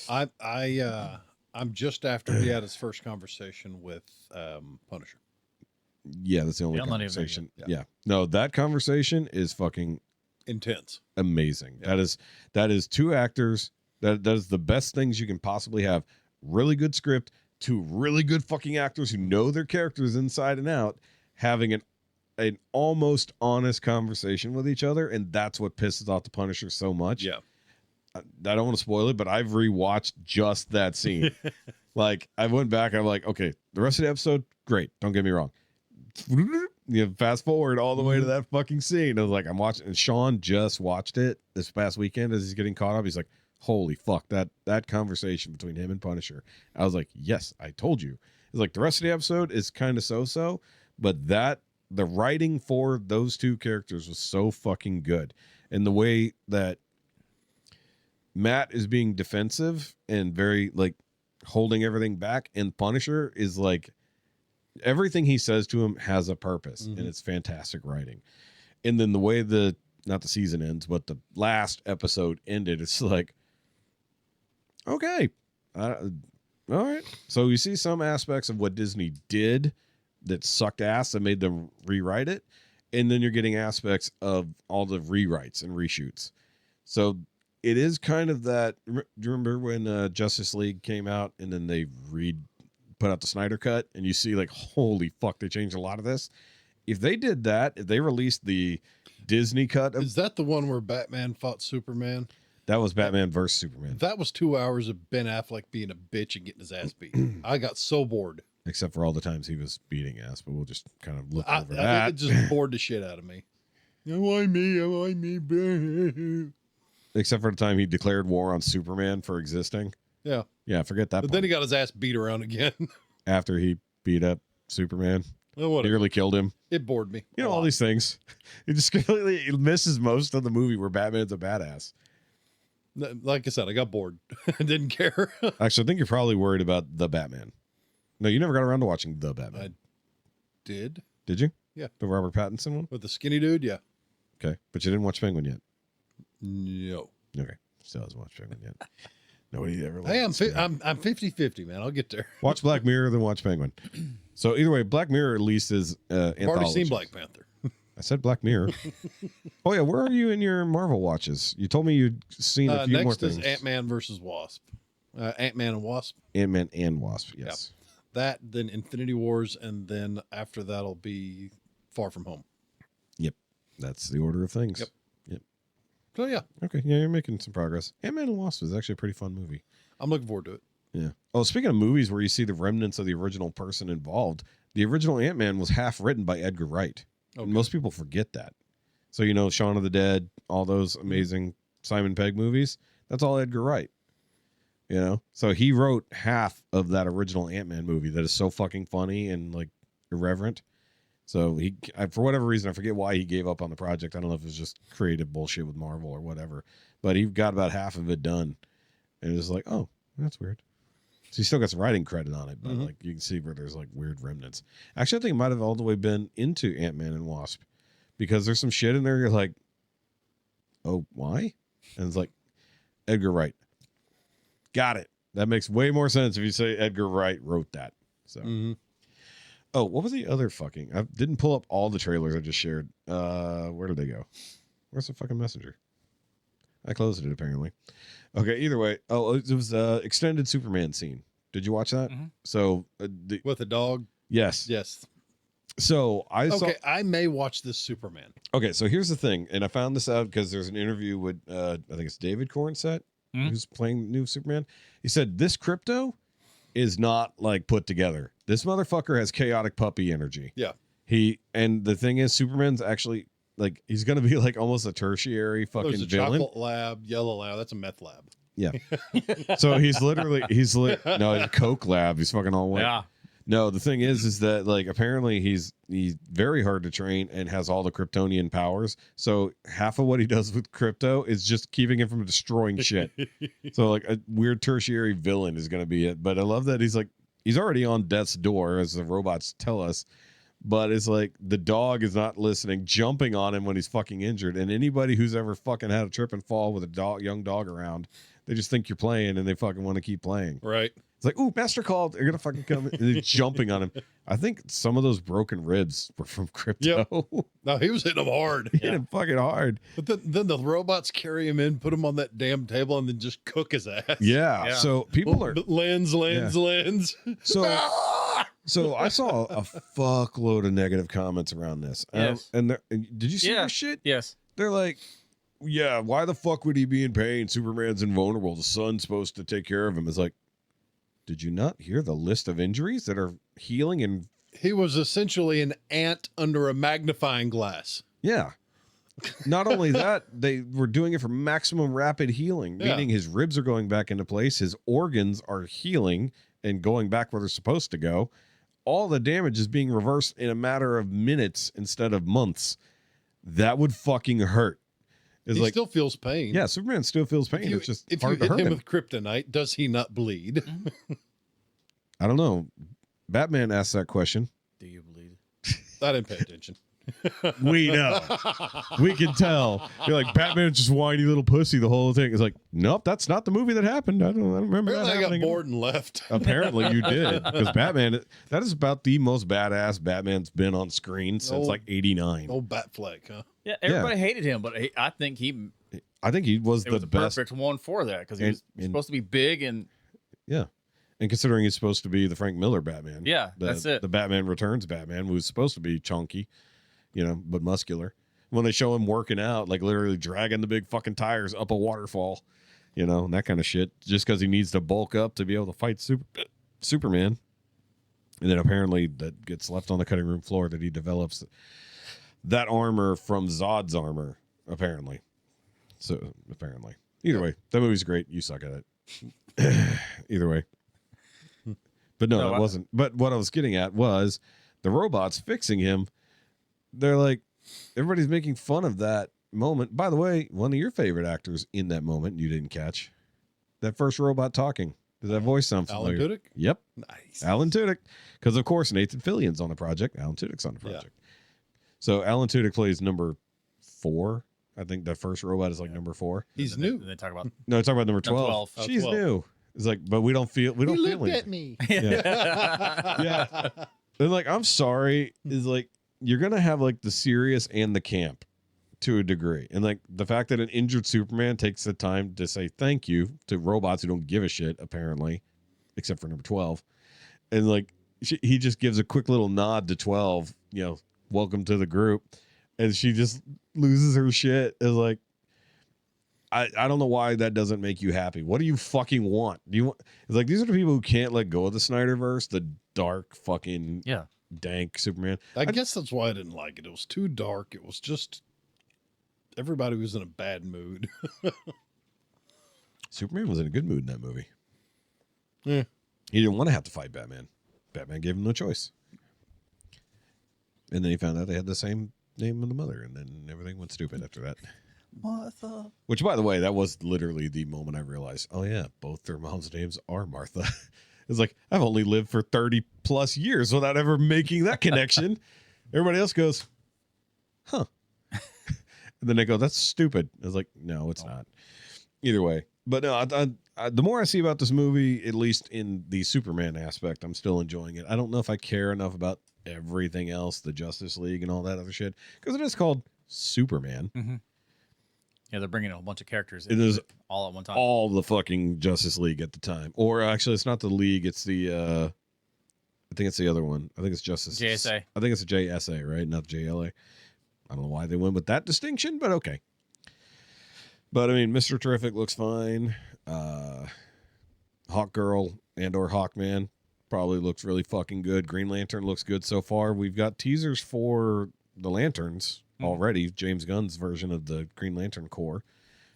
I'm just after he had his first conversation with Punisher. Yeah, that's the only I'm not even conversation. there Yeah. No, that conversation is fucking intense. Amazing. Yeah. That is two actors. That is the best things you can possibly have. Really good script, two really good fucking actors who know their characters inside and out, having an almost honest conversation with each other, and that's what pisses off the Punisher so much. Yeah. I don't want to spoil it, but I've rewatched just that scene. Like, I went back, I'm like, okay, the rest of the episode, great. Don't get me wrong. Fast forward all the way to that fucking scene. I was like, I'm watching, and Sean just watched it this past weekend as he's getting caught up. He's like, holy fuck, that conversation between him and Punisher. I was like, yes, I told you. It's like the rest of the episode is kind of so-so, but the writing for those two characters was so fucking good. And the way that Matt is being defensive and very like holding everything back, and Punisher is like, everything he says to him has a purpose, and it's fantastic writing. And then the way not the season ends, but the last episode ended, it's like, okay, all right. So you see some aspects of what Disney did that sucked ass and made them rewrite it. And then you're getting aspects of all the rewrites and reshoots. So it is kind of that. Do you remember when Justice League came out and then they put out the Snyder cut, and you see like, holy fuck, they changed a lot of this. If they did that, if they released the Disney cut is that the one where Batman fought Superman? That was Batman versus Superman. That was 2 hours of Ben Affleck being a bitch and getting his ass beat. I got so bored. Except for all the times he was beating ass, but we'll just kind of look over that. It just bored the shit out of me. Why me? Except for the time he declared war on Superman for existing. Yeah. Yeah, forget that. But then he got his ass beat around again. After he beat up Superman. Whatever. Nearly killed him. It bored me. You know, all these things. It just completely misses most of the movie where Batman's a badass. Like I said, I got bored. I didn't care. Actually, I think you're probably worried about the Batman. No, you never got around to watching the Batman. I did. Did you? Yeah. The Robert Pattinson one? With the skinny dude, yeah. Okay. But you didn't watch Penguin yet? No. Okay. Still hasn't watched Penguin yet. Nobody ever Hey, liked I'm 50-50, man. I'll get there. Watch Black Mirror, then watch Penguin. So either way, Black Mirror releases I've already anthologies. seen Black Panther. I said Black Mirror. Oh yeah, where are you in your Marvel watches? You told me you'd seen a few more Next things. is Ant-Man versus Wasp. Ant-Man and Wasp. Ant-Man and Wasp. Yes. That, then Infinity Wars, and then after that'll be Far From Home. Yep. That's the order of things. Yep. Yep. So yeah, Okay. Yeah, you're making some progress. Ant-Man and Wasp is actually a pretty fun movie. I'm looking forward to it. Yeah. Oh, speaking of movies where you see the remnants of the original person involved, the original Ant-Man was half written by Edgar Wright. Okay. And most people forget that. So, you know, Shaun of the Dead, all those amazing Simon Pegg movies, that's all Edgar Wright. You know? So he wrote half of that original Ant-Man movie that is so fucking funny and like irreverent. So for whatever reason, I forget why he gave up on the project. I don't know if it was just creative bullshit with Marvel or whatever, but he got about half of it done. And it was like, oh, that's weird. So he still got some writing credit on it, but like you can see where there's like weird remnants. Actually, I think it might have all the way been into Ant-Man and Wasp because there's some shit in there. You're like, oh, why? And it's like Edgar Wright. Got it. That makes way more sense if you say Edgar Wright wrote that. So, oh, what was the other fucking? I didn't pull up all the trailers I just shared. Where did they go? Where's the fucking messenger? I closed it apparently. Okay, either way. Oh, it was extended Superman scene. Did you watch that? So With a dog? yes. Yes. So I saw. Okay, I may watch this Superman. Okay, so here's the thing, and I found this out because there's an interview with I think it's David Cornsett who's playing new Superman. He said this crypto is not like put together. This motherfucker has chaotic puppy energy. Yeah. And the thing is, Superman's actually like he's gonna be like almost a tertiary fucking There's a villain. chocolate lab, yellow lab. That's a meth lab. Yeah. So he's literally he's a coke lab. He's fucking all white. Yeah. No, the thing is that like apparently he's very hard to train and has all the Kryptonian powers. So half of what he does with crypto is just keeping him from destroying shit. So like a weird tertiary villain is going to be it. But I love that he's already on death's door, as the robots tell us. But it's like the dog is not listening, jumping on him when he's fucking injured. And anybody who's ever fucking had a trip and fall with a young dog around, they just think you're playing and they fucking want to keep playing. Right. It's like, ooh, master called. They're gonna fucking come in. And they're jumping on him. I think some of those broken ribs were from crypto. Yep. No, he was hitting them hard. Hit him fucking hard. But then the robots carry him in, put him on that damn table, and then just cook his ass. Yeah. Yeah. So people are Lens. so I saw a fuckload of negative comments around this. Yes. And did you see Yeah. this shit? Yes. They're like, yeah, why the fuck would he be in pain? Superman's invulnerable. The sun's supposed to take care of him. It's like, did you not hear the list of injuries that are healing? And He was essentially an ant under a magnifying glass. yeah. Not only that, they were doing it for maximum rapid healing, Yeah. meaning his ribs are going back into place, his organs are healing and going back where they're supposed to go. All the damage is being reversed in a matter of minutes instead of months. That would fucking hurt. It's He like, still feels pain. yeah, Superman still feels pain. If It's just you hard to hit hurt him him. with kryptonite, does he not bleed? I don't know. Batman asked that question. Do you bleed? I didn't pay attention. We know. We can tell. You're like, Batman's just whiny little pussy the whole thing. It's like, nope, that's not the movie that happened. I don't remember Apparently that I got happening. bored and left. Apparently you did. Because Batman, that is about the most badass Batman's been on screen since Oh. like 89. Old Batfleck, huh? Yeah, everybody hated him, but I think I think he was it the was the best. perfect one for that because he And- was and- supposed to be big and Yeah. And considering he's supposed to be the Frank Miller Batman. Yeah, that's it. The Batman Returns Batman, who's supposed to be chunky, but muscular. When they show him working out, like literally dragging the big fucking tires up a waterfall, and that kind of shit, just because he needs to bulk up to be able to fight Superman. And then apparently that gets left on the cutting room floor that he develops that armor from Zod's armor, apparently. So, apparently. Either way, that movie's great. You suck at it. Either way. But no, No, it wasn't. But what I was getting at was the robots fixing him. They're like, everybody's making fun of that moment. By the way, one of your favorite actors in that moment you didn't catch. That first robot talking. Does that voice sound Alan familiar? Tudyk? Yep. Nice. Alan Tudyk. Because, of course, Nathan Fillion's on the project. Alan Tudyk's on the project. So Alan Tudyk plays number 4. I think the first robot is like number 4. He's And new. They talk about No, talk about number 12. 12. Oh, She's 12. new. It's like, but we don't feel anything. me. Yeah. And like, I'm sorry, is like, you're going to have like the serious and the camp to a degree. And like the fact that an injured Superman takes the time to say thank you to robots who don't give a shit, apparently, except for number 12. And like, he just gives a quick little nod to 12, welcome to the group. And she just loses her shit. Is like, I don't know why that doesn't make you happy. What do you fucking want? Do you want? It's like, these are the people who can't let go of the Snyderverse, the dark fucking dank Superman. I guess that's why I didn't like it. It was too dark. It was just everybody was in a bad mood. Superman was in a good mood in that movie. Yeah. He didn't want to have to fight Batman. Batman gave him no choice. And then he found out they had the same name of the mother, and then everything went stupid after that. Martha. Which, by the way, that was literally the moment I realized, oh yeah, both their moms' names are Martha. It's like, I've only lived for 30 plus years without ever making that connection. Everybody else goes, huh. And then they go, that's stupid. I was like, no, it's not. Either way. But no, the more I see about this movie, at least in the Superman aspect, I'm still enjoying it. I don't know if I care enough about everything else, the Justice League and all that other shit, because it is called Superman. Mm-hmm. Yeah, they're bringing a whole bunch of characters It is all at one time. all the fucking Justice League at the time. Or actually, it's not the League, it's the, I think it's the other one. I think it's Justice. JSA. I think it's a JSA, right? Not JLA. I don't know why they went with that distinction, but okay. But I mean, Mr. Terrific looks fine. Hawk Girl and or Hawkman probably looks really fucking good. Green Lantern looks good so far. We've got teasers for the Lanterns already, James Gunn's version of the Green Lantern Corps.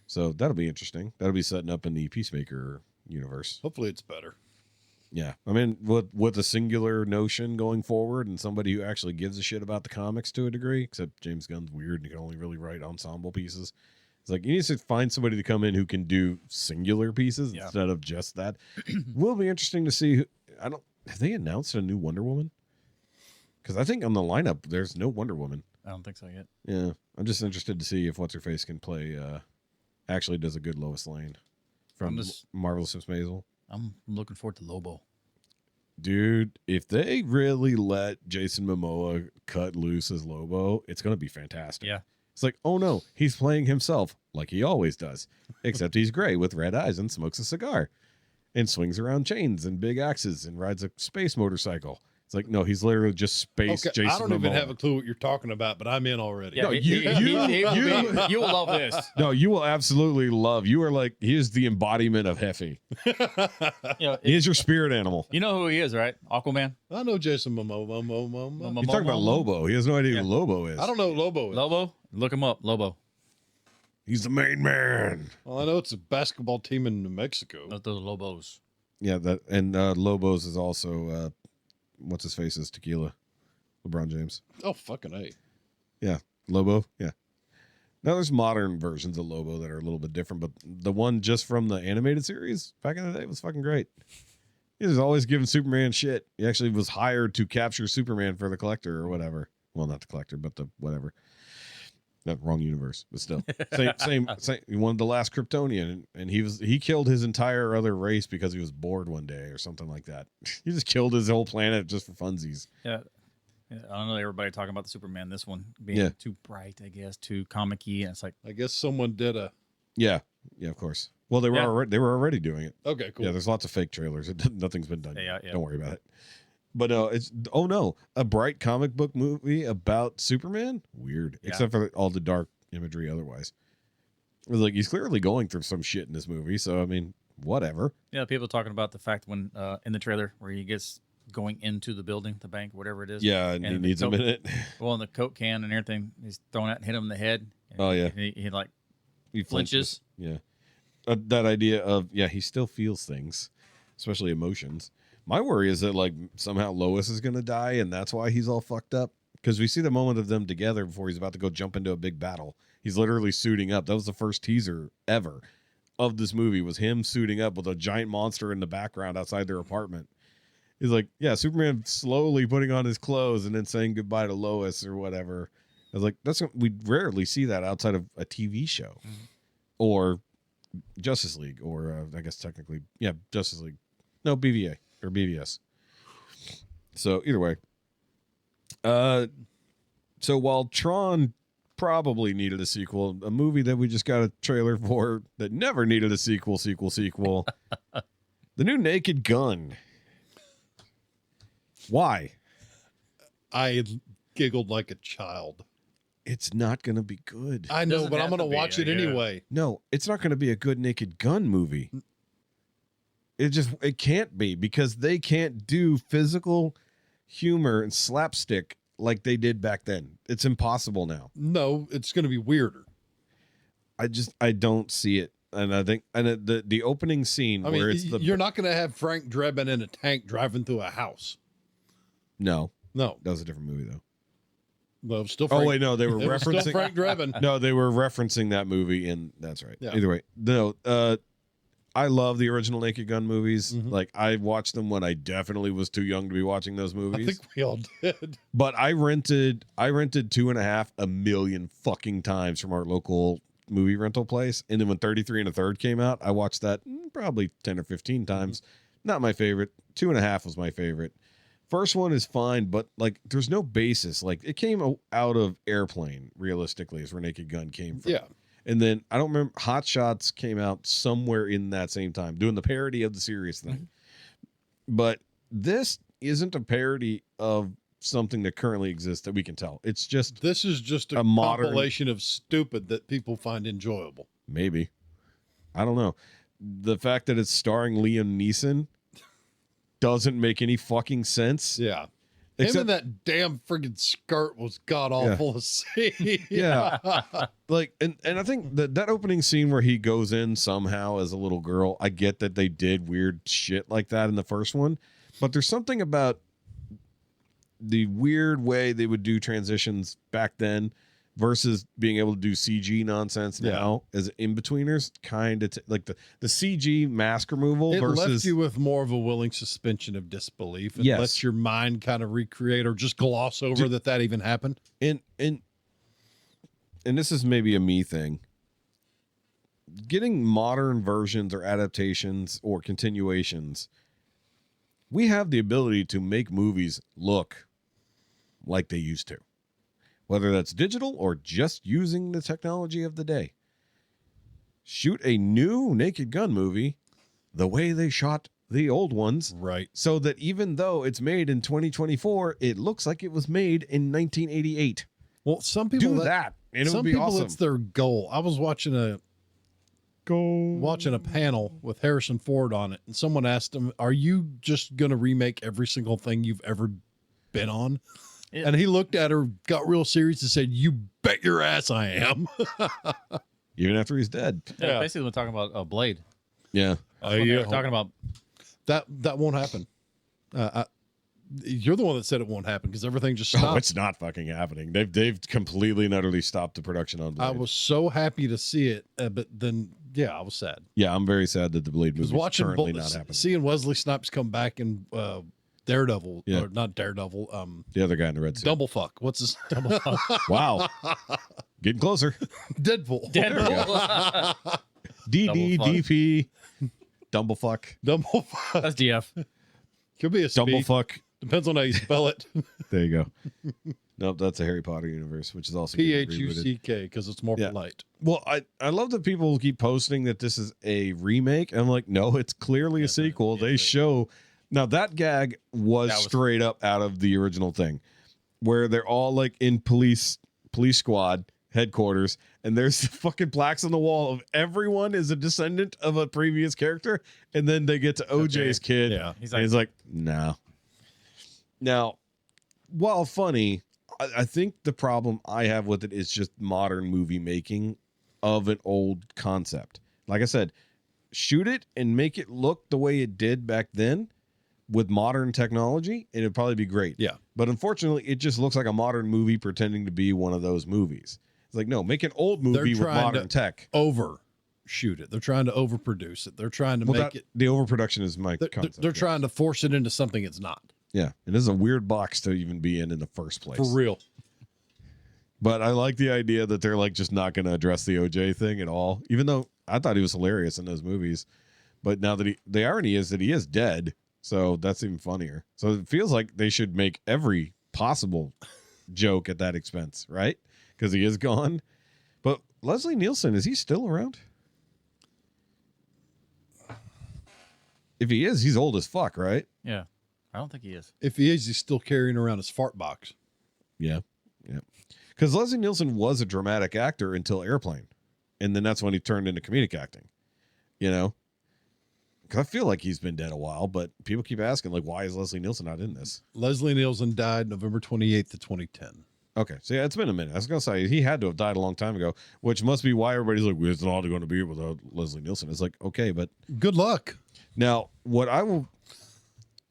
So that'll be interesting. That'll be setting up in the Peacemaker universe. Hopefully it's better. Yeah. I mean, with a singular notion going forward and somebody who actually gives a shit about the comics to a degree, except James Gunn's weird and he can only really write ensemble pieces. It's like, you need to find somebody to come in who can do singular pieces instead of just that. Will be interesting to see. Have they announced a new Wonder Woman? Because I think on the lineup, there's no Wonder Woman. I don't think so yet. Yeah. I'm just interested to see if What's-Her-Face can play, actually does a good Lois Lane from Marvelous Miss Maisel. I'm looking forward to Lobo. Dude, if they really let Jason Momoa cut loose as Lobo, it's going to be fantastic. Yeah. It's like, oh no, he's playing himself like he always does, except he's gray with red eyes and smokes a cigar and swings around chains and big axes and rides a space motorcycle. It's like, no, he's literally just space Jason I don't even Momoa. have a clue what you're talking about, but I'm in already. Yeah, No, you will love this. No, you will absolutely love. You are like, he is the embodiment of Jefe. He is your spirit animal. You know who he is, right? Aquaman. I know Jason Momoa. You're talking about Lobo. He has no idea who Lobo is. I don't know who Lobo is. Lobo. Look him up. Lobo. He's the main man. Well, I know it's a basketball team in New Mexico. Not those Lobos. Yeah, that and Lobos is also what's his face is Tequila, LeBron James. Oh, fucking A. Yeah, Lobo. Yeah. Now there's modern versions of Lobo that are a little bit different, but the one just from the animated series back in the day was fucking great. He was always giving Superman shit. He actually was hired to capture Superman for the Collector or whatever. Well, not the Collector, but the whatever. Not wrong universe, but still same. He wanted the last Kryptonian, and he killed his entire other race because he was bored one day or something like that. He just killed his whole planet just for funsies. Yeah. I don't know. Everybody talking about the Superman. This one being too bright, I guess, too comic-y. And it's like, I guess someone did a. Yeah, of course. Well, they were already doing it. Okay, cool. Yeah, there's lots of fake trailers. Nothing's been done. Yeah. Don't worry about it. But a bright comic book movie about Superman? Weird. Yeah. Except for all the dark imagery otherwise. It was like, he's clearly going through some shit in this movie, so I mean, whatever. yeah, people talking about the fact when in the trailer where he gets going into the building, the bank, whatever it is. Yeah, and he needs a minute. Well, and the Coke can and everything, he's thrown out and hit him in the head. And Oh, yeah. He like He flinches. Yeah. That idea of, he still feels things, especially emotions. My worry is that, like, somehow Lois is going to die, and that's why he's all fucked up. Because we see the moment of them together before he's about to go jump into a big battle. He's literally suiting up. That was the first teaser ever of this movie was him suiting up with a giant monster in the background outside their apartment. He's like, yeah, Superman slowly putting on his clothes and then saying goodbye to Lois or whatever. I was like, we rarely see that outside of a TV show or Justice League, or I guess technically, yeah, Justice League. No, BVA or BVS. So either way. So while Tron probably needed a sequel, a movie that we just got a trailer for that never needed a sequel, the new Naked Gun. Why? I giggled like a child. It's not going to be good. I know, Doesn't but I'm have going to to watch be, it yeah. anyway. No, it's not going to be a good Naked Gun movie. It can't be, because they can't do physical humor and slapstick like they did back then. It's impossible now. No, it's going to be weirder. I don't see it. And I think, the opening scene I mean, where it's you're not going to have Frank Drebin in a tank driving through a house. No, No, that was a different movie though. no, still. Oh Frank, wait, no, they were it was still referencing Frank Drebin. No, they were referencing that movie, and that's right. Yeah. Either way, no. I love the original Naked Gun movies. Mhm. Like, I watched them when I definitely was too young to be watching those I movies. think we all did. But I rented 2.5 a million fucking times from our local movie rental place. And then when 33 1/3 came out, I watched that probably 10 or 15 times. Not my favorite. 2.5 was my favorite. First one is fine, but like, there's no basis. Like, it came out of Airplane, realistically, is where Naked Gun came from. Yeah. And then I don't remember, Hot Shots came out somewhere in that same time, doing the parody of the serious thing. But this isn't a parody of something that currently exists that we can tell. It's just This is just a modern- compilation of stupid that people find enjoyable. maybe. I don't know. The fact that it's starring Liam Neeson doesn't make any fucking sense. Yeah. Except, Him in that damn friggin' skirt was god awful to see. Yeah. like, and I think that opening scene where he goes in somehow as a little girl, I get that they did weird shit like that in the first one, but there's something about the weird way they would do transitions back then versus being able to do CG nonsense now as in-betweeners, kind of like the CG mask removal It versus left you with more of a willing suspension of disbelief and Yes. lets your mind kind of recreate or just gloss over that even happened. and this is maybe a me thing. Getting modern versions or adaptations or continuations, we have the ability to make movies look like they used to, whether that's digital or just using the technology of the day. Shoot a new Naked Gun movie the way they shot the old ones, Right. so that even though it's made in 2024, it looks like it was made in 1988. Well, some people Do that, and it some would be people awesome. it's their goal. I was watching a panel with Harrison Ford on it, and someone asked him, "Are you just going to remake every single thing you've ever been on?" And he looked at her, got real serious, and said, "You bet your ass I am." Even after he's dead. Yeah, basically, we're talking about Blade. Yeah. We're talking about That won't happen. You're the one that said it won't happen because everything just stopped. Oh, it's not fucking happening. They've completely and utterly stopped the production on Blade. I was so happy to see it, but then I was sad. Yeah, I'm very sad that the Blade movie I was is watching currently not happening. seeing Wesley Snipes come back in Daredevil, Yeah. or not Daredevil, The other guy in the red suit. Doublefuck. What's his Wow. Getting closer. Deadpool? DDDP. Dumblefuck. Dumblefuck. that's DF. Could be a speed. Dumblefuck. Depends on how you spell it. There you go. Nope, that's a Harry Potter universe, which is also getting rebooted. PHUCK because it's more Yeah. polite. Well, I love that people keep posting that this is a remake. I'm like, no, it's clearly a sequel. They show now that gag was straight up out of the original thing, where they're all like in police squad headquarters, and there's fucking plaques on the wall of everyone is a descendant of a previous character, and then they get to OJ's kid. Yeah. He's like, no. Now, while funny, I think the problem I have with it is just modern movie making of an old concept. Like I said, shoot it and make it look the way it did back then with modern technology, and it'd probably be great. Yeah. But unfortunately, it just looks like a modern movie pretending to be one of those movies. It's like, no, make an old movie with trying modern to tech. shoot it. They're trying to overproduce it. They're trying to make it. The overproduction is my concept. They're trying to force it into something it's not. Yeah, it is a weird box to even be in the first place. For real. But I like the idea that they're like just not going to address the OJ thing at all, even though I thought he was hilarious in those movies. But now that the irony is that he is dead, so that's even funnier. So it feels like they should make every possible joke at that expense, right? Because he is gone. But Leslie Nielsen, is he still around? If he is, he's old as fuck, right? Yeah. I don't think he is. If he is, he's still carrying around his fart box. Yeah. Yeah. Because Leslie Nielsen was a dramatic actor until Airplane. And then that's when he turned into comedic acting. You know? Because I feel like he's been dead a while, but people keep asking, like, why is Leslie Nielsen not in this? Leslie Nielsen died November 28th of 2010. Okay, so yeah, it's been a minute. I was going to say, he had to have died a long time ago, which must be why everybody's like, well, it's not going to be without Leslie Nielsen. It's like, okay, but... Good luck. Now,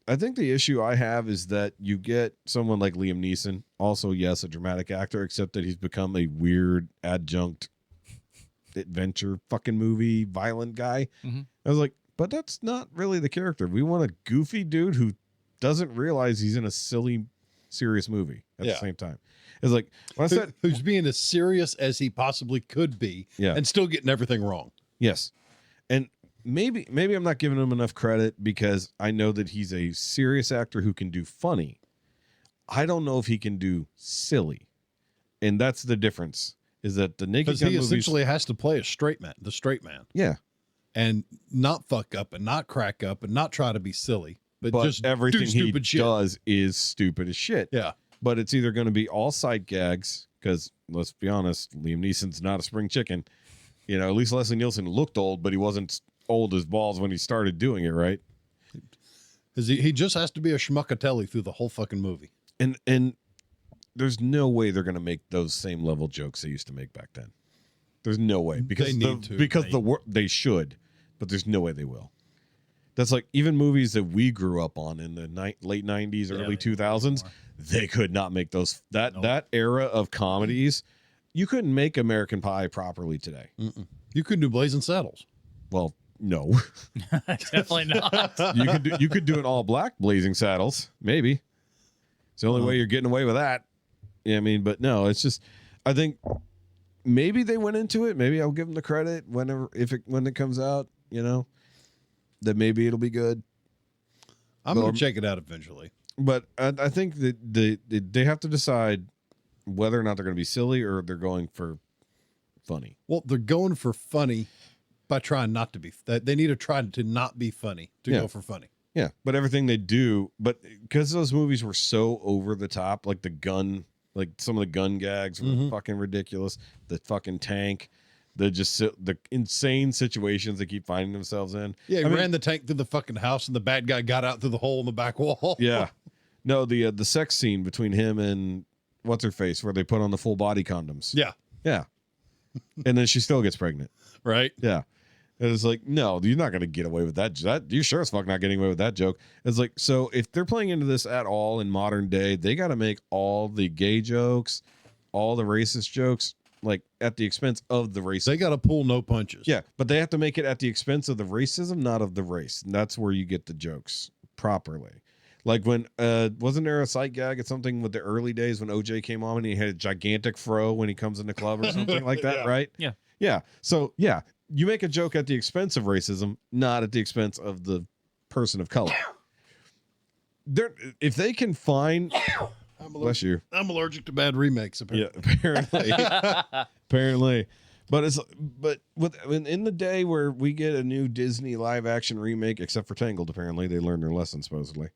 I think the issue I have is that you get someone like Liam Neeson, also, yes, a dramatic actor, except that he's become a weird adjunct adventure fucking movie violent guy. Mm-hmm. I was like, but that's not really the character. We want a goofy dude who doesn't realize he's in a silly, serious movie at the same time. It's like, when I said... Who's being as serious as he possibly could be and still getting everything wrong. Yes. And maybe I'm not giving him enough credit because I know that he's a serious actor who can do funny. I don't know if he can do silly. And that's the difference, is that the Naked Gun Because he movies... essentially has to play the straight man. Yeah. And not fuck up and not crack up and not try to be silly. But just everything do stupid he shit. does is stupid as shit. Yeah. But it's either going to be all sight gags, because let's be honest, Liam Neeson's not a spring chicken. You know, at least Leslie Nielsen looked old, but he wasn't old as balls when he started doing it, right? He just has to be a schmuckatelli through the whole fucking movie. And there's no way they're going to make those same level jokes they used to make back then. There's no way because they should, but there's no way they will. That's like even movies that we grew up on in the late 90s, early 2000s. They could not make those that era of comedies. You couldn't make American Pie properly today. Mm-mm. You couldn't do Blazing Saddles. Well, no. Definitely not. You could do an all black Blazing Saddles, maybe. It's the only way you're getting away with that. Yeah, I mean, but no, it's just I think maybe they went into it. Maybe I'll give them the credit when it comes out. You know, that maybe it'll be good. I'm going to check it out eventually. But I think that they have to decide whether or not they're going to be silly or they're going for funny. Well, they're going for funny by trying not to be. They need to try to not be funny to go for funny. Yeah, but everything they do, but because those movies were so over the top, like some of the gun gags were fucking ridiculous. The fucking tank. The insane situations they keep finding themselves in. Yeah, he ran the tank through the fucking house, and the bad guy got out through the hole in the back wall. Yeah, no, the sex scene between him and what's her face, where they put on the full body condoms. Yeah, and then she still gets pregnant. Right. Yeah, and it's like, no, you're not gonna get away with that. You sure as fuck not getting away with that joke. It's like, so if they're playing into this at all in modern day, they got to make all the gay jokes, all the racist jokes, like at the expense of the racism. They got to pull no punches. Yeah, but they have to make it at the expense of the racism, not of the race. And that's where you get the jokes properly. Like when wasn't there a sight gag at something with the early days when OJ came on and he had a gigantic fro when he comes in the club or something like that, right? Yeah. Yeah. So yeah, you make a joke at the expense of racism, not at the expense of the person of color. If they can find bless you. I'm allergic to bad remakes, apparently. Yeah, apparently. But in the day where we get a new Disney live action remake, except for Tangled, apparently they learned their lesson supposedly.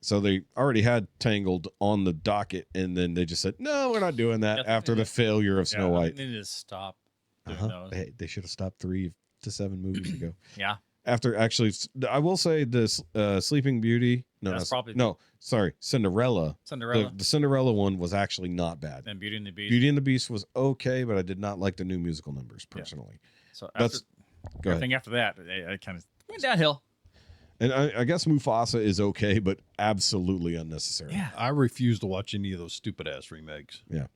So they already had Tangled on the docket, and then they just said, "No, we're not doing that." After the failure of Snow White, They need to stop doing those. They should have stopped 3 to 7 movies ago. Yeah. After actually, I will say this: Sleeping Beauty. Cinderella. Cinderella. The Cinderella one was actually not bad. And Beauty and the Beast. Beauty and the Beast was okay, but I did not like the new musical numbers personally. So everything after that, it kind of went downhill. And I guess Mufasa is okay, but absolutely unnecessary. Yeah. I refuse to watch any of those stupid ass remakes. Yeah.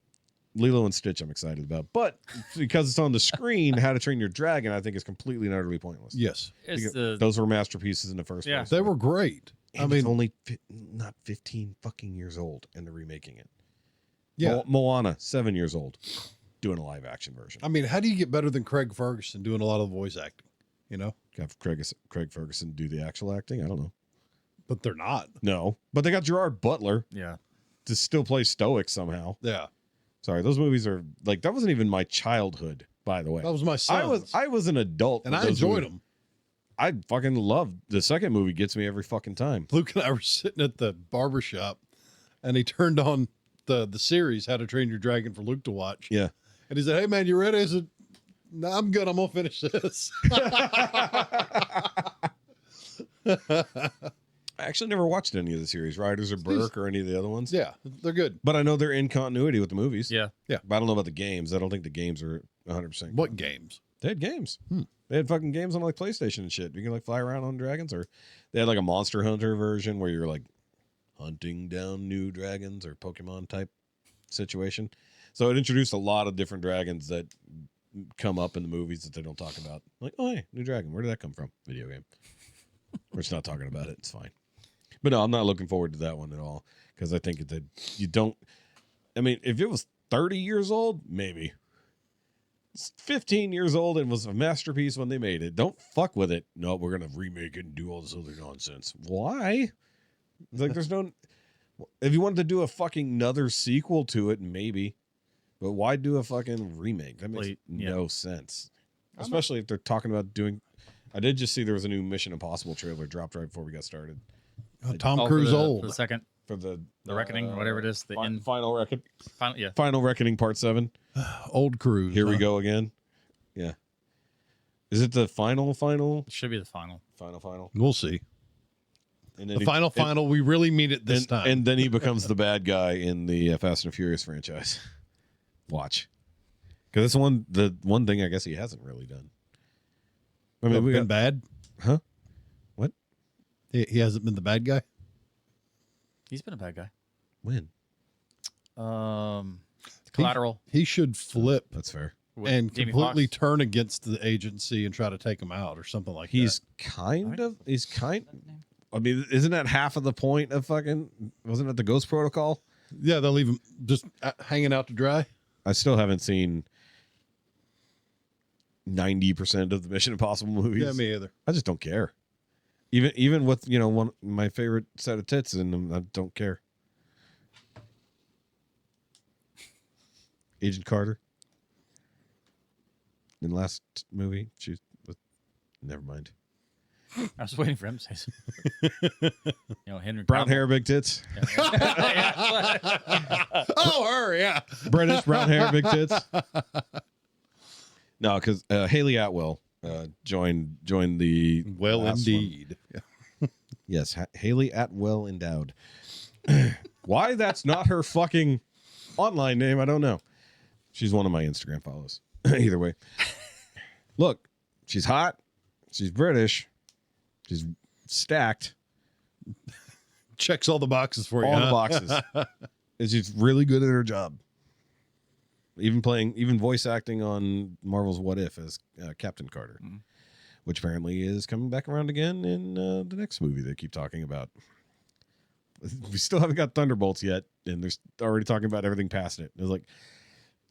Lilo and Stitch I'm excited about. But because it's on the screen, How to Train Your Dragon, I think is completely and utterly pointless. Yes. It's Those were masterpieces in the first place. They were great. And it's only not 15 fucking years old, and they're remaking it. Yeah. Moana, 7 years old, doing a live action version. I mean, how do you get better than Craig Ferguson doing a lot of the voice acting? You know? Have Craig Ferguson do the actual acting? I don't know. But they're not. No. But they got Gerard Butler Yeah. to still play stoic somehow. Yeah. Sorry, those movies are like, that wasn't even my childhood, by the way. That was my son. I was an adult. And with I those enjoyed movies. them. I fucking loved the second movie. Gets me every fucking time. Luke and I were sitting at the barber shop, and he turned on the series How to Train Your Dragon for Luke to watch. Yeah. And he said, "Hey man, you ready?" I said, "No, I'm good. I'm gonna finish this." I actually never watched any of the series, Riders or Burke or any of the other ones. Yeah, they're good. But I know they're in continuity with the movies. Yeah. But I don't know about the games. I don't think the games are 100%. What games? They had games. They had fucking games on like PlayStation and shit. You can like fly around on dragons, or they had like a Monster Hunter version where you're like hunting down new dragons or Pokemon type situation. So it introduced a lot of different dragons that come up in the movies that they don't talk about. Like, oh hey, new dragon. Where did that come from? Video game. We're just not talking about it. It's fine. But no, I'm not looking forward to that one at all because I think that you don't. I mean, if it was 30 years old, maybe. It's 15 years old and was a masterpiece when they made it. Don't fuck with it. No, we're gonna remake it and do all this other nonsense. Why? It's like there's no. If you wanted to do a fucking another sequel to it, maybe. But why do a fucking remake? That makes no sense. Especially if they're talking about doing. I did just see there was a new Mission Impossible trailer dropped right before we got started. Tom Cruise for old. the second, For the Reckoning, whatever it is, the end. Final Reckoning. Yeah. Final Reckoning Part 7. Old Cruise. Here we go again. Yeah. Is it the final? It should be the final. Final. We'll see. And then The final. We really mean it this time. And then he becomes the bad guy in the Fast and Furious franchise. Watch. Because that's the one thing I guess he hasn't really done. I mean, we been bad. Huh? What? He hasn't been the bad guy. He's been a bad guy. When? Collateral. He should flip That's fair. with and Jamie completely Foxx. turn against the agency and try to take him out or something like He's that. kind of. I mean, isn't that half of the point of fucking? Wasn't it the Ghost Protocol? Yeah, they'll leave him just hanging out to dry. I still haven't seen 90% of the Mission Impossible movies. Yeah, me either. I just don't care. Even with one my favorite set of tits in them, I don't care. Agent Carter. In the last movie, she was. Never mind. I was waiting for him to say something. Henry Brown Cavill. hair, big tits. Oh, her, yeah. British brown hair, big tits. No, because Haley Atwell joined the. Well, last one. indeed. Yes, Haley Atwell endowed. Why that's not her fucking online name, I don't know. She's one of my Instagram follows. Either way. Look, she's hot. She's British. She's stacked. Checks all the boxes for you. All the boxes. And she's really good at her job. Even voice acting on Marvel's What If as Captain Carter, which apparently is coming back around again in the next movie they keep talking about. We still haven't got Thunderbolts yet, and they're already talking about everything past it. It's like,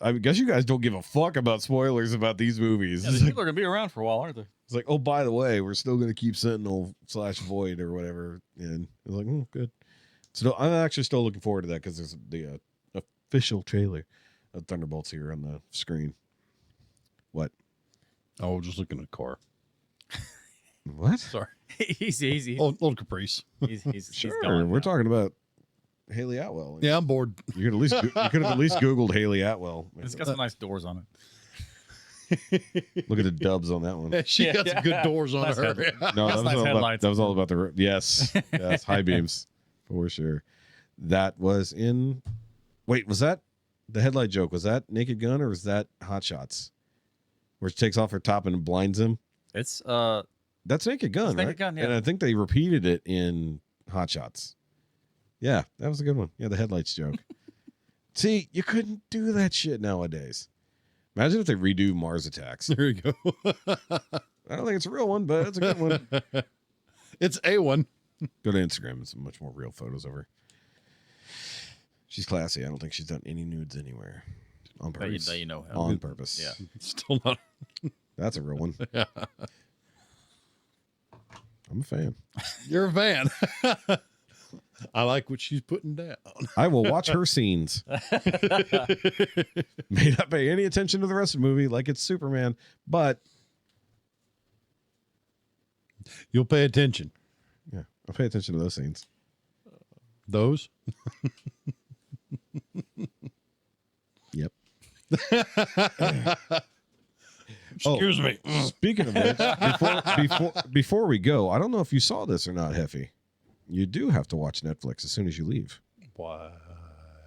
I guess you guys don't give a fuck about spoilers about these movies. Yeah, these people are going to be around for a while, aren't they? It's like, oh, by the way, we're still going to keep Sentinel/Void or whatever. And it's like, good. So I'm actually still looking forward to that because there's the official trailer of Thunderbolts here on the screen. What? Oh, just looking at a car. What? Sorry. He's Old Caprice. Sure, going we're now. talking about Haley Atwell. Yeah, I'm bored. You could have at least Googled Haley Atwell. It's got some nice doors on it. Look at the dubs on that one. She got some good doors on Nice her. head. No, That's nice headlights. that was all about the yes, high beams for sure. That was in. Wait, was that the headlight joke? Was that Naked Gun or was that Hot Shots, where she takes off her top and blinds him? It's That's Naked Gun, It's Naked right? Gun, yeah. And I think they repeated it in Hot Shots. Yeah, that was a good one. Yeah, the headlights joke. See, you couldn't do that shit nowadays. Imagine if they redo Mars Attacks. There you go. I don't think it's a real one, but it's a good one. It's A1. Go to Instagram and some much more real photos of her. She's classy. I don't think she's done any nudes anywhere on purpose. That you know how. On purpose. Yeah. Still not. That's a real one. I'm a fan. You're a fan. I like what she's putting down. I will watch her scenes. May not pay any attention to the rest of the movie like it's Superman, but You'll pay attention. yeah, I'll pay attention to those scenes. Those? Yep. Excuse me. Speaking of which, before we go, I don't know if you saw this or not, Jefe. You do have to watch Netflix as soon as you leave. Why?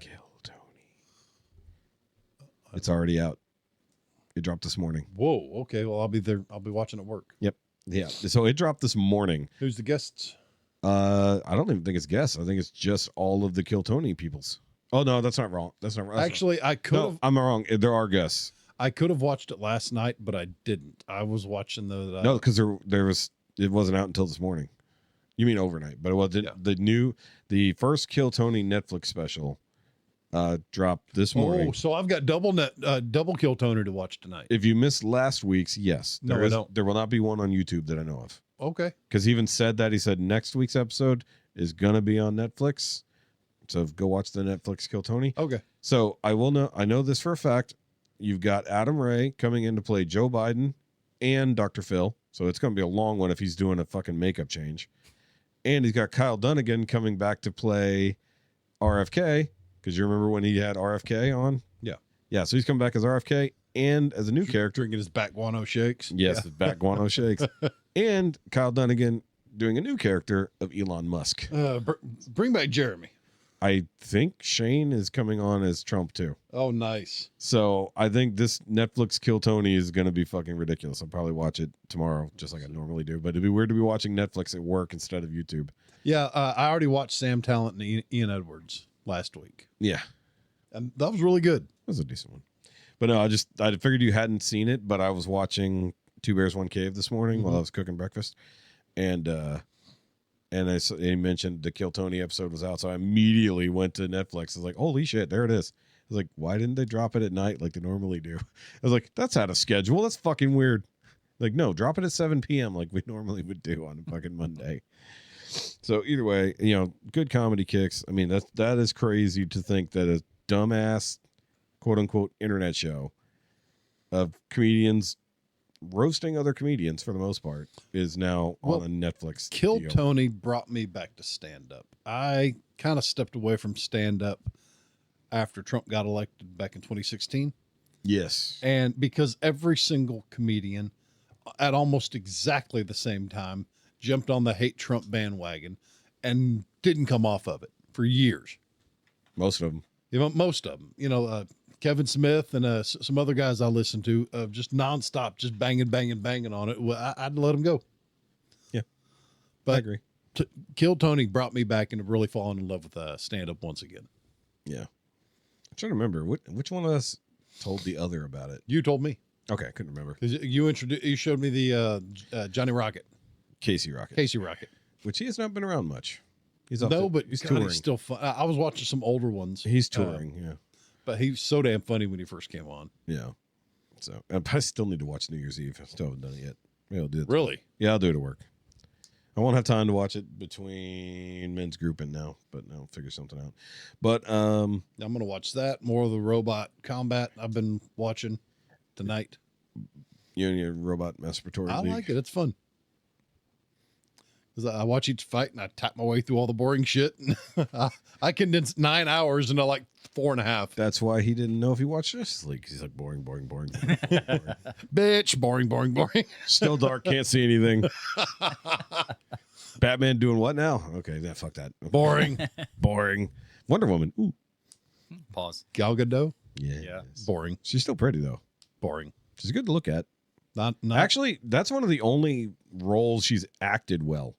Kill Tony. It's already out. It dropped this morning. Whoa. Okay. Well, I'll be there. I'll be watching at work. Yep. Yeah. So it dropped this morning. Who's the guests? I don't even think it's guests. I think it's just all of the Kill Tony peoples. Oh no, that's not wrong. That's not wrong. Actually, I could have. I'm wrong. There are guests. I could have watched it last night, but I didn't. I was watching No, because it wasn't out until this morning. You mean overnight? But it wasn't. Yeah. The first Kill Tony Netflix special dropped this morning. Oh, so I've got double Kill Toner to watch tonight. If you missed last week's, yes, No, I don't. There will not be one on YouTube that I know of. Okay. Because he even said that. He said next week's episode is gonna be on Netflix. So go watch the Netflix Kill Tony. Okay. So I know this for a fact. You've got Adam Ray coming in to play Joe Biden and Dr. Phil. So it's going to be a long one if he's doing a fucking makeup change. And he's got Kyle Dunnigan coming back to play RFK. Because you remember when he had RFK on? Yeah. Yeah, so he's coming back as RFK and as a new character. Drinking his back guano shakes. Yes, his back guano shakes. And Kyle Dunnigan doing a new character of Elon Musk. Bring back Jeremy. I think Shane is coming on as Trump too. Oh, nice. So I think this Netflix Kill Tony is going to be fucking ridiculous. I'll probably watch it tomorrow, just like I normally do. But it'd be weird to be watching Netflix at work instead of YouTube. Yeah, I already watched Sam Talent and Ian Edwards last week. Yeah, And that was really good. that was a decent one. But no, I figured you hadn't seen it, but I was watching Two Bears, One Cave this morning while I was cooking breakfast. And they mentioned the Kill Tony episode was out, so I immediately went to Netflix. I was like, holy shit, there it is. I was like, why didn't they drop it at night like they normally do? I was like, that's out of schedule. That's fucking weird. Like, no, drop it at 7 p.m. like we normally would do on a fucking Monday. So either way, good comedy kicks. I mean, that is crazy to think that a dumbass, quote unquote, internet show of comedians roasting other comedians for the most part is now on a Netflix Kill deal. Tony brought me back to stand-up. I kind of stepped away from stand-up after Trump got elected back in 2016. Yes. And because every single comedian at almost exactly the same time jumped on the hate Trump bandwagon and didn't come off of it for years. Most of them. Most of them. Kevin Smith and some other guys I listened to just nonstop, just banging on it. Well, I'd let them go. Yeah, but I agree. Kill Tony brought me back into really falling in love with stand-up once again. Yeah. I'm trying to remember. Which one of us told the other about it? You told me. Okay, I couldn't remember. Because you showed me the Johnny Rocket. Casey Rocket. Which he has not been around much. He's but he's God, touring. he's still fun. I was watching some older ones. He's touring, yeah. But he was so damn funny when he first came on. Yeah. So I still need to watch New Year's Eve. I still haven't done it yet. Maybe I'll do it. Really? Yeah, I'll do it at work. I won't have time to watch it between men's group and now, but I'll figure something out. But I'm gonna watch that. More of the robot combat I've been watching tonight. You and your robot masturbatory I league. like it. It's fun. Because I watch each fight and I tap my way through all the boring shit. I condensed 9 hours into like 4.5. That's why he didn't know if he watched Justice League. He's like, boring. Bitch, boring. Still dark, can't see anything. Batman doing what now? Okay, yeah, fuck that. Boring. Boring. Wonder Woman. Ooh. Pause. Gal Gadot. Yeah. Boring. She's still pretty though. Boring. She's good to look at. Not Actually, that's one of the only roles she's acted well.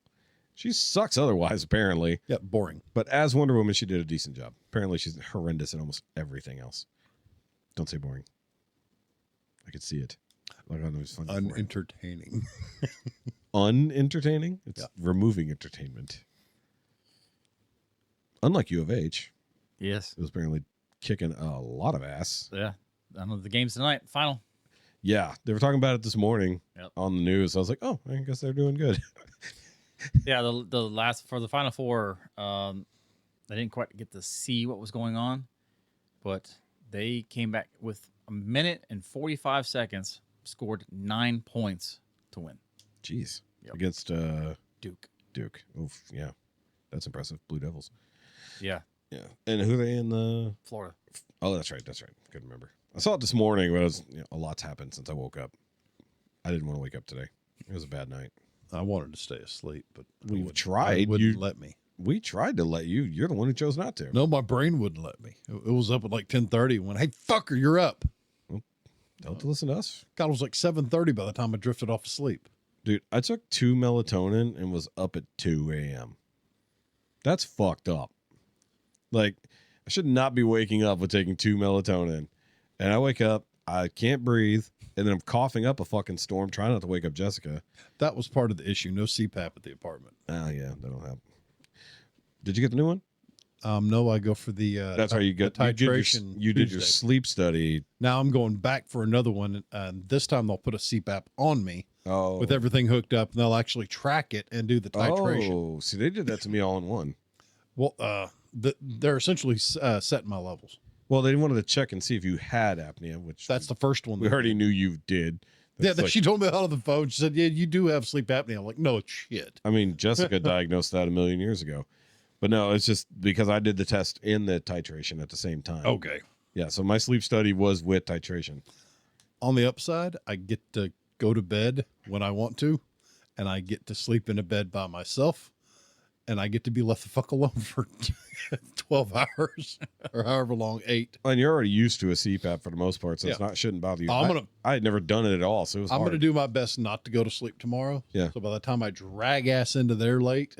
She sucks otherwise, apparently. Yeah, boring. But as Wonder Woman, she did a decent job. Apparently, she's horrendous in almost everything else. Don't say boring. I could see it. Like I know it's fun. Unentertaining. Unentertaining? It's removing entertainment. Unlike U of H, Yes. it was apparently kicking a lot of ass. Yeah. I know the games tonight. Final. Yeah, they were talking about it this morning on the news. I was like, oh, I guess they're doing good. Yeah, the last for the Final Four, I didn't quite get to see what was going on, but they came back with a minute and 45 seconds, scored 9 points to win. Jeez. Yep. Against Duke. Duke. Oof, yeah. That's impressive. Blue Devils. Yeah. Yeah. And who are they in the Florida? Oh, that's right. That's right. Couldn't remember. I saw it this morning, but it was, a lot's happened since I woke up. I didn't want to wake up today. It was a bad night. I wanted to stay asleep, but We've tried. Wouldn't let me. We tried to let you. You're the one who chose not to. No, my brain wouldn't let me. It was up at like 10:30. When, hey, fucker, you're up. Don't listen to us. God, it was like 7:30 by the time I drifted off to sleep. Dude, I took 2 melatonin and was up at 2 a.m. That's fucked up. Like, I should not be waking up with taking 2 melatonin. And I wake up, I can't breathe, and then I'm coughing up a fucking storm, trying not to wake up Jessica. That was part of the issue. No CPAP at the apartment. Oh, yeah, that don't happen. Did you get the new one? No, I go for the That's how you get titration. You did your Tuesday. sleep study. Now I'm going back for another one. This time they'll put a CPAP on me with everything hooked up, and they'll actually track it and do the titration. Oh, see, they did that to me all in one. Well, they're essentially setting my levels. Well, they wanted to check and see if you had apnea, which That's the first one. we already knew you did. Yeah, That's like- she told me on the phone. She said, "Yeah, you do have sleep apnea." I'm like, "No, it's shit." I mean, Jessica diagnosed that a million years ago. But no, it's just because I did the test and the titration at the same time. Okay. Yeah, so my sleep study was with titration. On the upside, I get to go to bed when I want to, and I get to sleep in a bed by myself, and I get to be left the fuck alone for 12 hours or however long, 8. And you're already used to a CPAP for the most part, so it's not shouldn't bother you. I had never done it at all, so it was I'm hard. going to do my best not to go to sleep tomorrow. Yeah. So by the time I drag ass into there late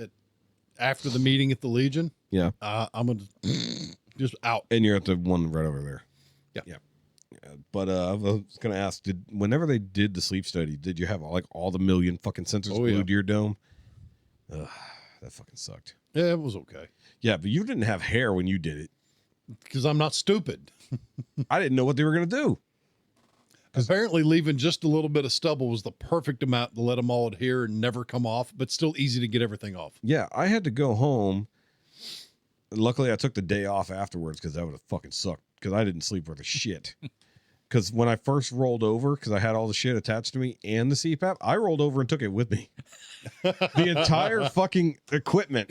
after the meeting at the Legion, Yeah. I'm going to just out. And you're at the one right over there. Yeah. Yeah. But I was going to ask, whenever they did the sleep study, did you have like all the million fucking sensors glued to your dome? Ugh, that fucking sucked. Yeah, it was okay. Yeah, but you didn't have hair when you did it. Because I'm not stupid. I didn't know what they were going to do. Apparently, leaving just a little bit of stubble was the perfect amount to let them all adhere and never come off, but still easy to get everything off. Yeah, I had to go home. Luckily, I took the day off afterwards because that would have fucking sucked because I didn't sleep worth a shit. Because when I first rolled over, because I had all the shit attached to me and the CPAP, I rolled over and took it with me. The entire fucking equipment,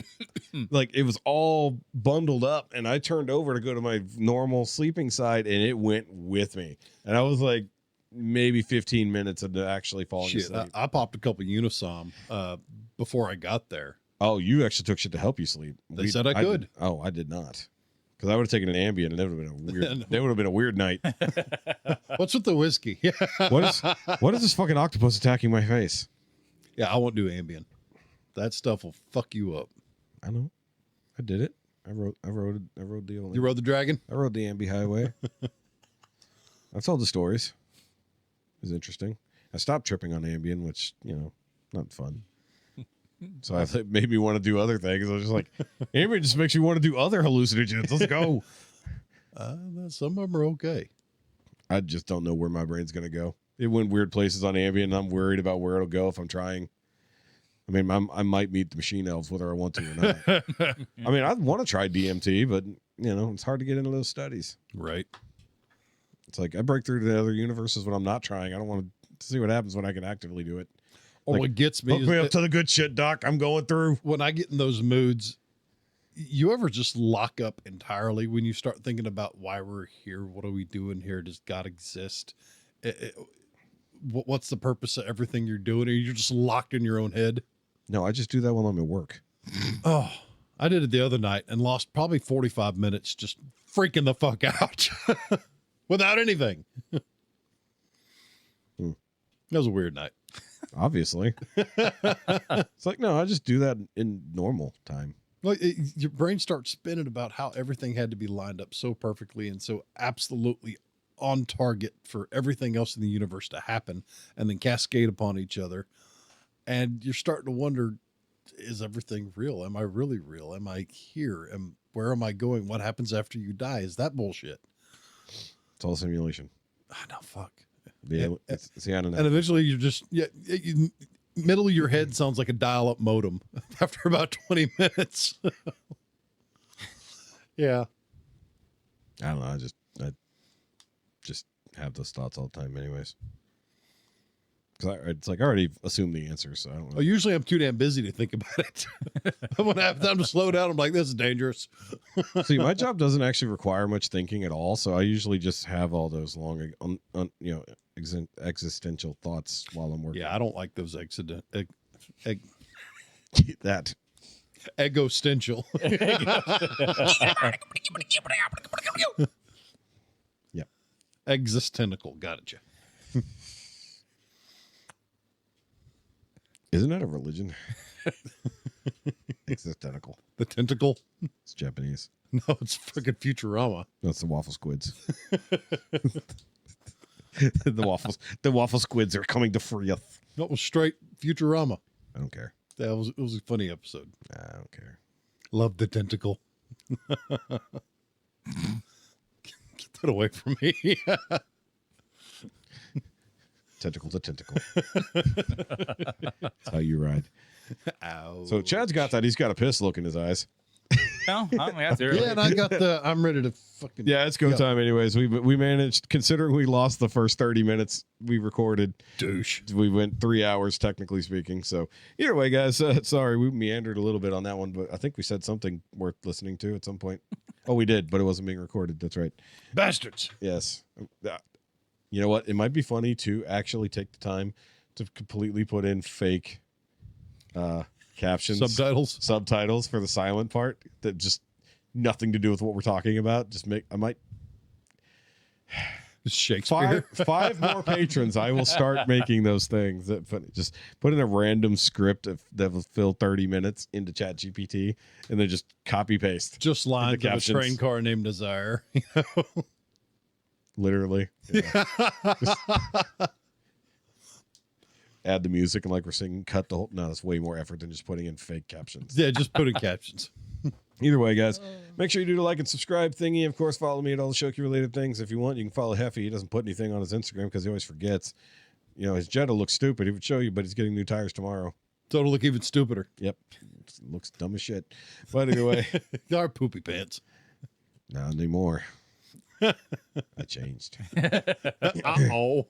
like it was all bundled up, and I turned over to go to my normal sleeping side, and it went with me. And I was like maybe 15 minutes into actually falling asleep. I popped a couple Unisom before I got there. Oh, you actually took shit to help you sleep. They said I could. I did not. Because I would have taken an Ambien, and that would have been a weird. That would have been a weird night. What's with the whiskey? What is this fucking octopus attacking my face? Yeah, I won't do Ambien. That stuff will fuck you up. I know. I did it. I rode the old. You rode the dragon? I rode the Ambi Highway. I've told the stories. It was interesting. I stopped tripping on Ambien, which not fun. So it made me want to do other things. I was just like, Ambien just makes you want to do other hallucinogens. Let's go. Some of them are okay. I just don't know where my brain's going to go. It went weird places on Ambien, and I'm worried about where it'll go if I'm trying. I mean, I might meet the machine elves whether I want to or not. I mean, I want to try DMT, but, it's hard to get into those studies. Right. It's like I break through to the other universes when I'm not trying. I don't want to see what happens when I can actively do it. What gets me hook me up to the good shit, Doc. I'm going through. When I get in those moods, you ever just lock up entirely when you start thinking about why we're here? What are we doing here? Does God exist? What's the purpose of everything you're doing? Or you're just locked in your own head? No, I just do that while I'm at work. Oh, I did it the other night and lost probably 45 minutes just freaking the fuck out without anything. That was a weird night. Obviously. It's like, no, I just do that in normal time. Like your brain starts spinning about how everything had to be lined up so perfectly and so absolutely on target for everything else in the universe to happen and then cascade upon each other. And you're starting to wonder, is everything real? Am I really real? Am I here? Where am I going? What happens after you die? Is that bullshit? It's all simulation. I know, fuck. Yeah, it's the internet. And eventually you're just, middle of your head sounds like a dial-up modem after about 20 minutes. Yeah. I don't know. I just have those thoughts all the time, anyways. Because it's like I already assume the answer, so I don't know. Oh, usually I'm too damn busy to think about it. When I have time to slow down, I'm like, this is dangerous. See, my job doesn't actually require much thinking at all, so I usually just have all those long, existential thoughts while I'm working. Yeah, I don't like those That. Egostential. Yeah. Existentical. Got it, you. Isn't that a religion? Existential. The tentacle? It's Japanese. No, it's freaking Futurama. That's the waffle squids. The waffle squids are coming to free us. That was straight Futurama. I don't care. It was a funny episode. I don't care. Love the tentacle. Get that away from me. Tentacle to tentacle. That's how you ride. Ow. So Chad's got that. He's got a piss look in his eyes. No, I mean, that's Yeah, and I got I'm ready to fucking. Yeah, it's go time anyways. We managed, considering we lost the first 30 minutes we recorded. Douche. We went 3 hours, technically speaking. So either way, guys, sorry, we meandered a little bit on that one, but I think we said something worth listening to at some point. Oh, we did, but it wasn't being recorded. That's right. Bastards. Yes. You know what? It might be funny to actually take the time to completely put in fake captions, subtitles for the silent part that just nothing to do with what we're talking about. I might Shakespeare. Five more patrons. I will start making those things. Just put in a random script that will fill 30 minutes into ChatGPT and then just copy paste. Just lines of a train car named Desire. Literally. Yeah. Add the music and like we're singing, cut the whole. No, that's way more effort than just putting in fake captions. Yeah, just put in captions. Either way, guys, make sure you do the like and subscribe thingy. Of course, follow me at all the Shoky related things. If you want, you can follow Jefe. He doesn't put anything on his Instagram because he always forgets. You know, his Jetta looks stupid. He would show you, but he's getting new tires tomorrow. So it'll look even stupider. Yep. It looks dumb as shit. But anyway. They are poopy pants. Not anymore. I changed. Uh-oh.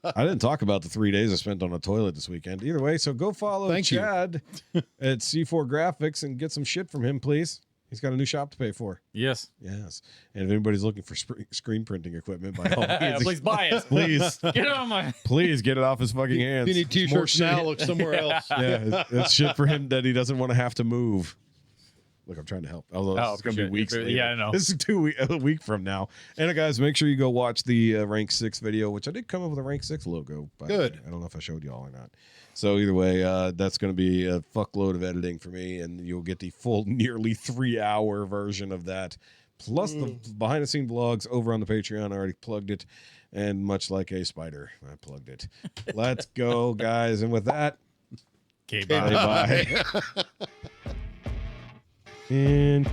I didn't talk about the 3 days I spent on a toilet this weekend. Either way, so go follow Chad at C4 Graphics and get some shit from him, please. He's got a new shop to pay for. Yes. Yes. And if anybody's looking for screen printing equipment, by all means, please buy it. Please. Get it on my. Please get it off his fucking hands. If you need t-shirts now, look somewhere else. Yeah, it's shit for him that he doesn't want to have to move. Look, I'm trying to help. Although it's going to be weeks later. Yeah, I know. This is a week from now. And guys, make sure you go watch the Rank 6 video, which I did come up with a Rank 6 logo. Good. I don't know if I showed y'all or not. So either way, that's going to be a fuckload of editing for me, and you'll get the full nearly 3-hour version of that. Plus the behind-the-scene vlogs over on the Patreon. I already plugged it. And much like a spider, I plugged it. Let's go, guys. And with that, okay, bye. And